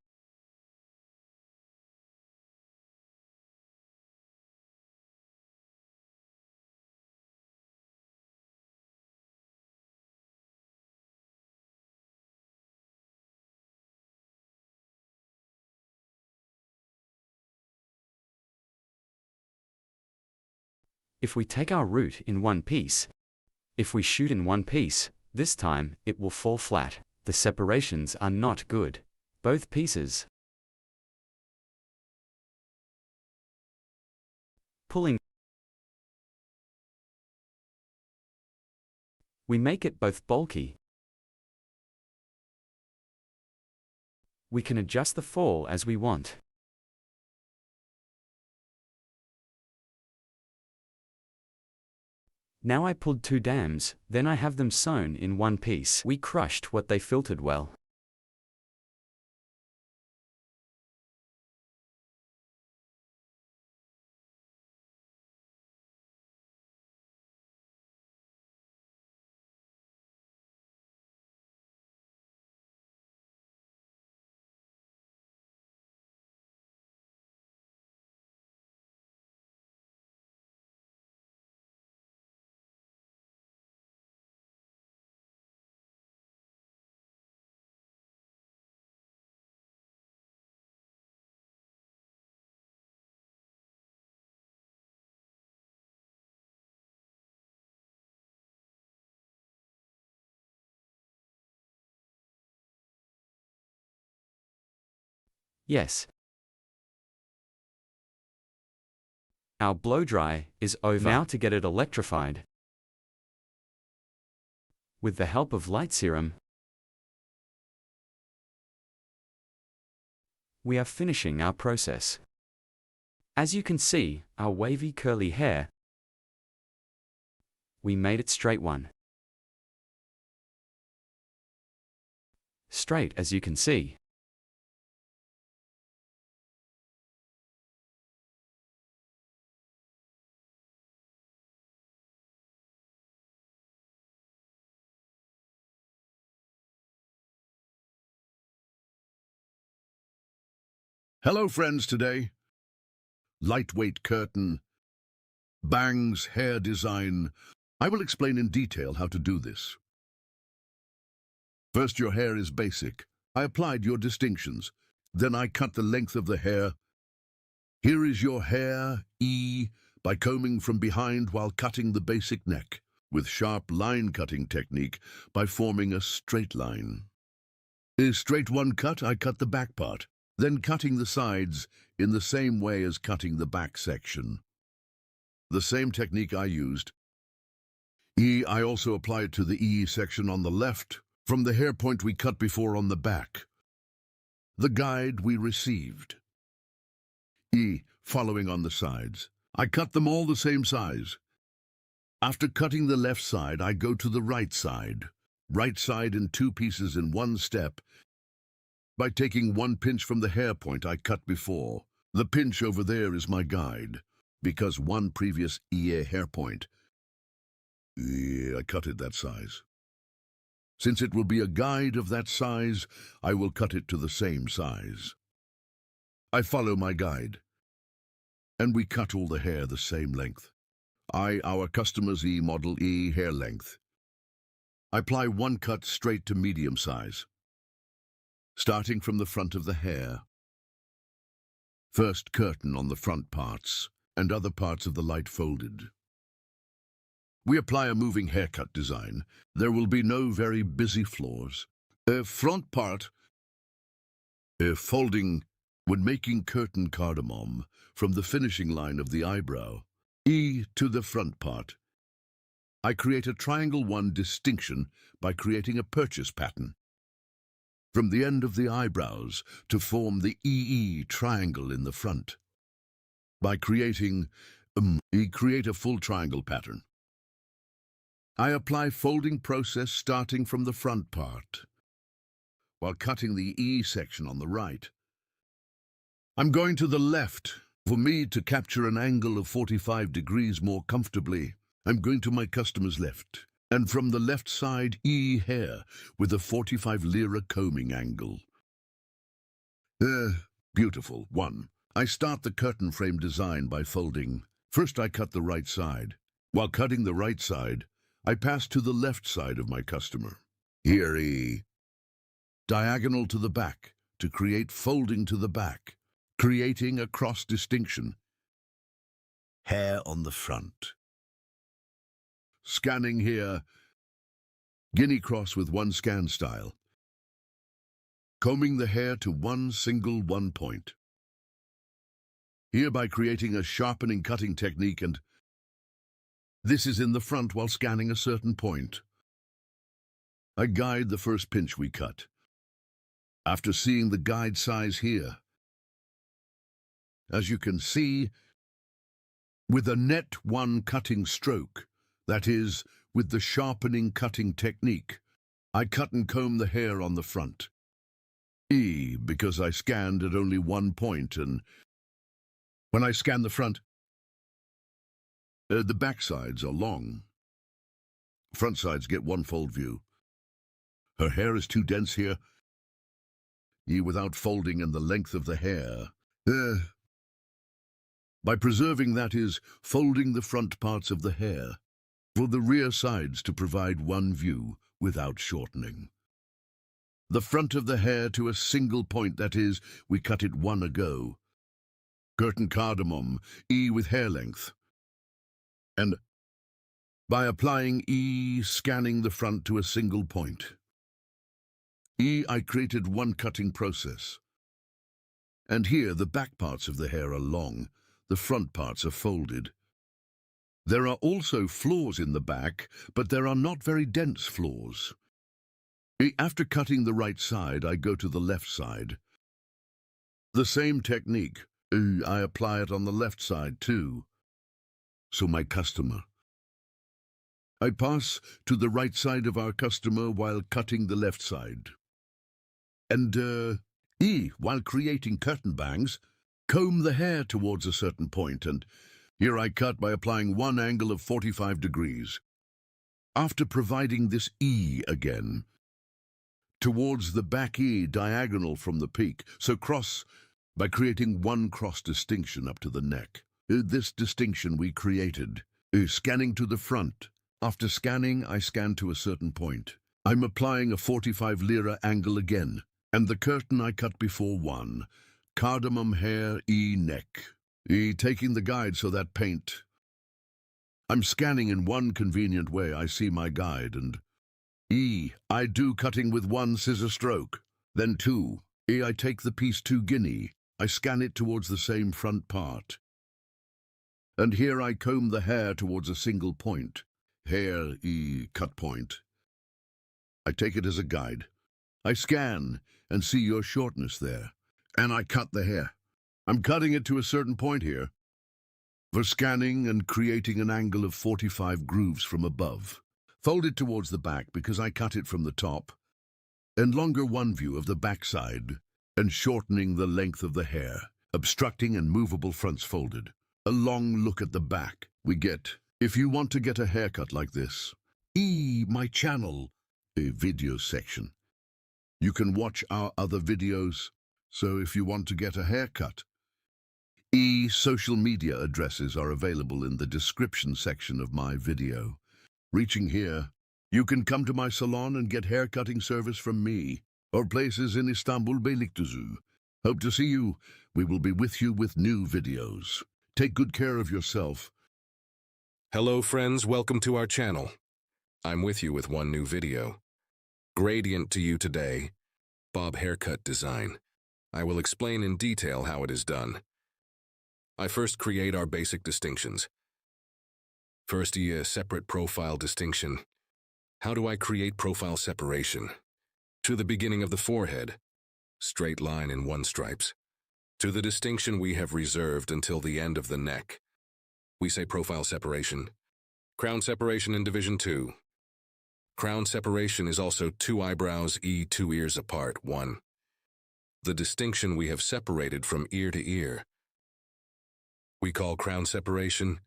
if we take our root in one piece, if we shoot in one piece, this time it will fall flat. The separations are not good. Both pieces. Pulling. We make it both bulky. We can adjust the fall as we want. Now I pulled 2 dams, then I have them sewn in one piece. We crushed what they filtered well. Yes. Our blow dry is over. Now to get it electrified. With the help of light serum, we are finishing our process. As you can see, our wavy curly hair, we made it straight one. Straight as you can see. Hello, friends, today. Lightweight curtain, bangs, hair design. I will explain in detail how to do this. First, your hair is basic. I applied your distinctions. Then I cut the length of the hair. Here is your hair, by combing from behind while cutting the basic neck, with sharp line cutting technique by forming a straight line. Is straight one cut, I cut the back part, then cutting the sides in the same way as cutting the back section. The same technique I used. I also applied to the section on the left, from the hair point we cut before on the back. The guide we received. E, following on the sides. I cut them all the same size. After cutting the left side, I go to the right side. Right side in 2 pieces in 1 step by taking 1 pinch from the hair point I cut before. The pinch over there is my guide, because 1 previous ear hair point, I cut it that size. Since it will be a guide of that size, I will cut it to the same size. I follow my guide, and we cut all the hair the same length. Our customer's model E hair length. I apply 1 cut straight to medium size, starting from the front of the hair. First curtain on the front parts, and other parts of the light folded. We apply a moving haircut design. There will be no very busy floors. Front part, folding when making curtain cardamom from the finishing line of the eyebrow, E to the front part. I create a triangle 1 distinction by creating a purchase pattern from the end of the eyebrows to form the EE triangle in the front. By creating create a full triangle pattern. I apply folding process starting from the front part, while cutting the E section on the right. I'm going to the left. For me to capture an angle of 45 degrees more comfortably, I'm going to my customer's left, and from the left side E hair with a 45 lira combing angle. Beautiful. 1. I start the curtain frame design by folding. First I cut the right side. While cutting the right side, I pass to the left side of my customer. Here E. Diagonal to the back to create folding to the back, creating a cross distinction. Hair on the front. Scanning here, guinea cross with 1 scan style. Combing the hair to 1 single 1 point. Hereby creating a sharpening cutting technique, and this is in the front while scanning a certain point. I guide the first pinch we cut. After seeing the guide size here, as you can see, with a net 1 cutting stroke, that is, with the sharpening cutting technique, I cut and comb the hair on the front. E, because I scanned at only 1 point, and when I scan the front, the back sides are long. Front sides get 1 fold view. Her hair is too dense here, without folding and the length of the hair. By preserving, that is, folding the front parts of the hair, for the rear sides to provide 1 view without shortening. The front of the hair to a single point, that is, we cut it 1 ago. Curtain cardamom, E with hair length. And by applying E, scanning the front to a single point. E, I created 1 cutting process. And here the back parts of the hair are long, the front parts are folded. There are also flaws in the back, but there are not very dense flaws. After cutting the right side, I go to the left side. The same technique, I apply it on the left side too. So my customer. I pass to the right side of our customer while cutting the left side. And, while creating curtain bangs, comb the hair towards a certain point, and here I cut by applying 1 angle of 45 degrees. After providing this E again, towards the back E diagonal from the peak, so cross by creating 1 cross distinction up to the neck. This distinction we created, scanning to the front. After scanning, I scan to a certain point. I'm applying a 45 lira angle again, and the curtain I cut before 1. Cardamom hair, E neck. E taking the guide so that paint. I'm scanning in 1 convenient way. I see my guide, and E, I do cutting with 1 scissor stroke. Then 2, E, I take the piece 2 guinea. I scan it towards the same front part. And here I comb the hair towards a single point. Hair, E, cut point. I take it as a guide. I scan and see your shortness there, and I cut the hair. I'm cutting it to a certain point here for scanning and creating an angle of 45 grooves from above. Fold it towards the back because I cut it from the top, and longer one view of the backside, and shortening the length of the hair, obstructing and movable fronts folded. A long look at the back we get. If you want to get a haircut like this, my channel, a video section. You can watch our other videos, so if you want to get a haircut, social media addresses are available in the description section of my video. Reaching here, you can come to my salon and get haircutting service from me, or places in Istanbul, Beylikdüzü. Hope to see you. We will be with you with new videos. Take good care of yourself. Hello friends, welcome to our channel. I'm with you with one new video. Gradient to you today, bob haircut design. I will explain in detail how it is done. I first create our basic distinctions. First, a separate profile distinction. How do I create profile separation? To the beginning of the forehead, straight line in one stripes. To the distinction we have reserved until the end of the neck. We say profile separation. Crown separation in division 2. Crown separation is also 2 eyebrows, 2 ears apart, 1. The distinction we have separated from ear to ear we call crown separation.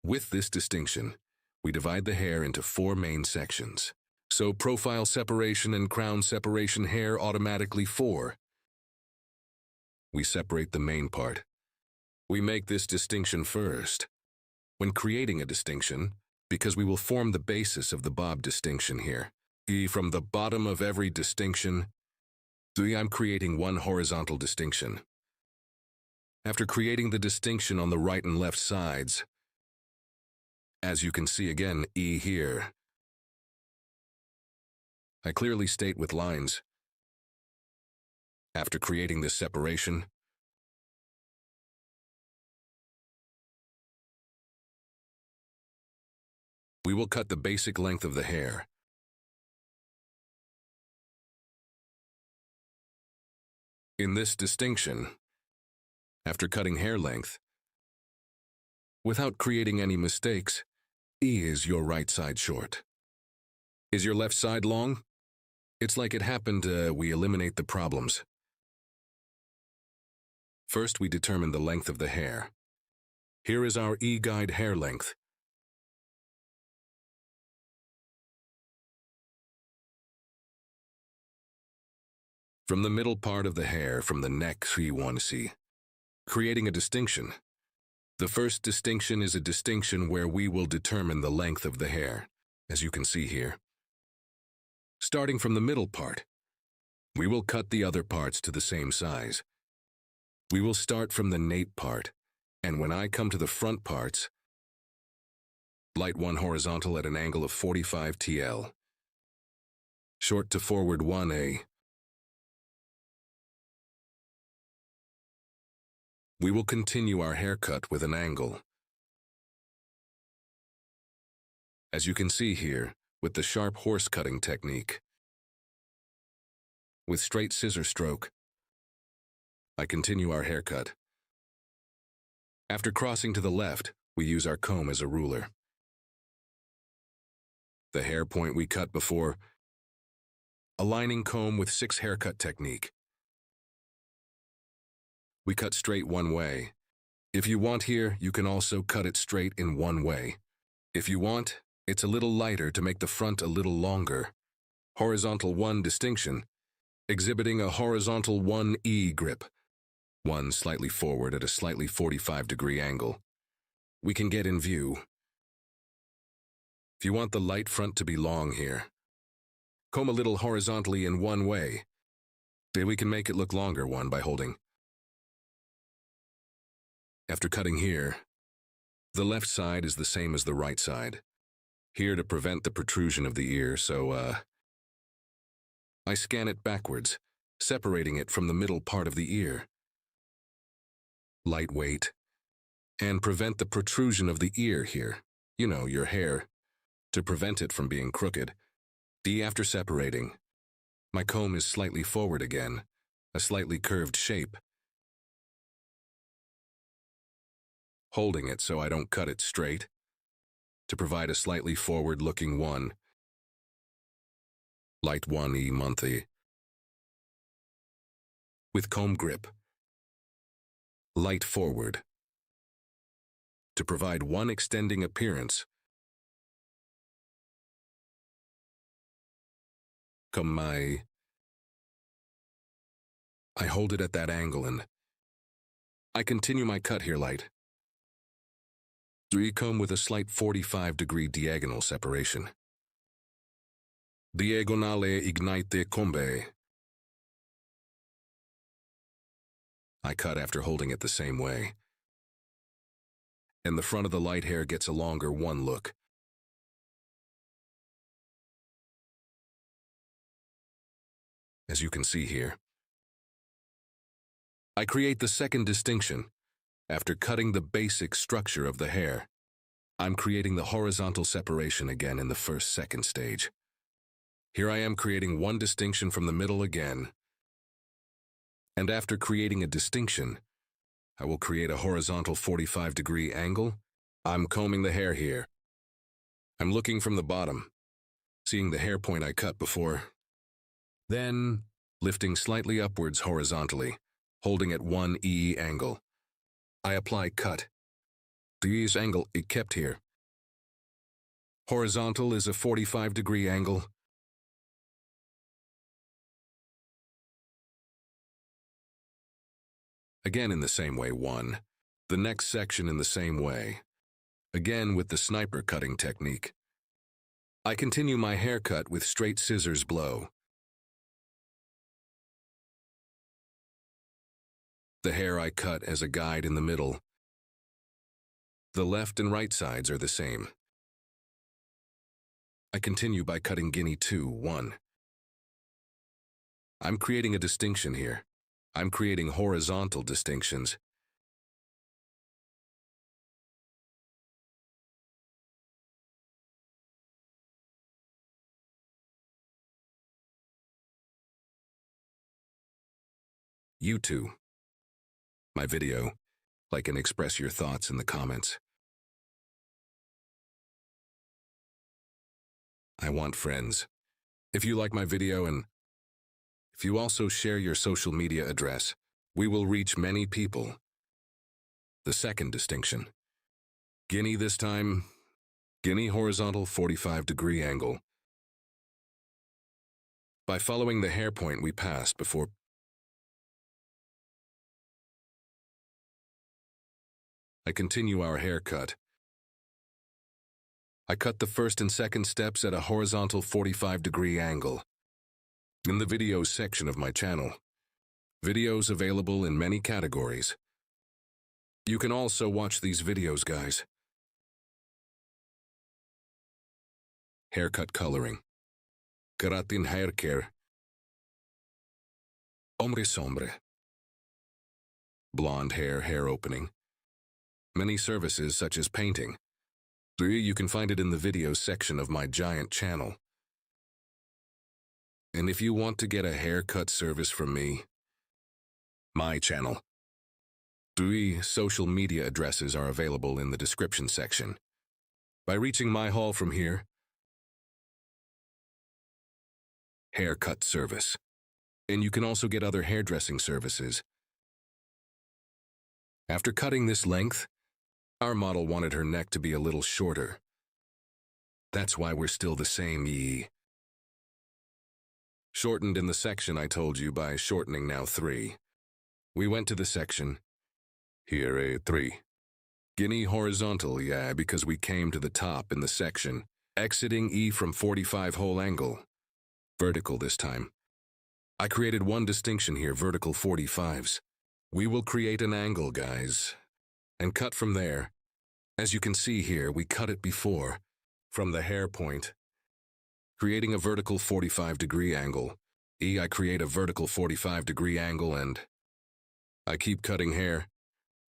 With this distinction, we divide the hair into 4 main sections. So profile separation and crown separation hair automatically 4. We separate the main part. We make this distinction first. When creating a distinction, because we will form the basis of the bob distinction here. From the bottom of every distinction, I'm creating one horizontal distinction. After creating the distinction on the right and left sides, as you can see again, here, I clearly state with lines. After creating this separation, we will cut the basic length of the hair. In this distinction, after cutting hair length, without creating any mistakes, is your right side short? Is your left side long? It's like it happened, we eliminate the problems. First, we determine the length of the hair. Here is our guide hair length. From the middle part of the hair, from the neck, we want to see. Creating a distinction. The first distinction is a distinction where we will determine the length of the hair, as you can see here. Starting from the middle part, we will cut the other parts to the same size. We will start from the nape part, and when I come to the front parts, light 1 horizontal at an angle of 45 TL. Short to forward 1A. We will continue our haircut with an angle. As you can see here, with the sharp horse cutting technique. With straight scissor stroke, I continue our haircut. After crossing to the left, we use our comb as a ruler. The hair point we cut before, aligning comb with 6 haircut technique. We cut straight one way. If you want here, you can also cut it straight in one way. If you want, it's a little lighter to make the front a little longer. Horizontal 1 distinction, exhibiting a horizontal 1E grip. 1 slightly forward at a slightly 45-degree angle. We can get in view. If you want the light front to be long here, comb a little horizontally in one way. We can make it look longer one by holding. After cutting here, the left side is the same as the right side. Here to prevent the protrusion of the ear, so I scan it backwards, separating it from the middle part of the ear. Lightweight, and prevent the protrusion of the ear here. You know, your hair, to prevent it from being crooked. After separating, my comb is slightly forward again, a slightly curved shape. holding it so I don't cut it straight, to provide a slightly forward-looking one. Light 1E monthly. With comb grip. Light forward. To provide one extending appearance. I hold it at that angle and I continue my cut here light. 3 comb with a slight 45-degree diagonal separation. Diagonale ignite combe. I cut after holding it the same way. And the front of the light hair gets a longer one look. As you can see here. I create the second distinction. After cutting the basic structure of the hair, I'm creating the horizontal separation again in the second stage. Here I am creating one distinction from the middle again. And after creating a distinction, I will create a horizontal 45-degree angle. I'm combing the hair here. I'm looking from the bottom, seeing the hair point I cut before. Then, lifting slightly upwards horizontally, holding at 1E angle. I apply cut. This angle is kept here. Horizontal is a 45-degree angle. Again in the same way, 1. The next section in the same way. Again with the sniper cutting technique. I continue my haircut with straight scissors blow. The hair I cut as a guide in the middle. The left and right sides are the same. I continue by cutting guinea 2, 1. I'm creating a distinction here. I'm creating horizontal distinctions. You too. My video. Like and express your thoughts in the comments. I want friends. If you like my video and if you also share your social media address, we will reach many people. The second distinction. Guinea this time. Guinea horizontal 45-degree angle. By following the hair point we passed before. I continue our haircut. I cut the first and second steps at a horizontal 45-degree angle. In the videos section of my channel. Videos available in many categories. You can also watch these videos, guys. Haircut coloring. Keratin hair care. Ombre sombre. Blonde hair opening. Many services such as painting. You can find it in the videos section of my giant channel. And if you want to get a haircut service from me, my channel, 3 social media addresses are available in the description section. By reaching my hall from here, haircut service. And you can also get other hairdressing services. After cutting this length, our model wanted her neck to be a little shorter. That's why we're still the same Shortened in the section I told you by shortening now 3. We went to the section. Here a 3. Guinea horizontal, yeah, because we came to the top in the section. Exiting E from 45 whole angle. Vertical this time. I created one distinction here, vertical 45s. We will create an angle, guys. And cut from there. As you can see here, we cut it before, from the hair point. Creating a vertical 45-degree angle. I create a vertical 45-degree angle and I keep cutting hair.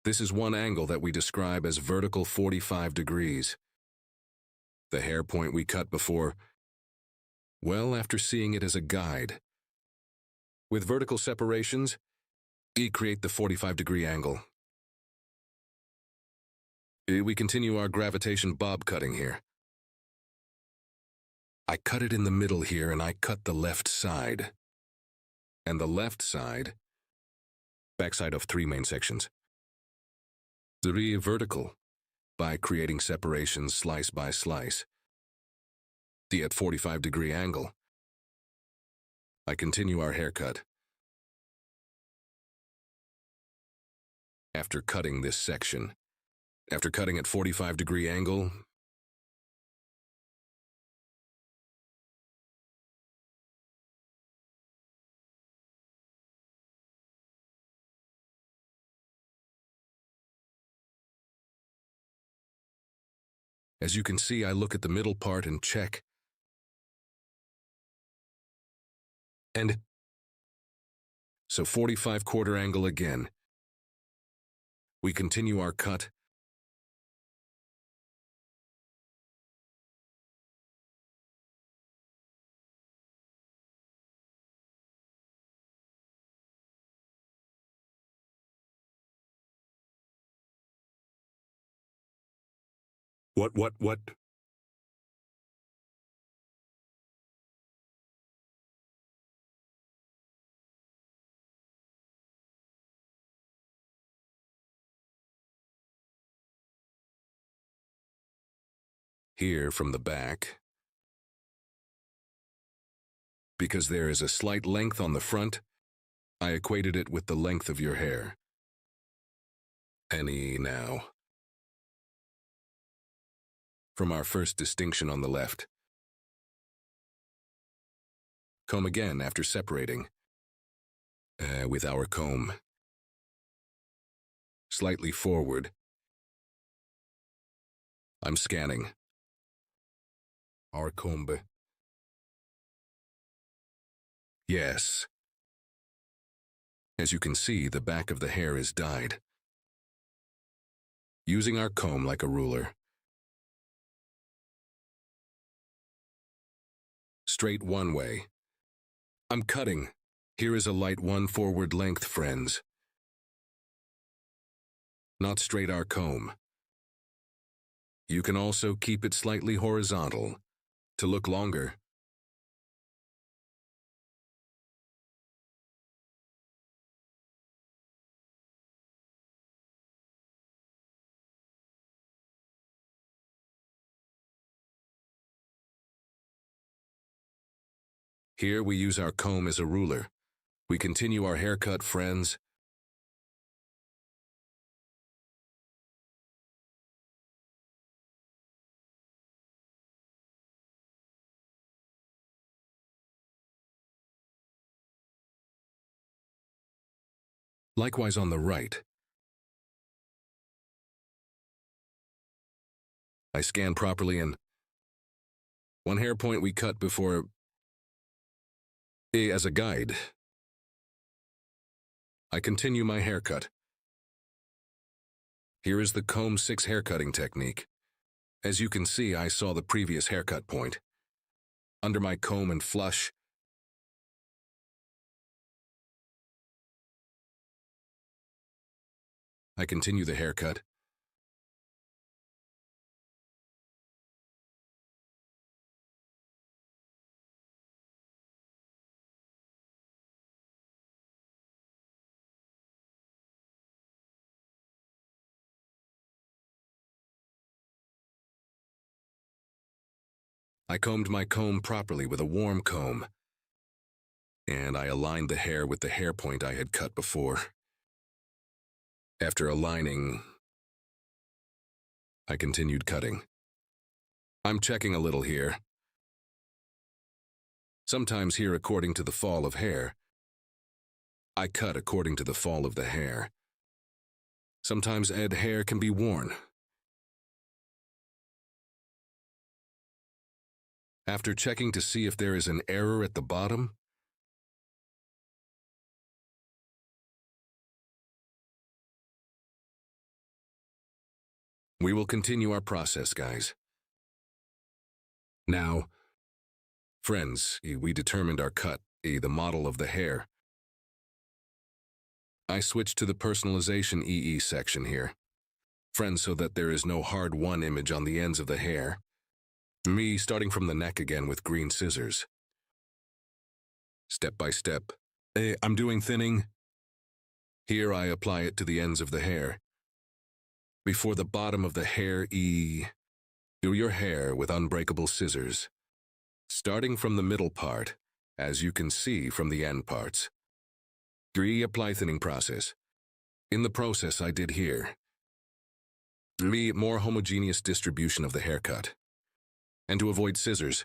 This is one angle that we describe as vertical 45 degrees. The hair point we cut before, well, after seeing it as a guide. With vertical separations, create the 45-degree angle. We continue our gravitation bob cutting here. I cut it in the middle here, and I cut the left side. And the left side, backside of 3 main sections. 3 vertical, by creating separations slice by slice. The at 45-degree angle. I continue our haircut. After cutting this section, after cutting at 45-degree angle, as you can see, I look at the middle part and check. And so 45-quarter angle again. We continue our cut. What? Here from the back, because there is a slight length on the front, I equated it with the length of your hair. Any now. From our first distinction on the left. Comb again after separating. With our comb. Slightly forward. I'm scanning. Our comb. Yes. As you can see, the back of the hair is dyed. Using our comb like a ruler. Straight one way. I'm cutting. Here is a light 1 forward length, friends. Not straight our comb. You can also keep it slightly horizontal, to look longer. Here we use our comb as a ruler. We continue our haircut, friends. Likewise on the right. I scan properly and one hair point we cut before as a guide. I continue my haircut. Here is the comb 6 haircutting technique. As you can see, I saw the previous haircut point. Under my comb and flush, I continue the haircut. I combed my comb properly with a warm comb, and I aligned the hair with the hair point I had cut before. After aligning, I continued cutting. I'm checking a little here. Sometimes here according to the fall of hair. I cut according to the fall of the hair. Sometimes hair can be worn. After checking to see if there is an error at the bottom, we will continue our process, guys. Now, friends, we determined our cut, the model of the hair. I switched to the personalization EE section here. Friends, so that there is no hard-won image on the ends of the hair. Me starting from the neck again with green scissors. Step by step. I'm doing thinning. Here I apply it to the ends of the hair. Before the bottom of the hair, do your hair with unbreakable scissors. Starting from the middle part, as you can see from the end parts. 3. Apply thinning process. In the process I did here. 3. More homogeneous distribution of the haircut. And to avoid scissors.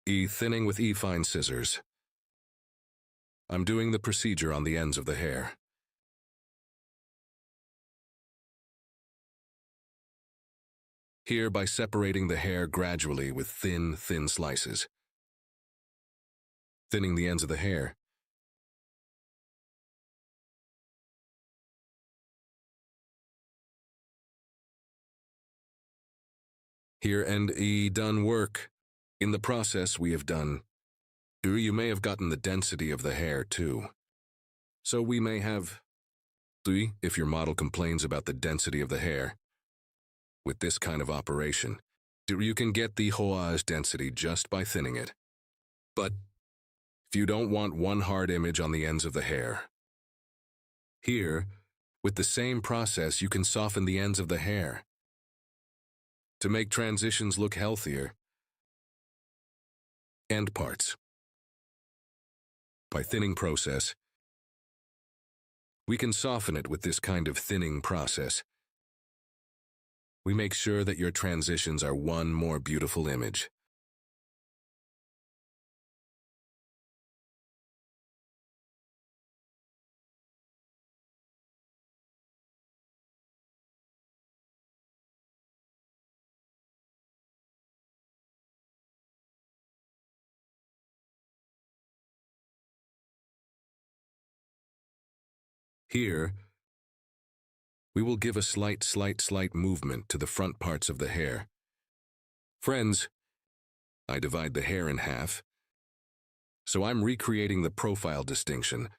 Thinning with fine scissors. I'm doing the procedure on the ends of the hair. Here by separating the hair gradually with thin slices. Thinning the ends of the hair. Here and done work. In the process we have done. You may have gotten the density of the hair too. So we may have. If your model complains about the density of the hair. With this kind of operation, you can get the hoage density just by thinning it. But if you don't want one hard image on the ends of the hair. Here, with the same process, you can soften the ends of the hair. To make transitions look healthier. End parts. By thinning process, we can soften it with this kind of thinning process. We make sure that your transitions are one more beautiful image. Here, we will give a slight movement to the front parts of the hair. Friends, I divide the hair in half, so I'm recreating the profile distinction.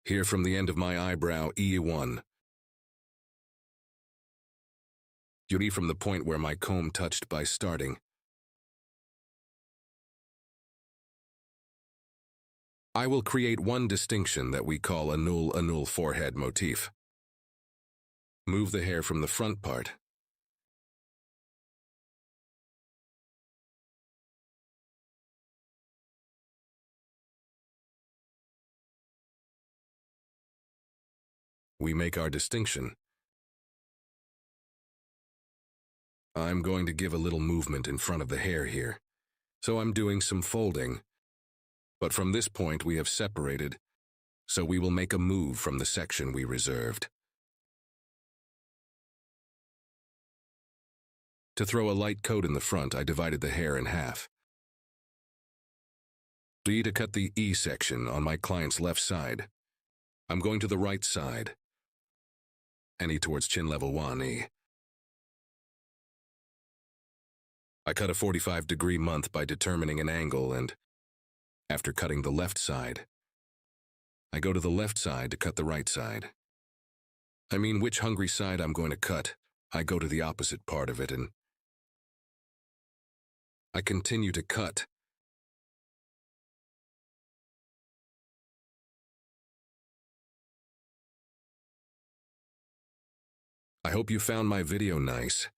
Here from the end of my eyebrow, E1. Yuri from the point where my comb touched by starting. I will create one distinction that we call a null forehead motif. Move the hair from the front part. We make our distinction. I'm going to give a little movement in front of the hair here, so I'm doing some folding. But from this point we have separated, so we will make a move from the section we reserved. To throw a light coat in the front, I divided the hair in half. To cut the E section on my client's left side, I'm going to the right side. And E towards chin level 1, I cut a 45-degree month by determining an angle and after cutting the left side, I go to the left side to cut the right side. I mean, which hungry side I'm going to cut, I go to the opposite part of it and I continue to cut. I hope you found my video nice.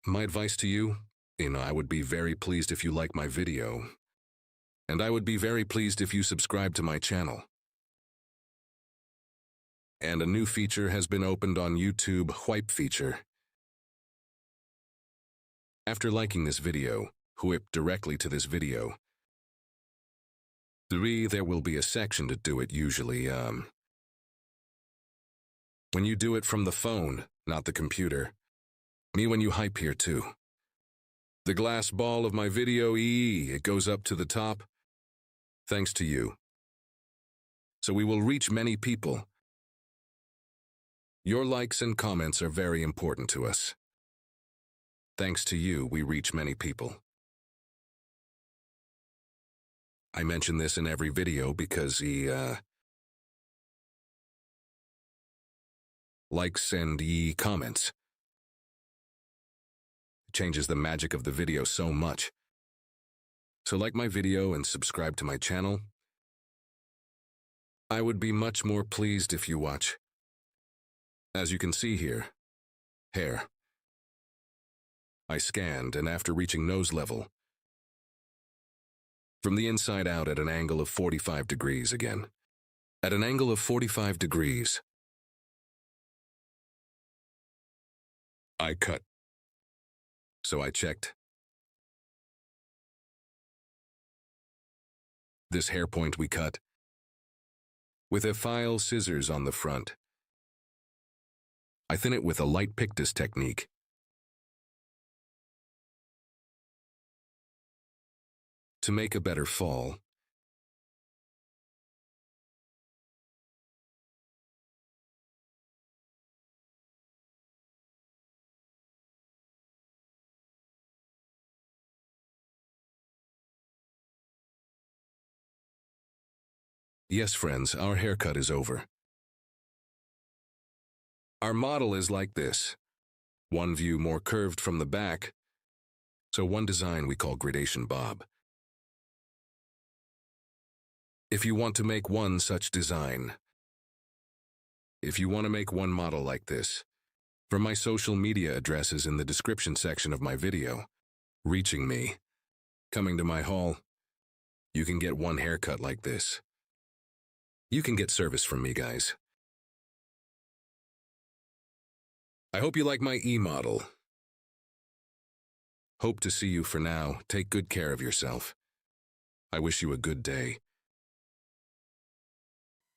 My advice to you, I would be very pleased if you like my video. And I would be very pleased if you subscribe to my channel. And a new feature has been opened on YouTube, Whip feature. After liking this video, whip directly to this video. 3, there will be a section to do it usually, when you do it from the phone, not the computer. Me when you hype here too. The glass ball of my video, it goes up to the top. Thanks to you. So we will reach many people. Your likes and comments are very important to us. Thanks to you, we reach many people. I mention this in every video because he, likes and he comments. It changes the magic of the video so much. So like my video and subscribe to my channel. I would be much more pleased if you watch. As you can see here, hair. I scanned, and after reaching nose level, from the inside out at an angle of 45 degrees again. At an angle of 45 degrees, I cut. So I checked. This hair point we cut with a file scissors on the front. I thin it with a light pictus technique. To make a better fall. Yes, friends, our haircut is over. Our model is like this. One view more curved from the back, so one design we call Gradation Bob. If you want to make one such design, if you want to make one model like this, from my social media addresses in the description section of my video, reaching me, coming to my hall, you can get one haircut like this. You can get service from me, guys. I hope you like my e-model. Hope to see you for now. Take good care of yourself. I wish you a good day.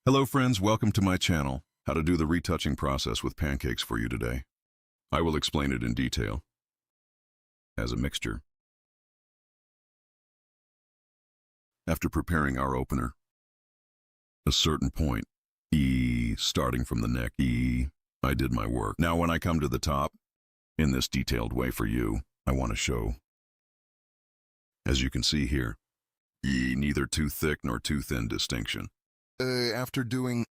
Hello friends, welcome to my channel. How to do the retouching process with pancakes for you today. I will explain it in detail. As a mixture. After preparing our opener, a certain point, E, starting from the neck, E, I did my work. Now when I come to the top, in this detailed way for you, I want to show. As you can see here, E, neither too thick nor too thin distinction. After doing,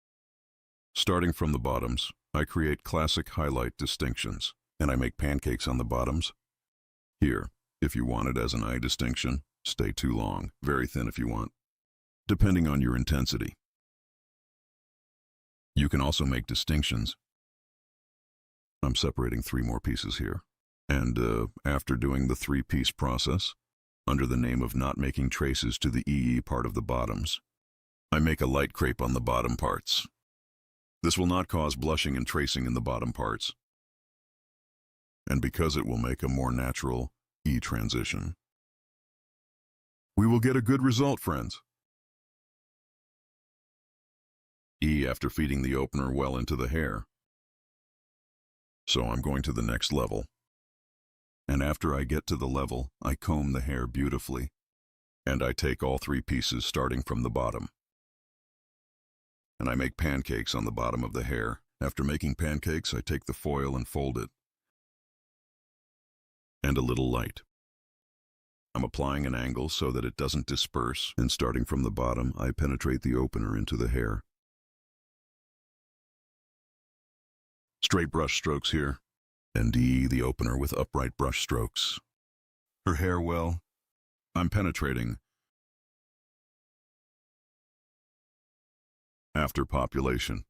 starting from the bottoms, I create classic highlight distinctions, and I make pancakes on the bottoms. Here, if you want it as an eye distinction, stay too long, very thin if you want, depending on your intensity. You can also make distinctions. I'm separating 3 more pieces here. And after doing the 3-piece process, under the name of not making traces to the EE part of the bottoms, I make a light crepe on the bottom parts. This will not cause blushing and tracing in the bottom parts. And because it will make a more natural E transition, we will get a good result, friends. E after feeding the opener well into the hair. So I'm going to the next level. And after I get to the level, I comb the hair beautifully. And I take all 3 pieces starting from the bottom. And I make pancakes on the bottom of the hair. After making pancakes, I take the foil and fold it. And a little light. I'm applying an angle so that it doesn't disperse, and starting from the bottom, I penetrate the opener into the hair. Straight brush strokes here, and E, the opener with upright brush strokes. Her hair well, I'm penetrating. After population.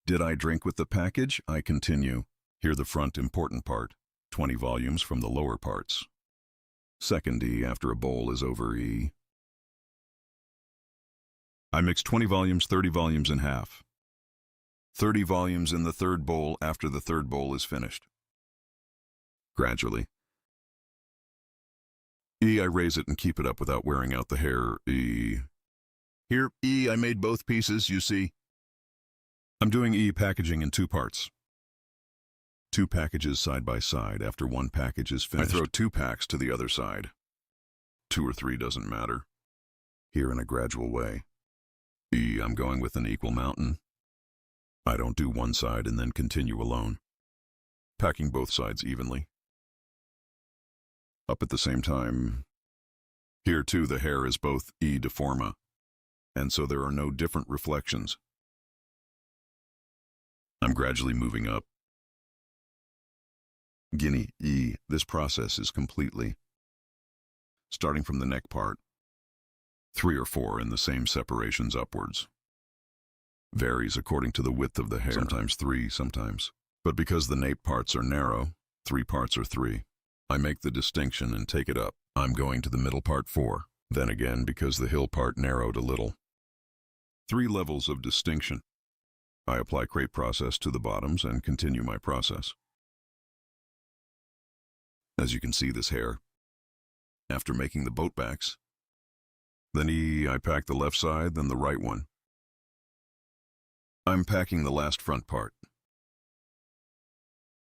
Did I drink with the package? I continue. Here the front important part, 20 volumes from the lower parts. Second E after a bowl is over E. I mix 20 volumes, 30 volumes in half. 30 volumes in the third bowl after the third bowl is finished. Gradually. E, I raise it and keep it up without wearing out the hair. E. Here, E, I made both pieces, you see. I'm doing E packaging in 2 parts. 2 packages side by side after 1 package is finished. I throw 2 packs to the other side. 2 or 3 doesn't matter. Here in a gradual way. E, I'm going with an equal mountain. I don't do one side and then continue alone. Packing both sides evenly. Up at the same time, Here too the hair is both E deforma, and so there are no different reflections. I'm gradually moving up. Guinea E, this process is completely, starting from the neck part, 3 or 4 in the same separations upwards. Varies according to the width of the hair, sometimes 3, sometimes. But because the nape parts are narrow, 3 parts are 3. I make the distinction and take it up. I'm going to the middle part 4. Then again, because the hill part narrowed a little. 3 levels of distinction. I apply crepe process to the bottoms and continue my process. As you can see, this hair, after making the boat backs, then I pack the left side, then the right one. I'm packing the last front part.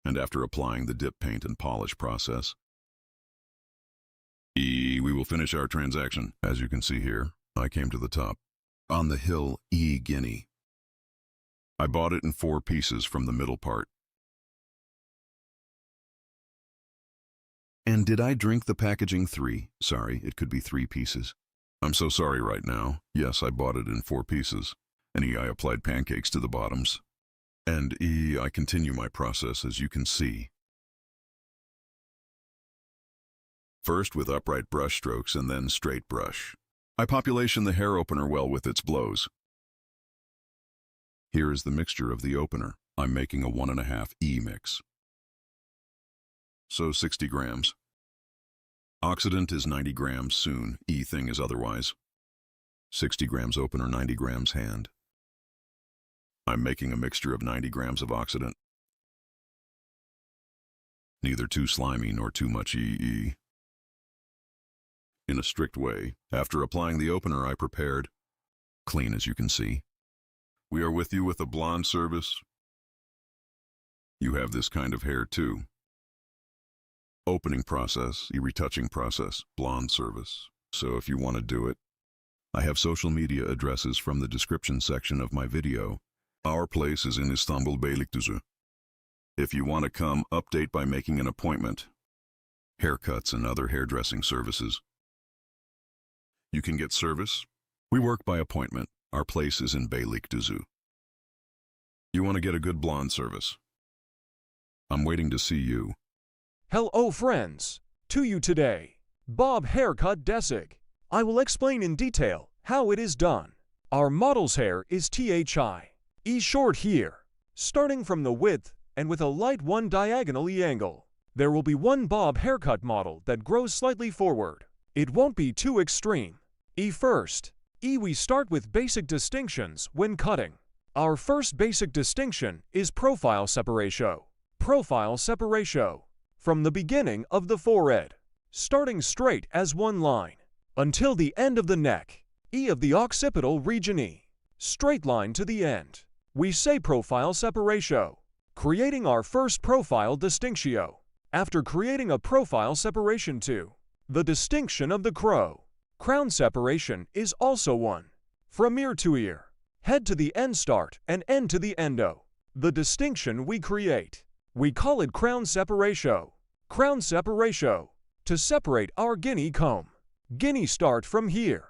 And after applying the dip paint and polish process, we will finish our transaction. As you can see here, I came to the top. On the hill E Guinea. I bought it in 4 pieces from the middle part. And did I drink the packaging 3? Sorry, it could be 3 pieces. I'm so sorry right now. Yes, I bought it in 4 pieces. And I applied pancakes to the bottoms. And I continue my process, as you can see. First with upright brush strokes and then straight brush. I population the hair opener well with its blows. Here is the mixture of the opener. I'm making a 1.5 E mix. So 60 grams. Oxidant is 90 grams soon, E thing is otherwise. 60 grams opener, 90 grams hand. I'm making a mixture of 90 grams of oxidant. Neither too slimy nor too much EE. In a strict way, after applying the opener I prepared, clean as you can see. We are with you with a blonde service. You have this kind of hair too. Opening process, retouching process, blonde service. So if you want to do it, I have social media addresses from the description section of my video. Our place is in Istanbul, Beylikdüzü. If you want to come, update by making an appointment. Haircuts and other hairdressing services. You can get service. We work by appointment. Our place is in Beylikdüzü. You want to get a good blonde service. I'm waiting to see you. Hello friends, to you today, Bob Haircut Desig. I will explain in detail how it is done. Our model's hair is E short here, starting from the width and with a light 1 diagonally angle. There will be one Bob haircut model that grows slightly forward. It won't be too extreme. E first. We start with basic distinctions when cutting. Our first basic distinction is profile separation. Profile separation. From the beginning of the forehead, starting straight as one line, until the end of the neck, of the occipital region straight line to the end. We say profile separation, creating our first profile distinction. After creating a profile separation too, the distinction of the crown separation is also one. From ear to ear, head to the end start and end to the endo. The distinction we create, we call it crown separation. Crown separation. To separate our guinea comb. Guinea start from here.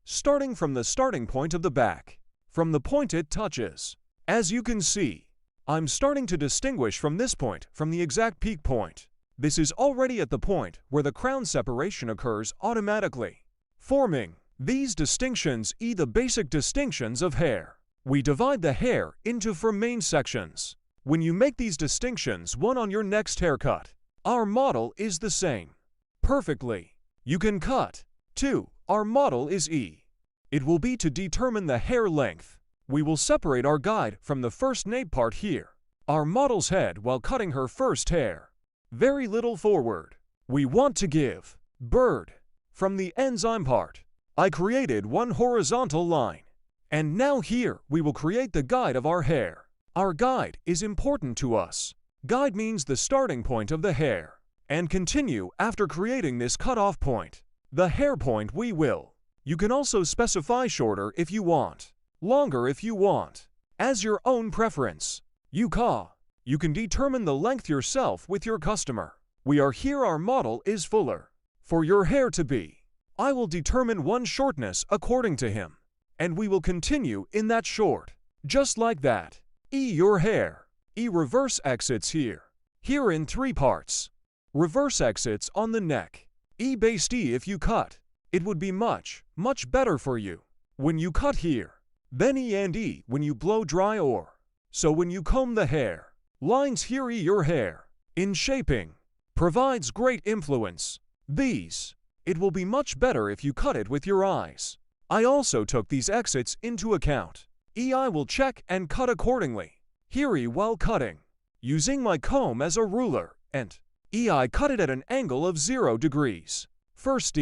Starting from the starting point of the back. From the point it touches. As you can see, I'm starting to distinguish from this point from the exact peak point. This is already at the point where the crown separation occurs automatically, forming these distinctions the basic distinctions of hair. We divide the hair into 4 main sections. When you make these distinctions one on your next haircut, our model is the same. Perfectly. You can cut. 2. Our model is E. It will be to determine the hair length. We will separate our guide from the first nape part here. Our model's head while cutting her first hair. Very little forward. We want to give bird. From the enzyme part, I created one horizontal line. And now here we will create the guide of our hair. Our guide is important to us. Guide means the starting point of the hair. And continue after creating this cutoff point. The hair point we will. You can also specify shorter if you want. Longer if you want. As your own preference. You can determine the length yourself with your customer. We are here our model is fuller. For your hair to be I will determine one shortness according to him, and we will continue in that short. Just like that. Your hair. Reverse exits here. Here in 3 parts. Reverse exits on the neck. Based if you cut, it would be much, much better for you. When you cut here, then and when you blow dry or. So when you comb the hair, lines here your hair, in shaping, provides great influence. These, it will be much better if you cut it with your eyes. I also took these exits into account. I will check and cut accordingly. Here while cutting, using my comb as a ruler, and I cut it at an angle of 0 degrees. First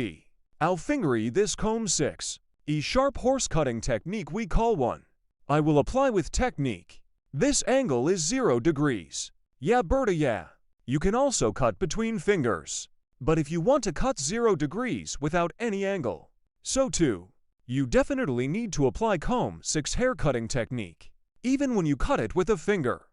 I'll finger this comb 6. Sharp horse cutting technique we call one. I will apply with technique. This angle is 0 degrees. Yeah, Berta, yeah. You can also cut between fingers. But if you want to cut 0 degrees without any angle, so too, you definitely need to apply comb 6 hair cutting technique. Even when you cut it with a finger,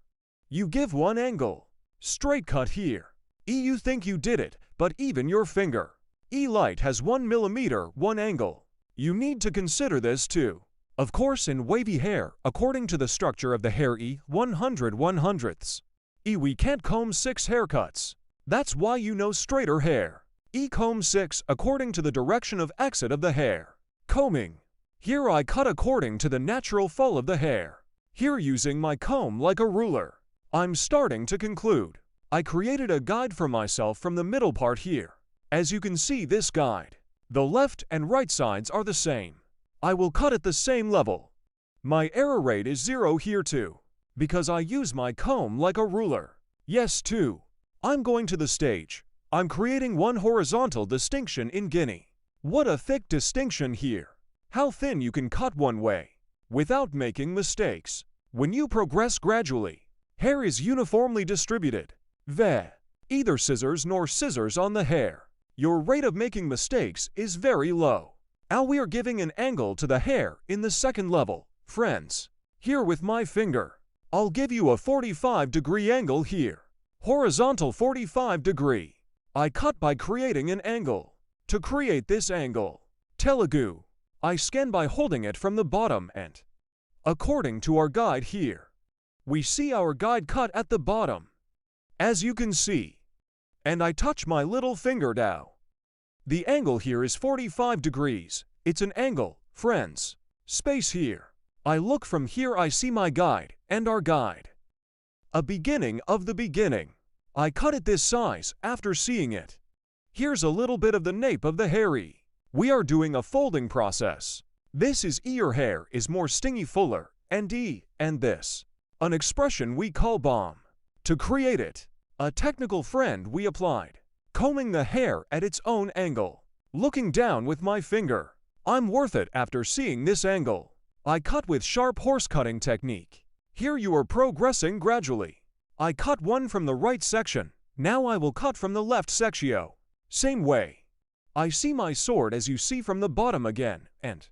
you give one angle. Straight cut here. You think you did it, but even your finger. Light has 1 millimeter, one angle. You need to consider this too. Of course, in wavy hair, according to the structure of the hair 100/100ths. We can't comb 6 haircuts. That's why you know straighter hair. Comb 6 according to the direction of exit of the hair. Combing. Here I cut according to the natural fall of the hair. Here using my comb like a ruler. I'm starting to conclude. I created a guide for myself from the middle part here. As you can see this guide, the left and right sides are the same. I will cut at the same level. My error rate is 0 here too, because I use my comb like a ruler. Yes too. I'm going to the stage. I'm creating one horizontal distinction in Guinea. What a thick distinction here. How thin you can cut one way, without making mistakes. When you progress gradually, hair is uniformly distributed. Either scissors nor scissors on the hair. Your rate of making mistakes is very low. Now we are giving an angle to the hair in the second level. Friends, here with my finger, I'll give you a 45-degree angle here. Horizontal 45-degree. I cut by creating an angle. To create this angle, Telugu, I scan by holding it from the bottom and, according to our guide here, we see our guide cut at the bottom. As you can see, and I touch my little finger now. The angle here is 45 degrees. It's an angle, friends. Space here. I look from here, I see my guide and our guide. A beginning of the beginning. I cut it this size after seeing it. Here's a little bit of the nape of the hair. We are doing a folding process. This is your hair is more stingy fuller, and this. An expression we call bomb. To create it, a technical friend we applied. Combing the hair at its own angle. Looking down with my finger. I'm worth it after seeing this angle. I cut with sharp horse cutting technique. Here you are progressing gradually. I cut one from the right section. Now I will cut from the left section. Same way. I see my sword as you see from the bottom again, and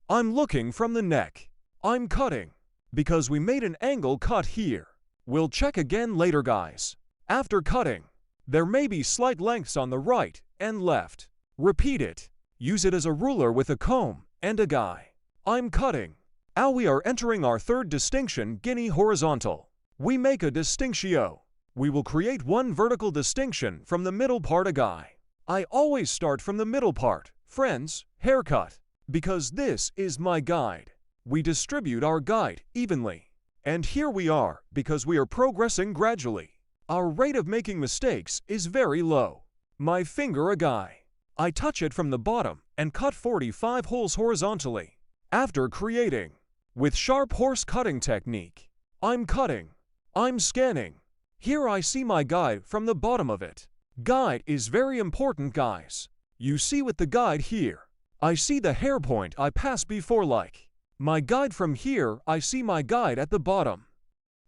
I'm looking from the neck. I'm cutting. Because we made an angle cut here. We'll check again later, guys. After cutting, there may be slight lengths on the right and left. Repeat it. Use it as a ruler with a comb and a guide. I'm cutting. Now we are entering our third distinction, Guinea horizontal. We make a distinction. We will create one vertical distinction from the middle part, a guide. I always start from the middle part, friends, haircut, because this is my guide. We distribute our guide evenly. And here we are, because we are progressing gradually. Our rate of making mistakes is very low. My finger a guide. I touch it from the bottom and cut 45 holes horizontally. After creating, with sharp horse cutting technique, I'm cutting. I'm scanning. Here I see my guide from the bottom of it. Guide is very important, guys. You see with the guide here, I see the hair point I passed before like. My guide from here, I see my guide at the bottom.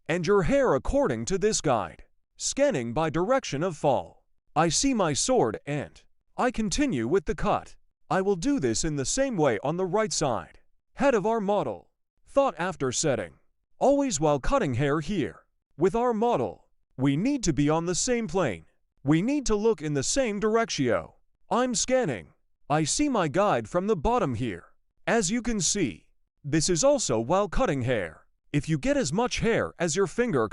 And your hair according to this guide. Scanning by direction of fall. I see my sword and I continue with the cut. I will do this in the same way on the right side. Head of our model. Thought after setting. Always while cutting hair here. With our model, we need to be on the same plane. We need to look in the same direction. I'm scanning. I see my guide from the bottom here. As you can see, this is also while cutting hair. If you get as much hair as your finger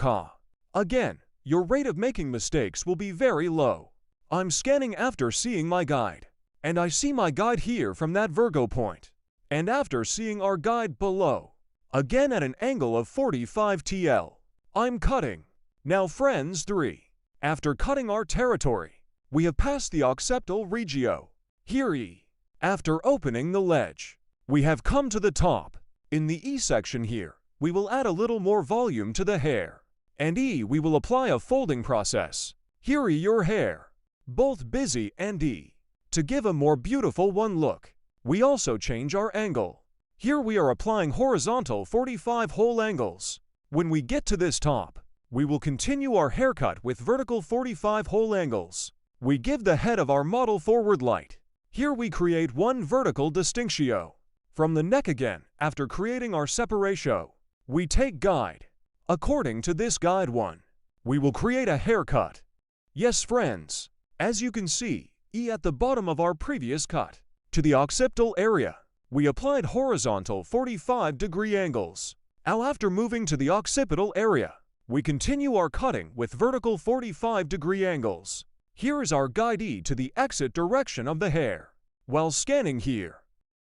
again, your rate of making mistakes will be very low. I'm scanning after seeing my guide, and I see my guide here from that Virgo point, and after seeing our guide below, again at an angle of 45 TL, I'm cutting. Now friends 3. After cutting our territory, we have passed the occipital regio. Here E. After opening the ledge, we have come to the top. In the E section here, we will add a little more volume to the hair. And E, we will apply a folding process. Here E, your hair. Both busy and E. To give a more beautiful one look, we also change our angle. Here we are applying horizontal 45 whole angles. When we get to this top, we will continue our haircut with vertical 45 whole angles. We give the head of our model forward light. Here we create one vertical distinctio. From the neck again, after creating our separatio, we take guide. According to this guide 1, we will create a haircut. Yes friends, as you can see, E at the bottom of our previous cut. To the occipital area, we applied horizontal 45-degree angles. Now after moving to the occipital area, we continue our cutting with vertical 45-degree angles. Here is our guide E to the exit direction of the hair. While scanning here,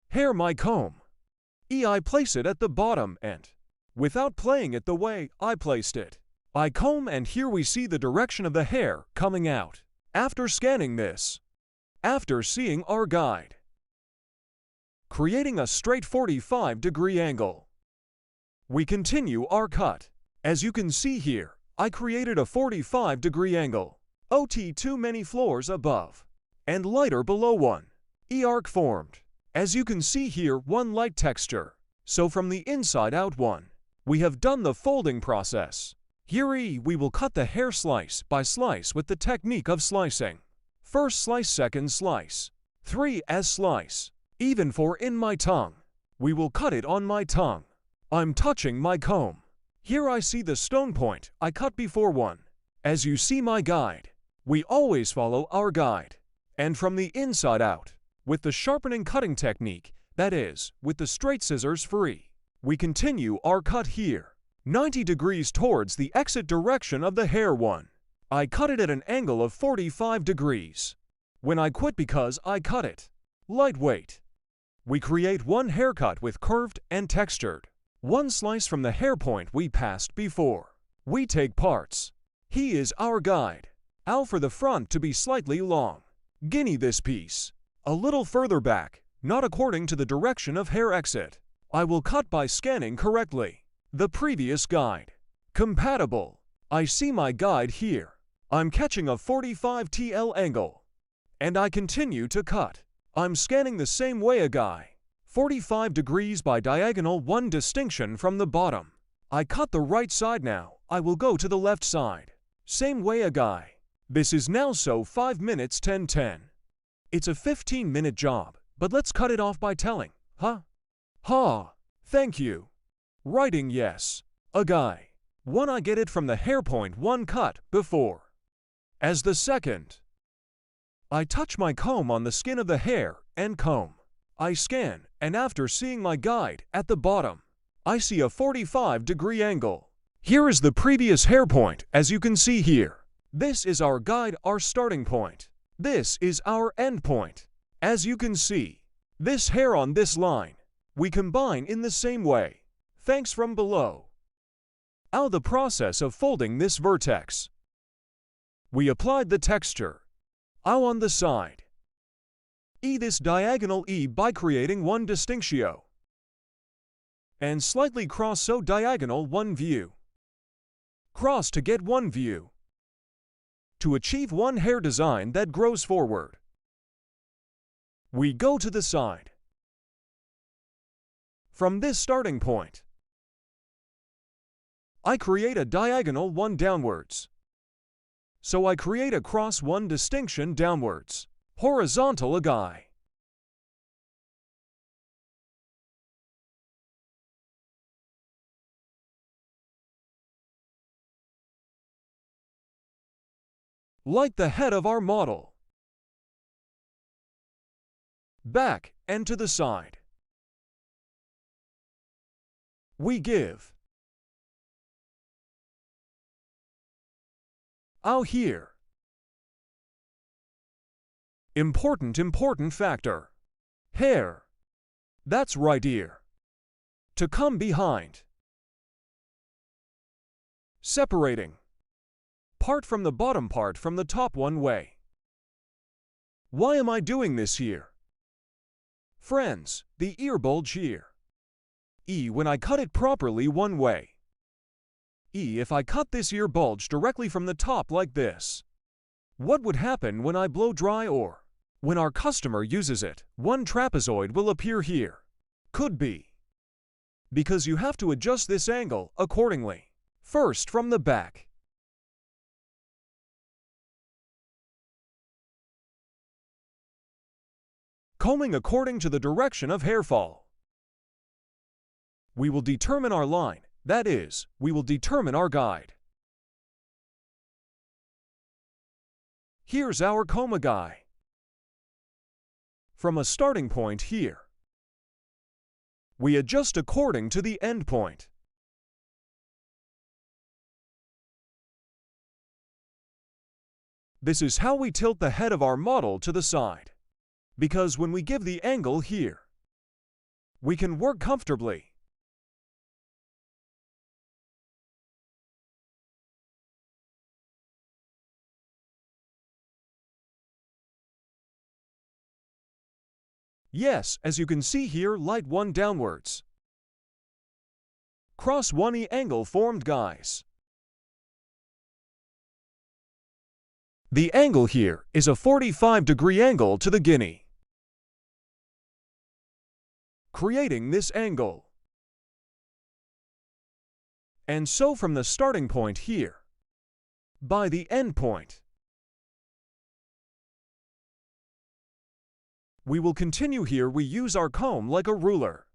hair my comb. E I place it at the bottom and, without playing it the way I placed it, I comb and here we see the direction of the hair coming out. After scanning this, after seeing our guide, creating a straight 45-degree angle, we continue our cut. As you can see here, I created a 45-degree angle. OT too many floors above, and lighter below one. E-arc formed. As you can see here, one light texture. So from the inside out one, we have done the folding process. Here E, we will cut the hair slice by slice with the technique of slicing. First slice, second slice. 3 as slice. Even for in my tongue. We will cut it on my tongue. I'm touching my comb. Here I see the stone point I cut before one. As you see my guide, we always follow our guide. And from the inside out, with the sharpening cutting technique, that is, with the straight scissors free, we continue our cut here, 90 degrees towards the exit direction of the hair one. I cut it at an angle of 45 degrees. When I quit because I cut it lightweight, we create one haircut with curved and textured. One slice from the hair point we passed before. We take parts. He is our guide. Al for the front to be slightly long. Guinea this piece. A little further back, not according to the direction of hair exit. I will cut by scanning correctly. The previous guide. Compatible. I see my guide here. I'm catching a 45 TL angle. And I continue to cut. I'm scanning the same way a guy. 45 degrees by diagonal, one distinction from the bottom. I cut the right side now. I will go to the left side. Same way a guy. This is now so 5 minutes 10:10. It's a 15-minute job, but let's cut it off by telling, huh? Ha, thank you. Writing yes. A guy. One I get it from the hair point one cut before. As the second. I touch my comb on the skin of the hair and comb. I scan, and after seeing my guide at the bottom, I see a 45-degree angle. Here is the previous hair point, as you can see here. This is our guide, our starting point. This is our end point. As you can see, this hair on this line, we combine in the same way. Thanks from below. Now the process of folding this vertex. We applied the texture. Now on the side. E this diagonal E by creating one distinctio. And slightly cross so diagonal one view. Cross to get one view. To achieve one hair design that grows forward. We go to the side. From this starting point, I create a diagonal one downwards. So I create a cross one distinction downwards. Horizontal a guy. Like the head of our model. back, and to the side. We give out here. Important factor. Hair. That's right ear. To come behind. Separating. Part from the bottom part from the top one way. Why am I doing this here? Friends, the ear bulge here. When I cut it properly one way. If I cut this ear bulge directly from the top like this. What would happen when I blow dry or when our customer uses it? One trapezoid will appear here. Could be. Because you have to adjust this angle accordingly. First from the back. Combing according to the direction of hair fall. We will determine our line, that is, we will determine our guide. Here's our coma guide. From a starting point here, we adjust according to the end point. This is how we tilt the head of our model to the side. Because when we give the angle here, we can work comfortably. Yes, as you can see here, light one downwards. Cross 1 angle formed, guys. The angle here is a 45-degree angle to the guinea. Creating this angle. And so from the starting point here, by the end point, we will continue here. We use our comb like a ruler.